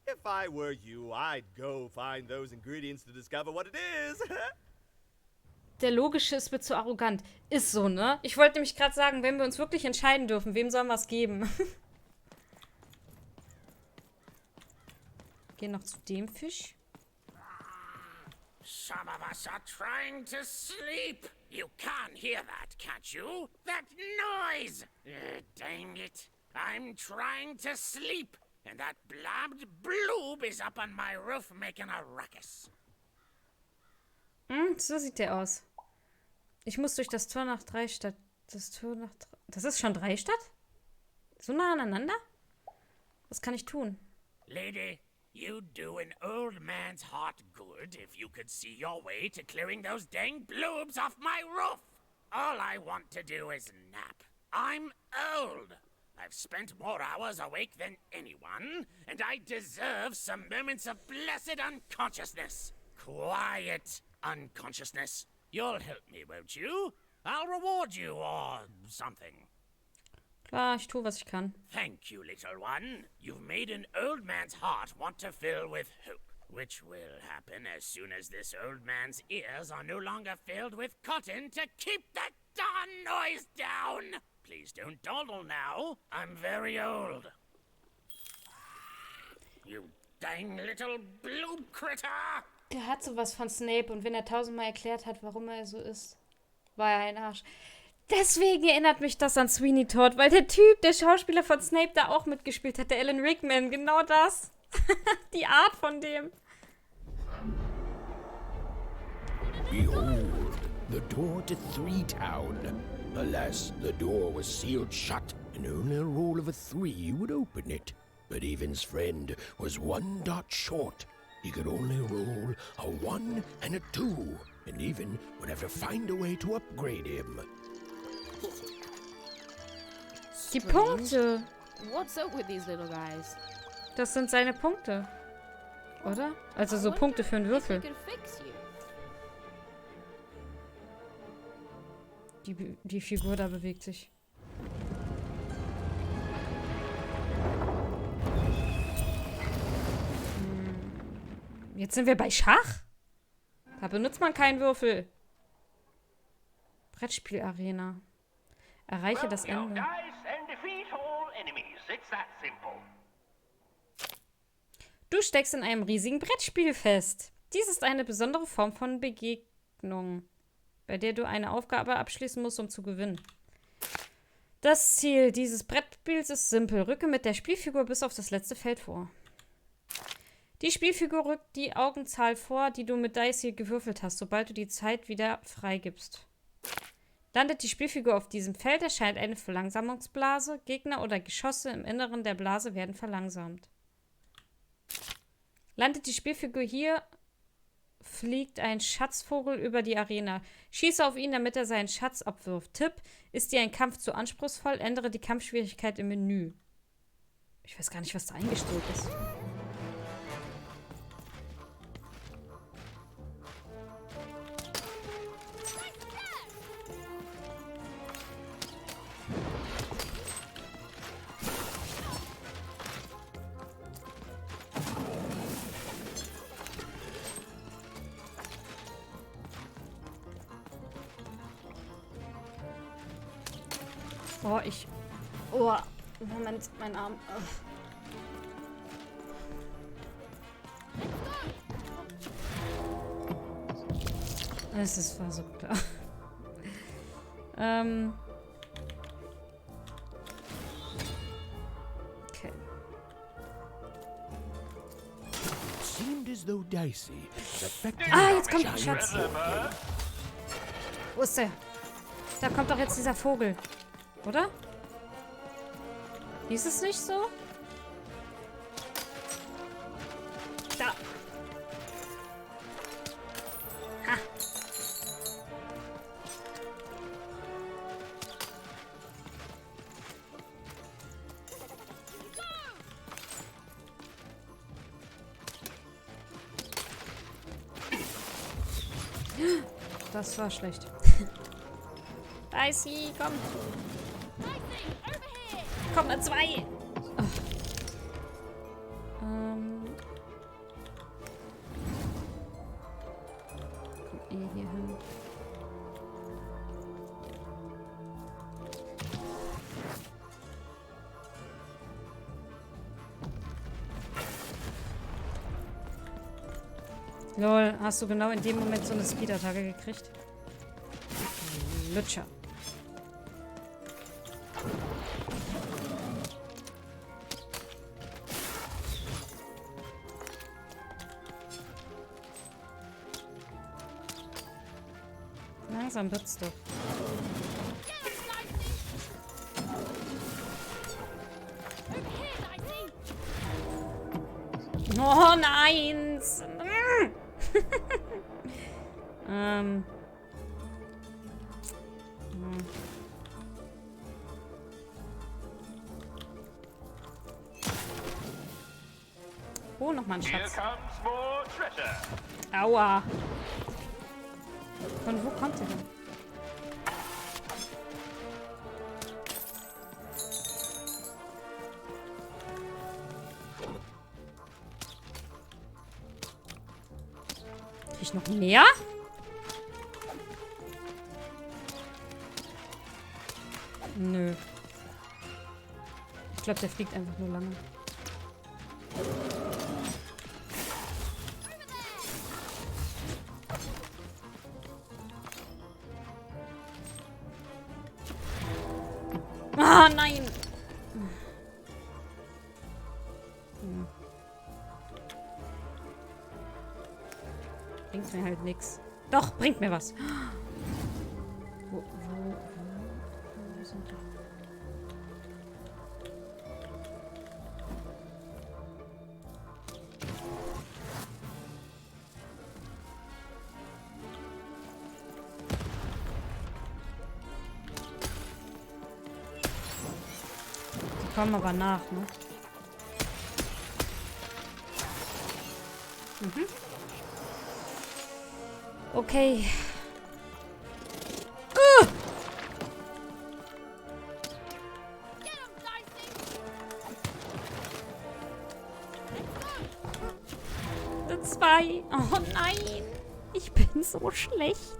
If I were you, I'd go find those ingredients to discover what it is. Der Logische ist mir zu arrogant. Ist so, ne? Ich wollte nämlich gerade sagen, wenn wir uns wirklich entscheiden dürfen, wem sollen wir es geben? Gehen noch zu dem Fisch. Some of us are trying to sleep. You can't hear that, can't you? That noise! Dang it. I'm trying to sleep, and that blabbed bloob is up on my roof making a ruckus. So sieht der aus. Ich muss durch das Tor nach Dreistadt. Das ist schon Dreistadt? So nah aneinander? Was kann ich tun? Lady, you'd do an old man's heart good if you could see your way to clearing those dang bloobs off my roof. All I want to do is nap. I'm old. I've spent more hours awake than anyone, and I deserve some moments of blessed unconsciousness. Quiet unconsciousness. You'll help me, won't you? I'll reward you or something. Klar, ich tue, was ich kann. Thank you, little one. You've made an old man's heart want to fill with hope, which will happen as soon as this old man's ears are no longer filled with cotton to keep that darn noise down. Please don't dawdle now. I'm very old. You dang little blue critter! Der hat sowas von Snape und wenn er 1000-mal erklärt hat, warum er so ist, war er ein Arsch. Deswegen erinnert mich das an Sweeney Todd, weil der Typ, der Schauspieler von Snape, da auch mitgespielt hat, der Alan Rickman, genau das. Die Art von dem. Behold, the door to Three Town. Alas, the door was sealed shut, and only a roll of a 3 would open it. But Evan's friend was 1 dot short. He could only roll a 1 and a 2, and Evan would have to find a way to upgrade him. Die Punkte. What's up with these little guys? Das sind seine Punkte. Oder? Also so Punkte für einen Würfel. Die Figur da bewegt sich. Jetzt sind wir bei Schach? Da benutzt man keinen Würfel. Brettspielarena. Erreiche das Ende. Du steckst in einem riesigen Brettspiel fest. Dies ist eine besondere Form von Begegnung, bei der du eine Aufgabe abschließen musst, um zu gewinnen. Das Ziel dieses Brettspiels ist simpel. Rücke mit der Spielfigur bis auf das letzte Feld vor. Die Spielfigur rückt die Augenzahl vor, die du mit Dice hier gewürfelt hast, sobald du die Zeit wieder freigibst. Landet die Spielfigur auf diesem Feld, erscheint eine Verlangsamungsblase. Gegner oder Geschosse im Inneren der Blase werden verlangsamt. Landet die Spielfigur hier, fliegt ein Schatzvogel über die Arena. Schieße auf ihn, damit er seinen Schatz abwirft. Tipp: Ist dir ein Kampf zu anspruchsvoll? Ändere die Kampfschwierigkeit im Menü. Ich weiß gar nicht, was da eingestellt ist. Oh, Moment, mein Arm. Es war so klar. Okay. Jetzt kommt der Schatz. Wo ist der? Da kommt doch jetzt dieser Vogel. Oder? Ist es nicht so? Da. Ha. Das war schlecht. Dicey, komm. Komm, eine 2. Komm hier hin. Lol, hast du genau in dem Moment so eine Speed-Attacke gekriegt? Lutscher. Langsam wird's doch. Oh nein! Oh, nochmal ein Schatz. Aua. Von wo kommt der denn? Krieg ich noch mehr? Nö. Ich glaube, der fliegt einfach nur lange. Ah, nein! Bringt mir halt nichts. Doch, bringt mir was. Wo sind die? Die kommen aber nach, ne? Mhm. Okay. Eine 2. Oh nein. Ich bin so schlecht.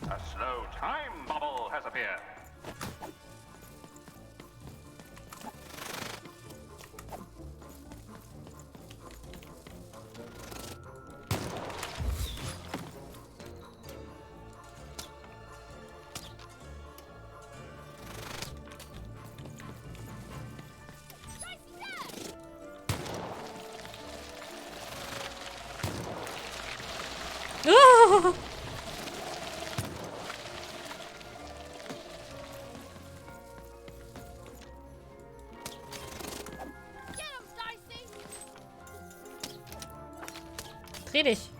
A slow time bubble has appeared. Oh! Dreh dich.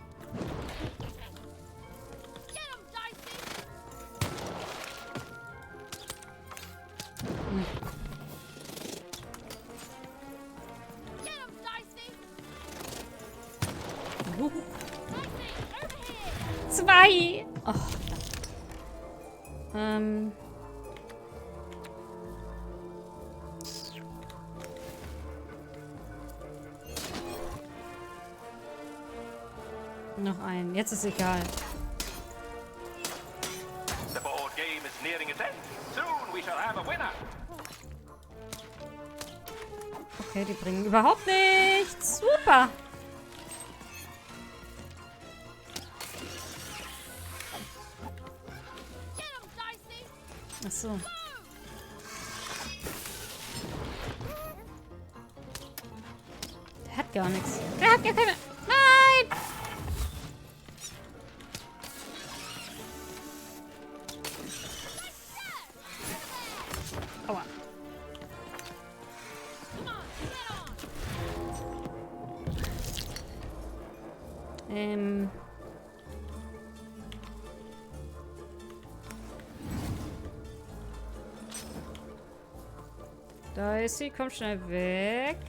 Zwei. Oh, noch ein. Jetzt ist egal. The board game is nearing its end. Soon we shall have a winner. Okay, die bringen überhaupt nichts. Super. Ach so. Der hat gar nichts. Der hat gar keine... Nein! Aua. Da ist sie. Komm schnell weg.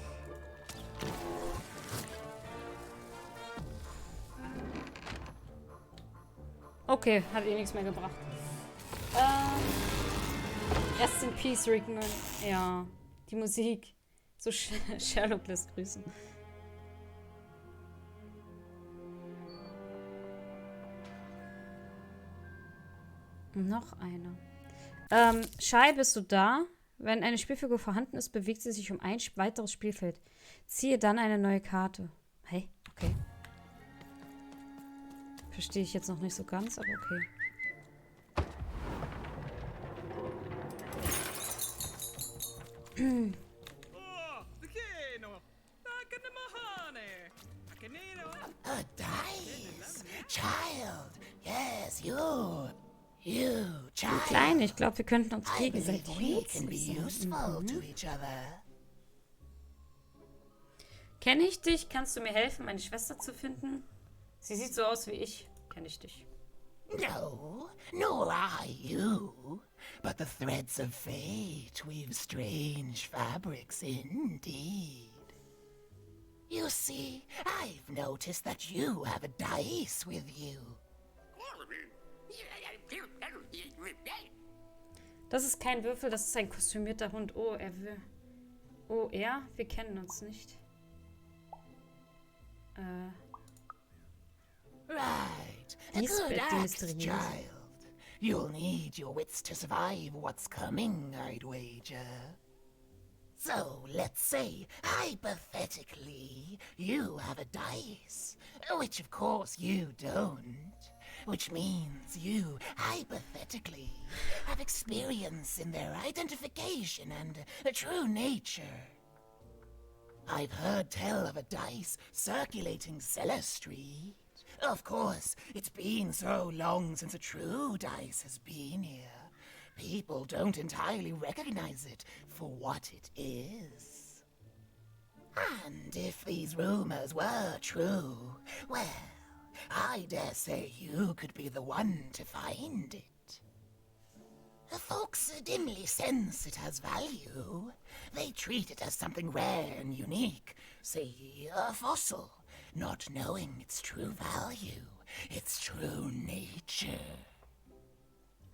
Okay, hat eh nichts mehr gebracht. Rest in Peace, Rickman. Ja, die Musik. So Sherlock lässt grüßen. Noch eine. Shai, bist du da? Wenn eine Spielfigur vorhanden ist, bewegt sie sich um ein weiteres Spielfeld. Ziehe dann eine neue Karte. Hey, okay. Verstehe ich jetzt noch nicht so ganz, aber okay. A dice! Child! Yes, you! You, child! Kleine, ich glaube, wir könnten uns I gegenseitig believe we can be nutzen. useful to each other. Kenne ich dich? Kannst du mir helfen, meine Schwester zu finden? Sie sieht so aus wie ich. Kenne ich dich. No, nor I you. But the threads of fate weave strange fabrics indeed. You see, I've noticed that you have a dice with you. Das ist kein Würfel, das ist ein kostümierter Hund. Oh, er will... Oh, er? Wir kennen uns nicht. Right. A Lisbeth, good die act, mysteriöse. child. You'll need your wits to survive what's coming, I'd wager. So, let's say, hypothetically, you have a dice, which of course you don't, which means you, hypothetically, have experience in their identification and true nature. I've heard tell of a dice circulating Cellar Street. Of course, it's been so long since a true dice has been here. People don't entirely recognize it for what it is. And if these rumors were true, well, I dare say you could be the one to find it. Folks dimly sense it has value. They treat it as something rare and unique, say a fossil, not knowing its true value, its true nature.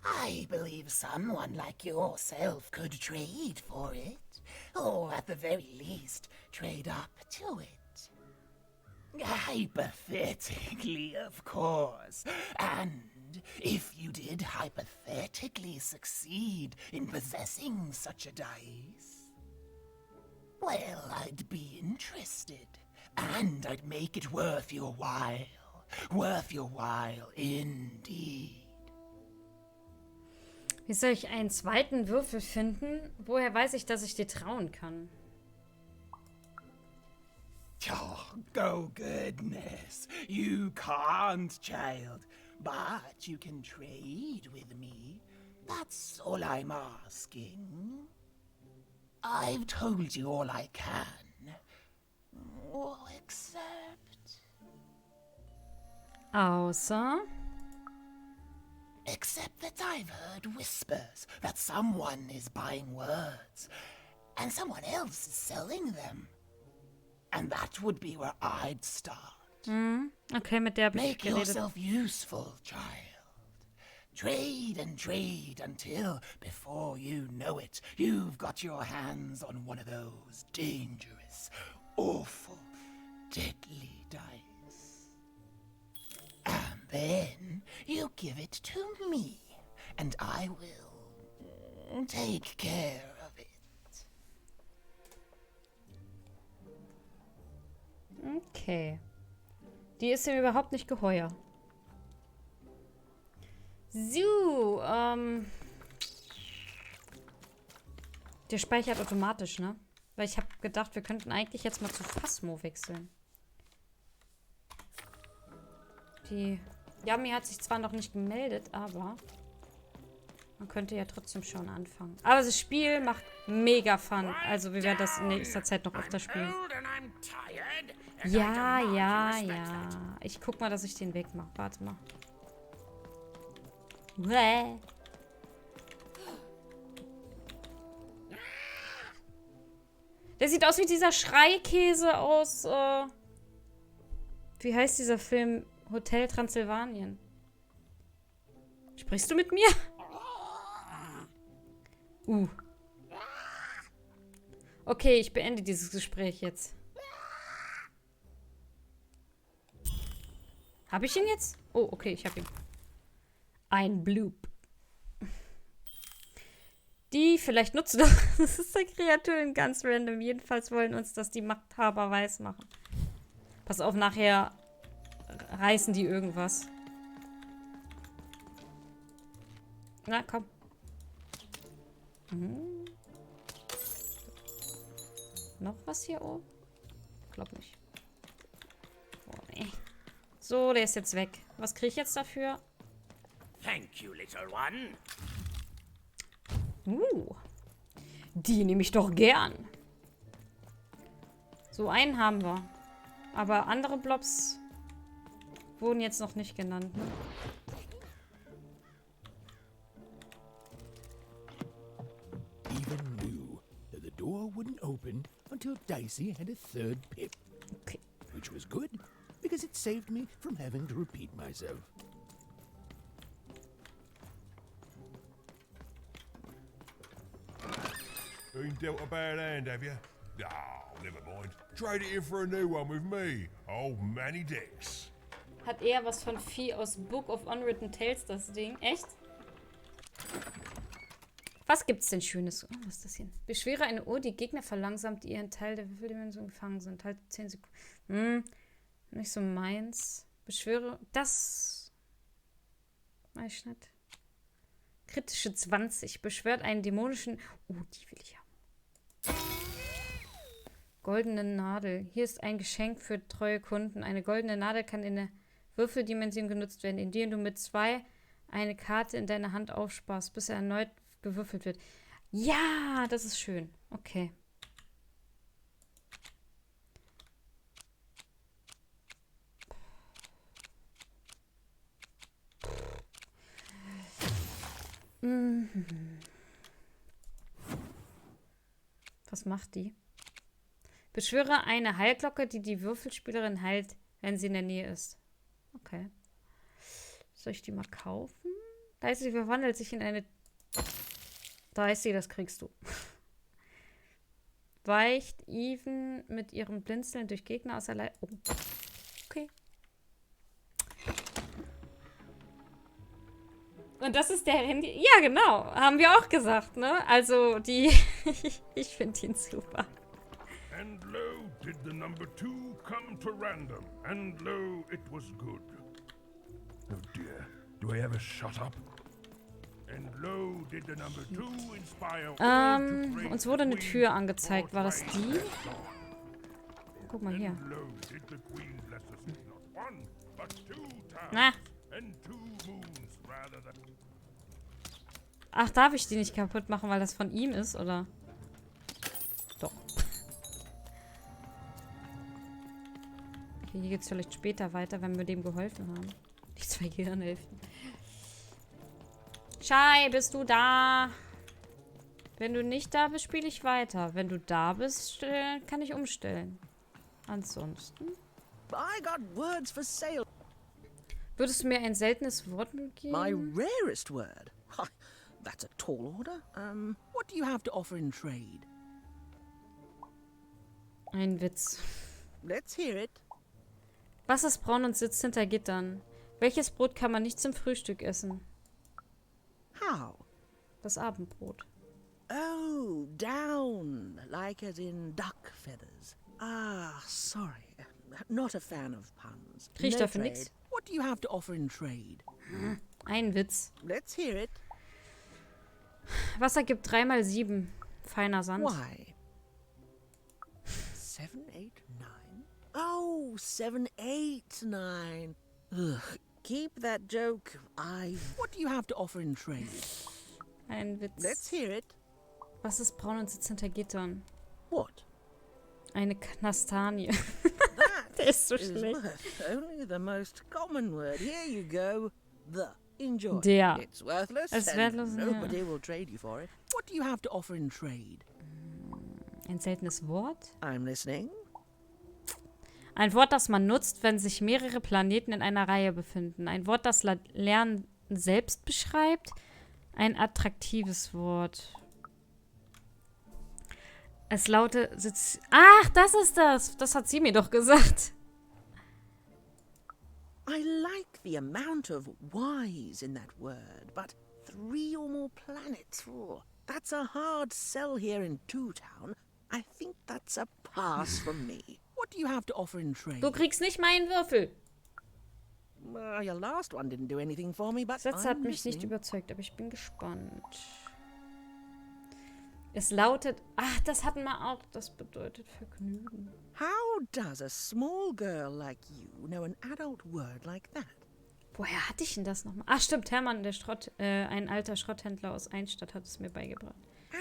I believe someone like yourself could trade for it, or at the very least, trade up to it. Hypothetically, of course, and if you did hypothetically succeed in possessing such a dice, well, I'd be interested, and I'd make it worth your while indeed. Wie soll ich einen zweiten Würfel finden? Woher weiß ich, dass ich dir trauen kann? Oh, goodness. You can't, child. But you can trade with me. That's all I'm asking. I've told you all I can. Except... Außer... Except that I've heard whispers that someone is buying words, and someone else is selling them. And that would be where I'd start. Okay, mit der hab ich Make geredet. yourself useful, child. Trade and trade until, before you know it, you've got your hands on one of those dangerous, awful, deadly dice. And then you give it to me, and I will take care of it. Okay. Die ist ihm überhaupt nicht geheuer. So, der speichert automatisch, ne? Weil ich habe gedacht, wir könnten eigentlich jetzt mal zu Phasmo wechseln. Die Yami hat sich zwar noch nicht gemeldet, aber man könnte ja trotzdem schon anfangen. Aber das Spiel macht mega Fun. Also wir werden das in nächster Zeit noch öfter spielen. Ja, ja, ja. Ich guck mal, dass ich den wegmache. Warte mal. Der sieht aus wie dieser Schreikäse aus, wie heißt dieser Film? Hotel Transsilvanien. Sprichst du mit mir? Okay, ich beende dieses Gespräch jetzt. Habe ich ihn jetzt? Oh, okay, ich habe ihn. Ein Bloop. Die vielleicht nutzen doch. Das ist der Kreaturen ganz random. Jedenfalls wollen uns das die Machthaber weiß machen. Pass auf, nachher reißen die irgendwas. Na, komm. Noch was hier oben? Glaub nicht. Oh, nee. So, der ist jetzt weg. Was kriege ich jetzt dafür? Thank you, little one. Die nehme ich doch gern. So, einen haben wir. Aber andere Blobs wurden jetzt noch nicht genannt. Ne? Even knew that the door wouldn't open until Dicey had a third pip. Okay. Which was good, because it saved me from having to repeat myself. Been dealt a bad hand, have you? Oh, never mind. Trade it in for a new one with me, old Manny Dix. Hat eher was von Vieh aus Book of Unwritten Tales, das Ding. Echt? Was gibt's denn Schönes? Oh, was ist das hier? Beschwere eine Uhr, die Gegner verlangsamt, die ihren Teil der Würfeldimension gefangen sind. Halt 10 Sekunden. Nicht so meins. Beschwöre. Das. Weiß ich nicht. Kritische 20. Beschwört einen dämonischen. Oh, die will ich haben. Goldene Nadel. Hier ist ein Geschenk für treue Kunden. Eine goldene Nadel kann in der Würfeldimension genutzt werden, indem du mit 2 eine Karte in deiner Hand aufsparst, bis er erneut gewürfelt wird. Ja, das ist schön. Okay. Was macht die? Beschwöre eine Heilglocke, die die Würfelspielerin heilt, wenn sie in der Nähe ist. Okay. Soll ich die mal kaufen? Da ist sie verwandelt sich in eine... Da ist sie, das kriegst du. Weicht even mit ihrem Blinzeln durch Gegner aus der Lei... Oh. Okay. Und das ist der Handy... Ja, genau. Haben wir auch gesagt, ne? Also, die... ich finde ihn super. And lo, did the number 2 come to random, and lo, it was good. Oh dear, do I ever shut up? And lo, did the number 2 inspire all to break uns wurde eine Tür angezeigt. War das die? Guck mal hier. Na. Ach, darf ich die nicht kaputt machen, weil das von ihm ist, oder? Doch. Okay, hier geht's vielleicht später weiter, wenn wir dem geholfen haben. Die 2 Gehirnhälften. Shai, bist du da? Wenn du nicht da bist, spiele ich weiter. Wenn du da bist, kann ich umstellen. Ansonsten... I got words for sale. Würdest du mir ein seltenes Wort geben? My rarest word. That's a tall order. What do you have to offer in trade? Ein Witz. Let's hear it. Was ist braun und sitzt hinter Gittern? Welches Brot kann man nicht zum Frühstück essen? How? Das Abendbrot. Oh, down, like as in duck feathers. Ah, sorry. Not a fan of puns. Krieg ich dafür nix? What do you have to offer in trade? Ein Witz. Let's hear it. Was ergibt 3 mal 7? Feiner Sand. Why? 7, 8, 9. Oh, 7, 8, 9. Ugh, keep that joke. What do you have to offer in trade? Ein Witz. Let's hear it. Was ist braun und sitzt hinter Gittern? What? Eine Knastanie. Der ist so schlecht. Only the most common word. Here you go. The. Enjoy. Der. It's worthless. Es ist wertlos. Nobody will trade you for it. What do you have to offer in trade? Ein seltenes Wort? I'm listening. Ein Wort, das man nutzt, wenn sich mehrere Planeten in einer Reihe befinden. Ein Wort, das Lernen selbst beschreibt. Ein attraktives Wort. Es lautet... Ach, das ist das! Das hat sie mir doch gesagt. I like the amount of Y's in that word, but 3 or more planets. Oh, that's a hard sell here in Two Town. I think that's a pass from me. What do you have to offer in trade? Du kriegst nicht meinen Würfel. Your last one didn't do anything for me, but Das hat mich nicht überzeugt, aber ich bin gespannt. Es lautet... Ach, das hatten wir auch. Das bedeutet Vergnügen. How does a small girl like you know an adult word like that? Woher hatte ich denn das nochmal? Ach, stimmt. Hermann, ein alter Schrotthändler aus Einstadt, hat es mir beigebracht.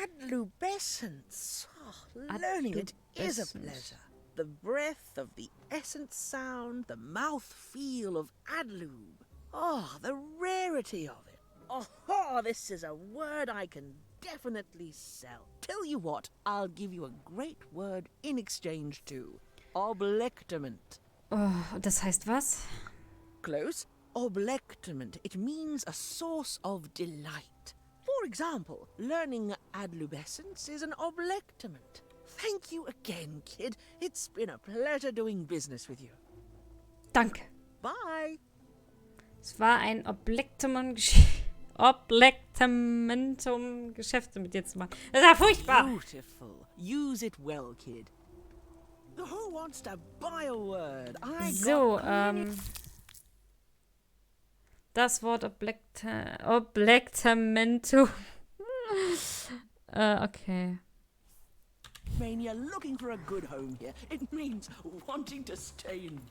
Adlubescence. Oh, learning it is a pleasure. The breath of the essence sound, the mouth feel of adlube. Oh, the rarity of it. Oh, this is a word I can definitely sell. Tell you what, I'll give you a great word in exchange too. Oblectament. Oh, das heißt was? Close. Oblectament. It means a source of delight. For example, learning adlubescence is an oblectament. Thank you again, kid. It's been a pleasure doing business with you. Danke. Bye. Es war ein Oblektamentum, Geschäfte mit dir zu machen. Das ist ja furchtbar. Beautiful. Use it well, kid. Who wants to buy a word? So, das Wort Oblektamentum. Okay.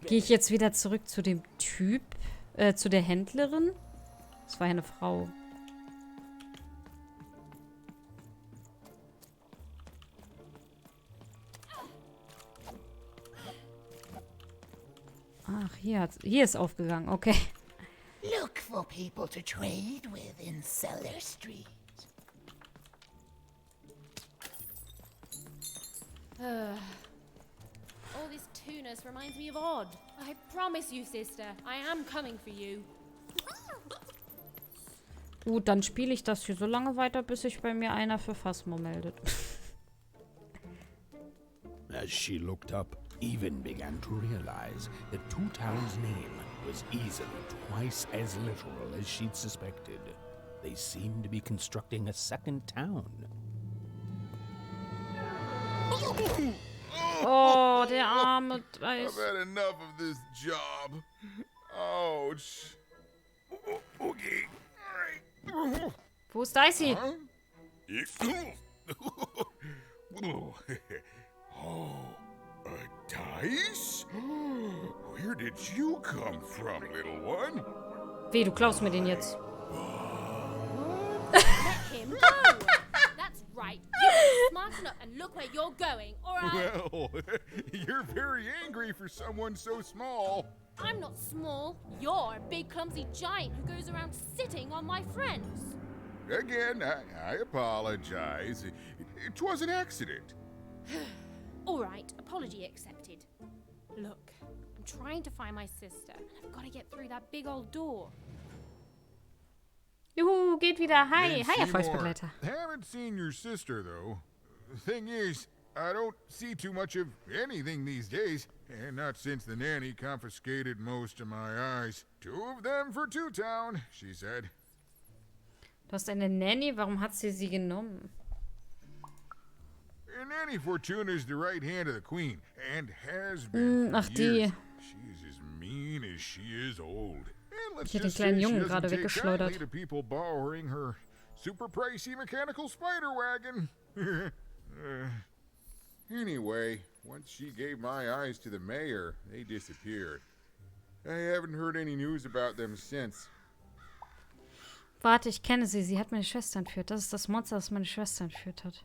Gehe ich jetzt wieder zurück zu dem Typ, zu der Händlerin? Das war ja eine Frau. Ach, hier ist aufgegangen, okay. Look for people to trade with in Cellar Street. All this tunus reminds me of Odd. I promise you, sister, I am coming for you. Gut, dann spiele ich das hier so lange weiter, bis sich bei mir einer für Phasmo meldet. As she looked up, Even began to realize that Two Town's name was easily twice as literal as she'd suspected. They seemed to be constructing a second town. Oh, der arme Dice. I've had enough of this job. Ouch. Okay. Wo ist Dicey? Huh? Oh, a dice? Where did you come from, little one? Weh, du klaust mir den jetzt. Let him go! That's right. You smarten up and look where you're going, or Well, you're very angry for someone so small. I'm not small. You're a big, clumsy giant who goes around sitting on my friends. Again, I apologize. It was an accident. All right, apology accepted. Look, I'm trying to find my sister, and I've got to get through that big old door. Juhu, geht wieder. Hi, Then hi, Seymour, Erfolgsbegleiter. Haven't seen your sister, though. Thing is, I don't see too much of anything these days, and not since the nanny confiscated most of my eyes. 2 of them for Two Town, she said. Du hast eine Nanny, warum hat sie genommen? Nanny Fortuna's the right hand of the queen, and has been for Ach, die. years. She's as mean as she is old. And let's Ich hätte den just say kleinen she Jungen doesn't gerade take weggeschleudert. kindly to people borrowing her super pricey mechanical spider wagon. Anyway, once she gave my eyes to the mayor, they disappeared. I haven't heard any news about them since. Warte, ich kenne sie. Sie hat meine Schwester entführt. Das ist das Monster, das meine Schwester entführt hat.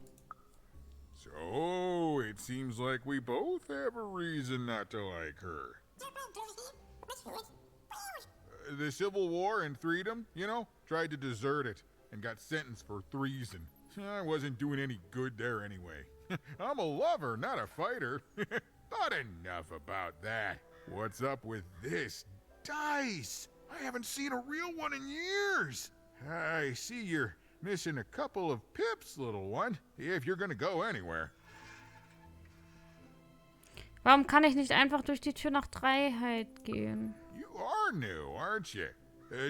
So, it seems like we both have a reason not to like her. The Civil War and freedom, you know, tried to desert it and got sentenced for treason. I wasn't doing any good there anyway. I'm a lover, not a fighter. But enough about that. What's up with this dice? I haven't seen a real one in years. I see you're missing a couple of pips, little one, if you're gonna go anywhere. Warum kann ich nicht einfach durch die Tür nach Freiheit gehen? You are new, aren't you?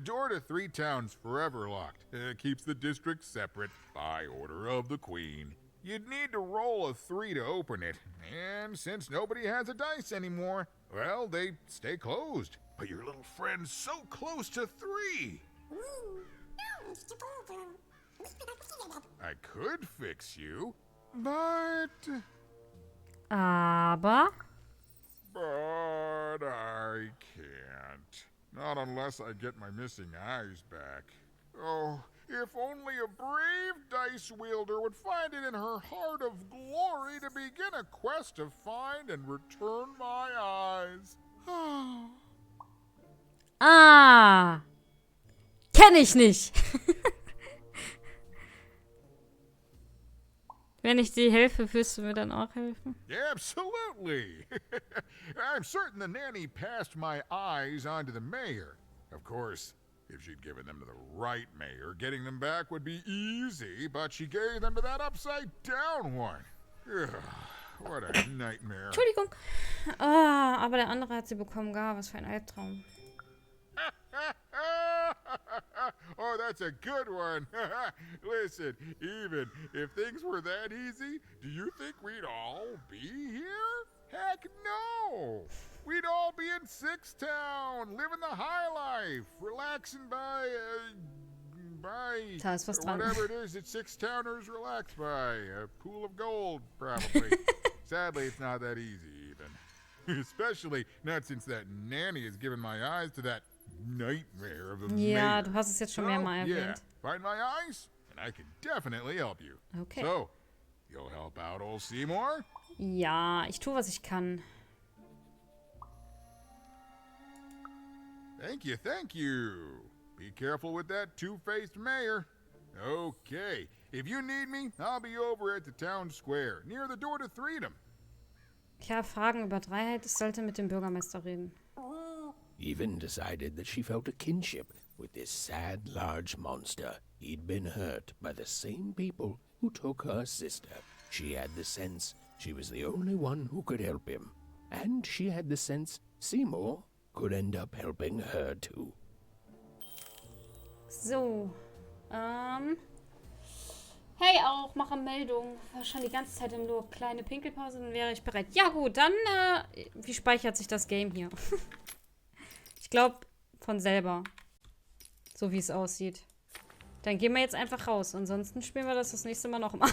Door to 3 towns forever locked. Keeps the district separate by order of the Queen. You'd need to roll a 3 to open it. And since nobody has a dice anymore, well, they stay closed. But your little friend's so close to 3. I could fix you, but... Aber... But I can't. Not unless I get my missing eyes back. Oh, if only a brave dice wielder would find it in her heart of glory to begin a quest to find and return my eyes. Ah! Kenn ich nicht! Wenn ich dir helfe, wirst du mir dann auch helfen? Absolutely. I'm certain the nanny passed my eyes on to the mayor. Of course, if she'd given them to the right mayor, getting them back would be easy, but she gave them to that upside-down one. Ugh, what a nightmare. Entschuldigung. Ah, aber der andere hat sie bekommen. Gar, was für ein Albtraum. Oh, that's a good one. Listen, even if things were that easy, do you think we'd all be here? Heck no. We'd all be in Sixtown, living the high life, relaxing by Da ist was dran. whatever it is that Sixtowners relax by. A pool of gold, probably. Sadly, it's not that easy, even. Especially not since that nanny has given my eyes to that nightmare of a Ja, mayor. du hast es jetzt schon mehrmal Yeah, erwähnt. find my eyes, and I can definitely help you. Okay. So, you'll help out old Seymour? Ja, ich tue, was ich kann. Thank you, thank you. Be careful with that two-faced mayor. Okay, if you need me, I'll be over at the town square, near the door to Freedom. Ich habe Fragen über Dreiheit. Ich sollte mit dem Bürgermeister reden. Even decided that she felt a kinship with this sad, large monster. He'd been hurt by the same people who took her sister. She had the sense she was the only one who could help him. And she had the sense Seymour could end up helping her too. So. Hey, auch, mache Meldung. War schon die ganze Zeit im Loop. Kleine Pinkelpause, dann wäre ich bereit. Ja gut, dann, wie speichert sich das Game hier? Ich glaube, von selber. So wie es aussieht. Dann gehen wir jetzt einfach raus. Ansonsten spielen wir das nächste Mal nochmal.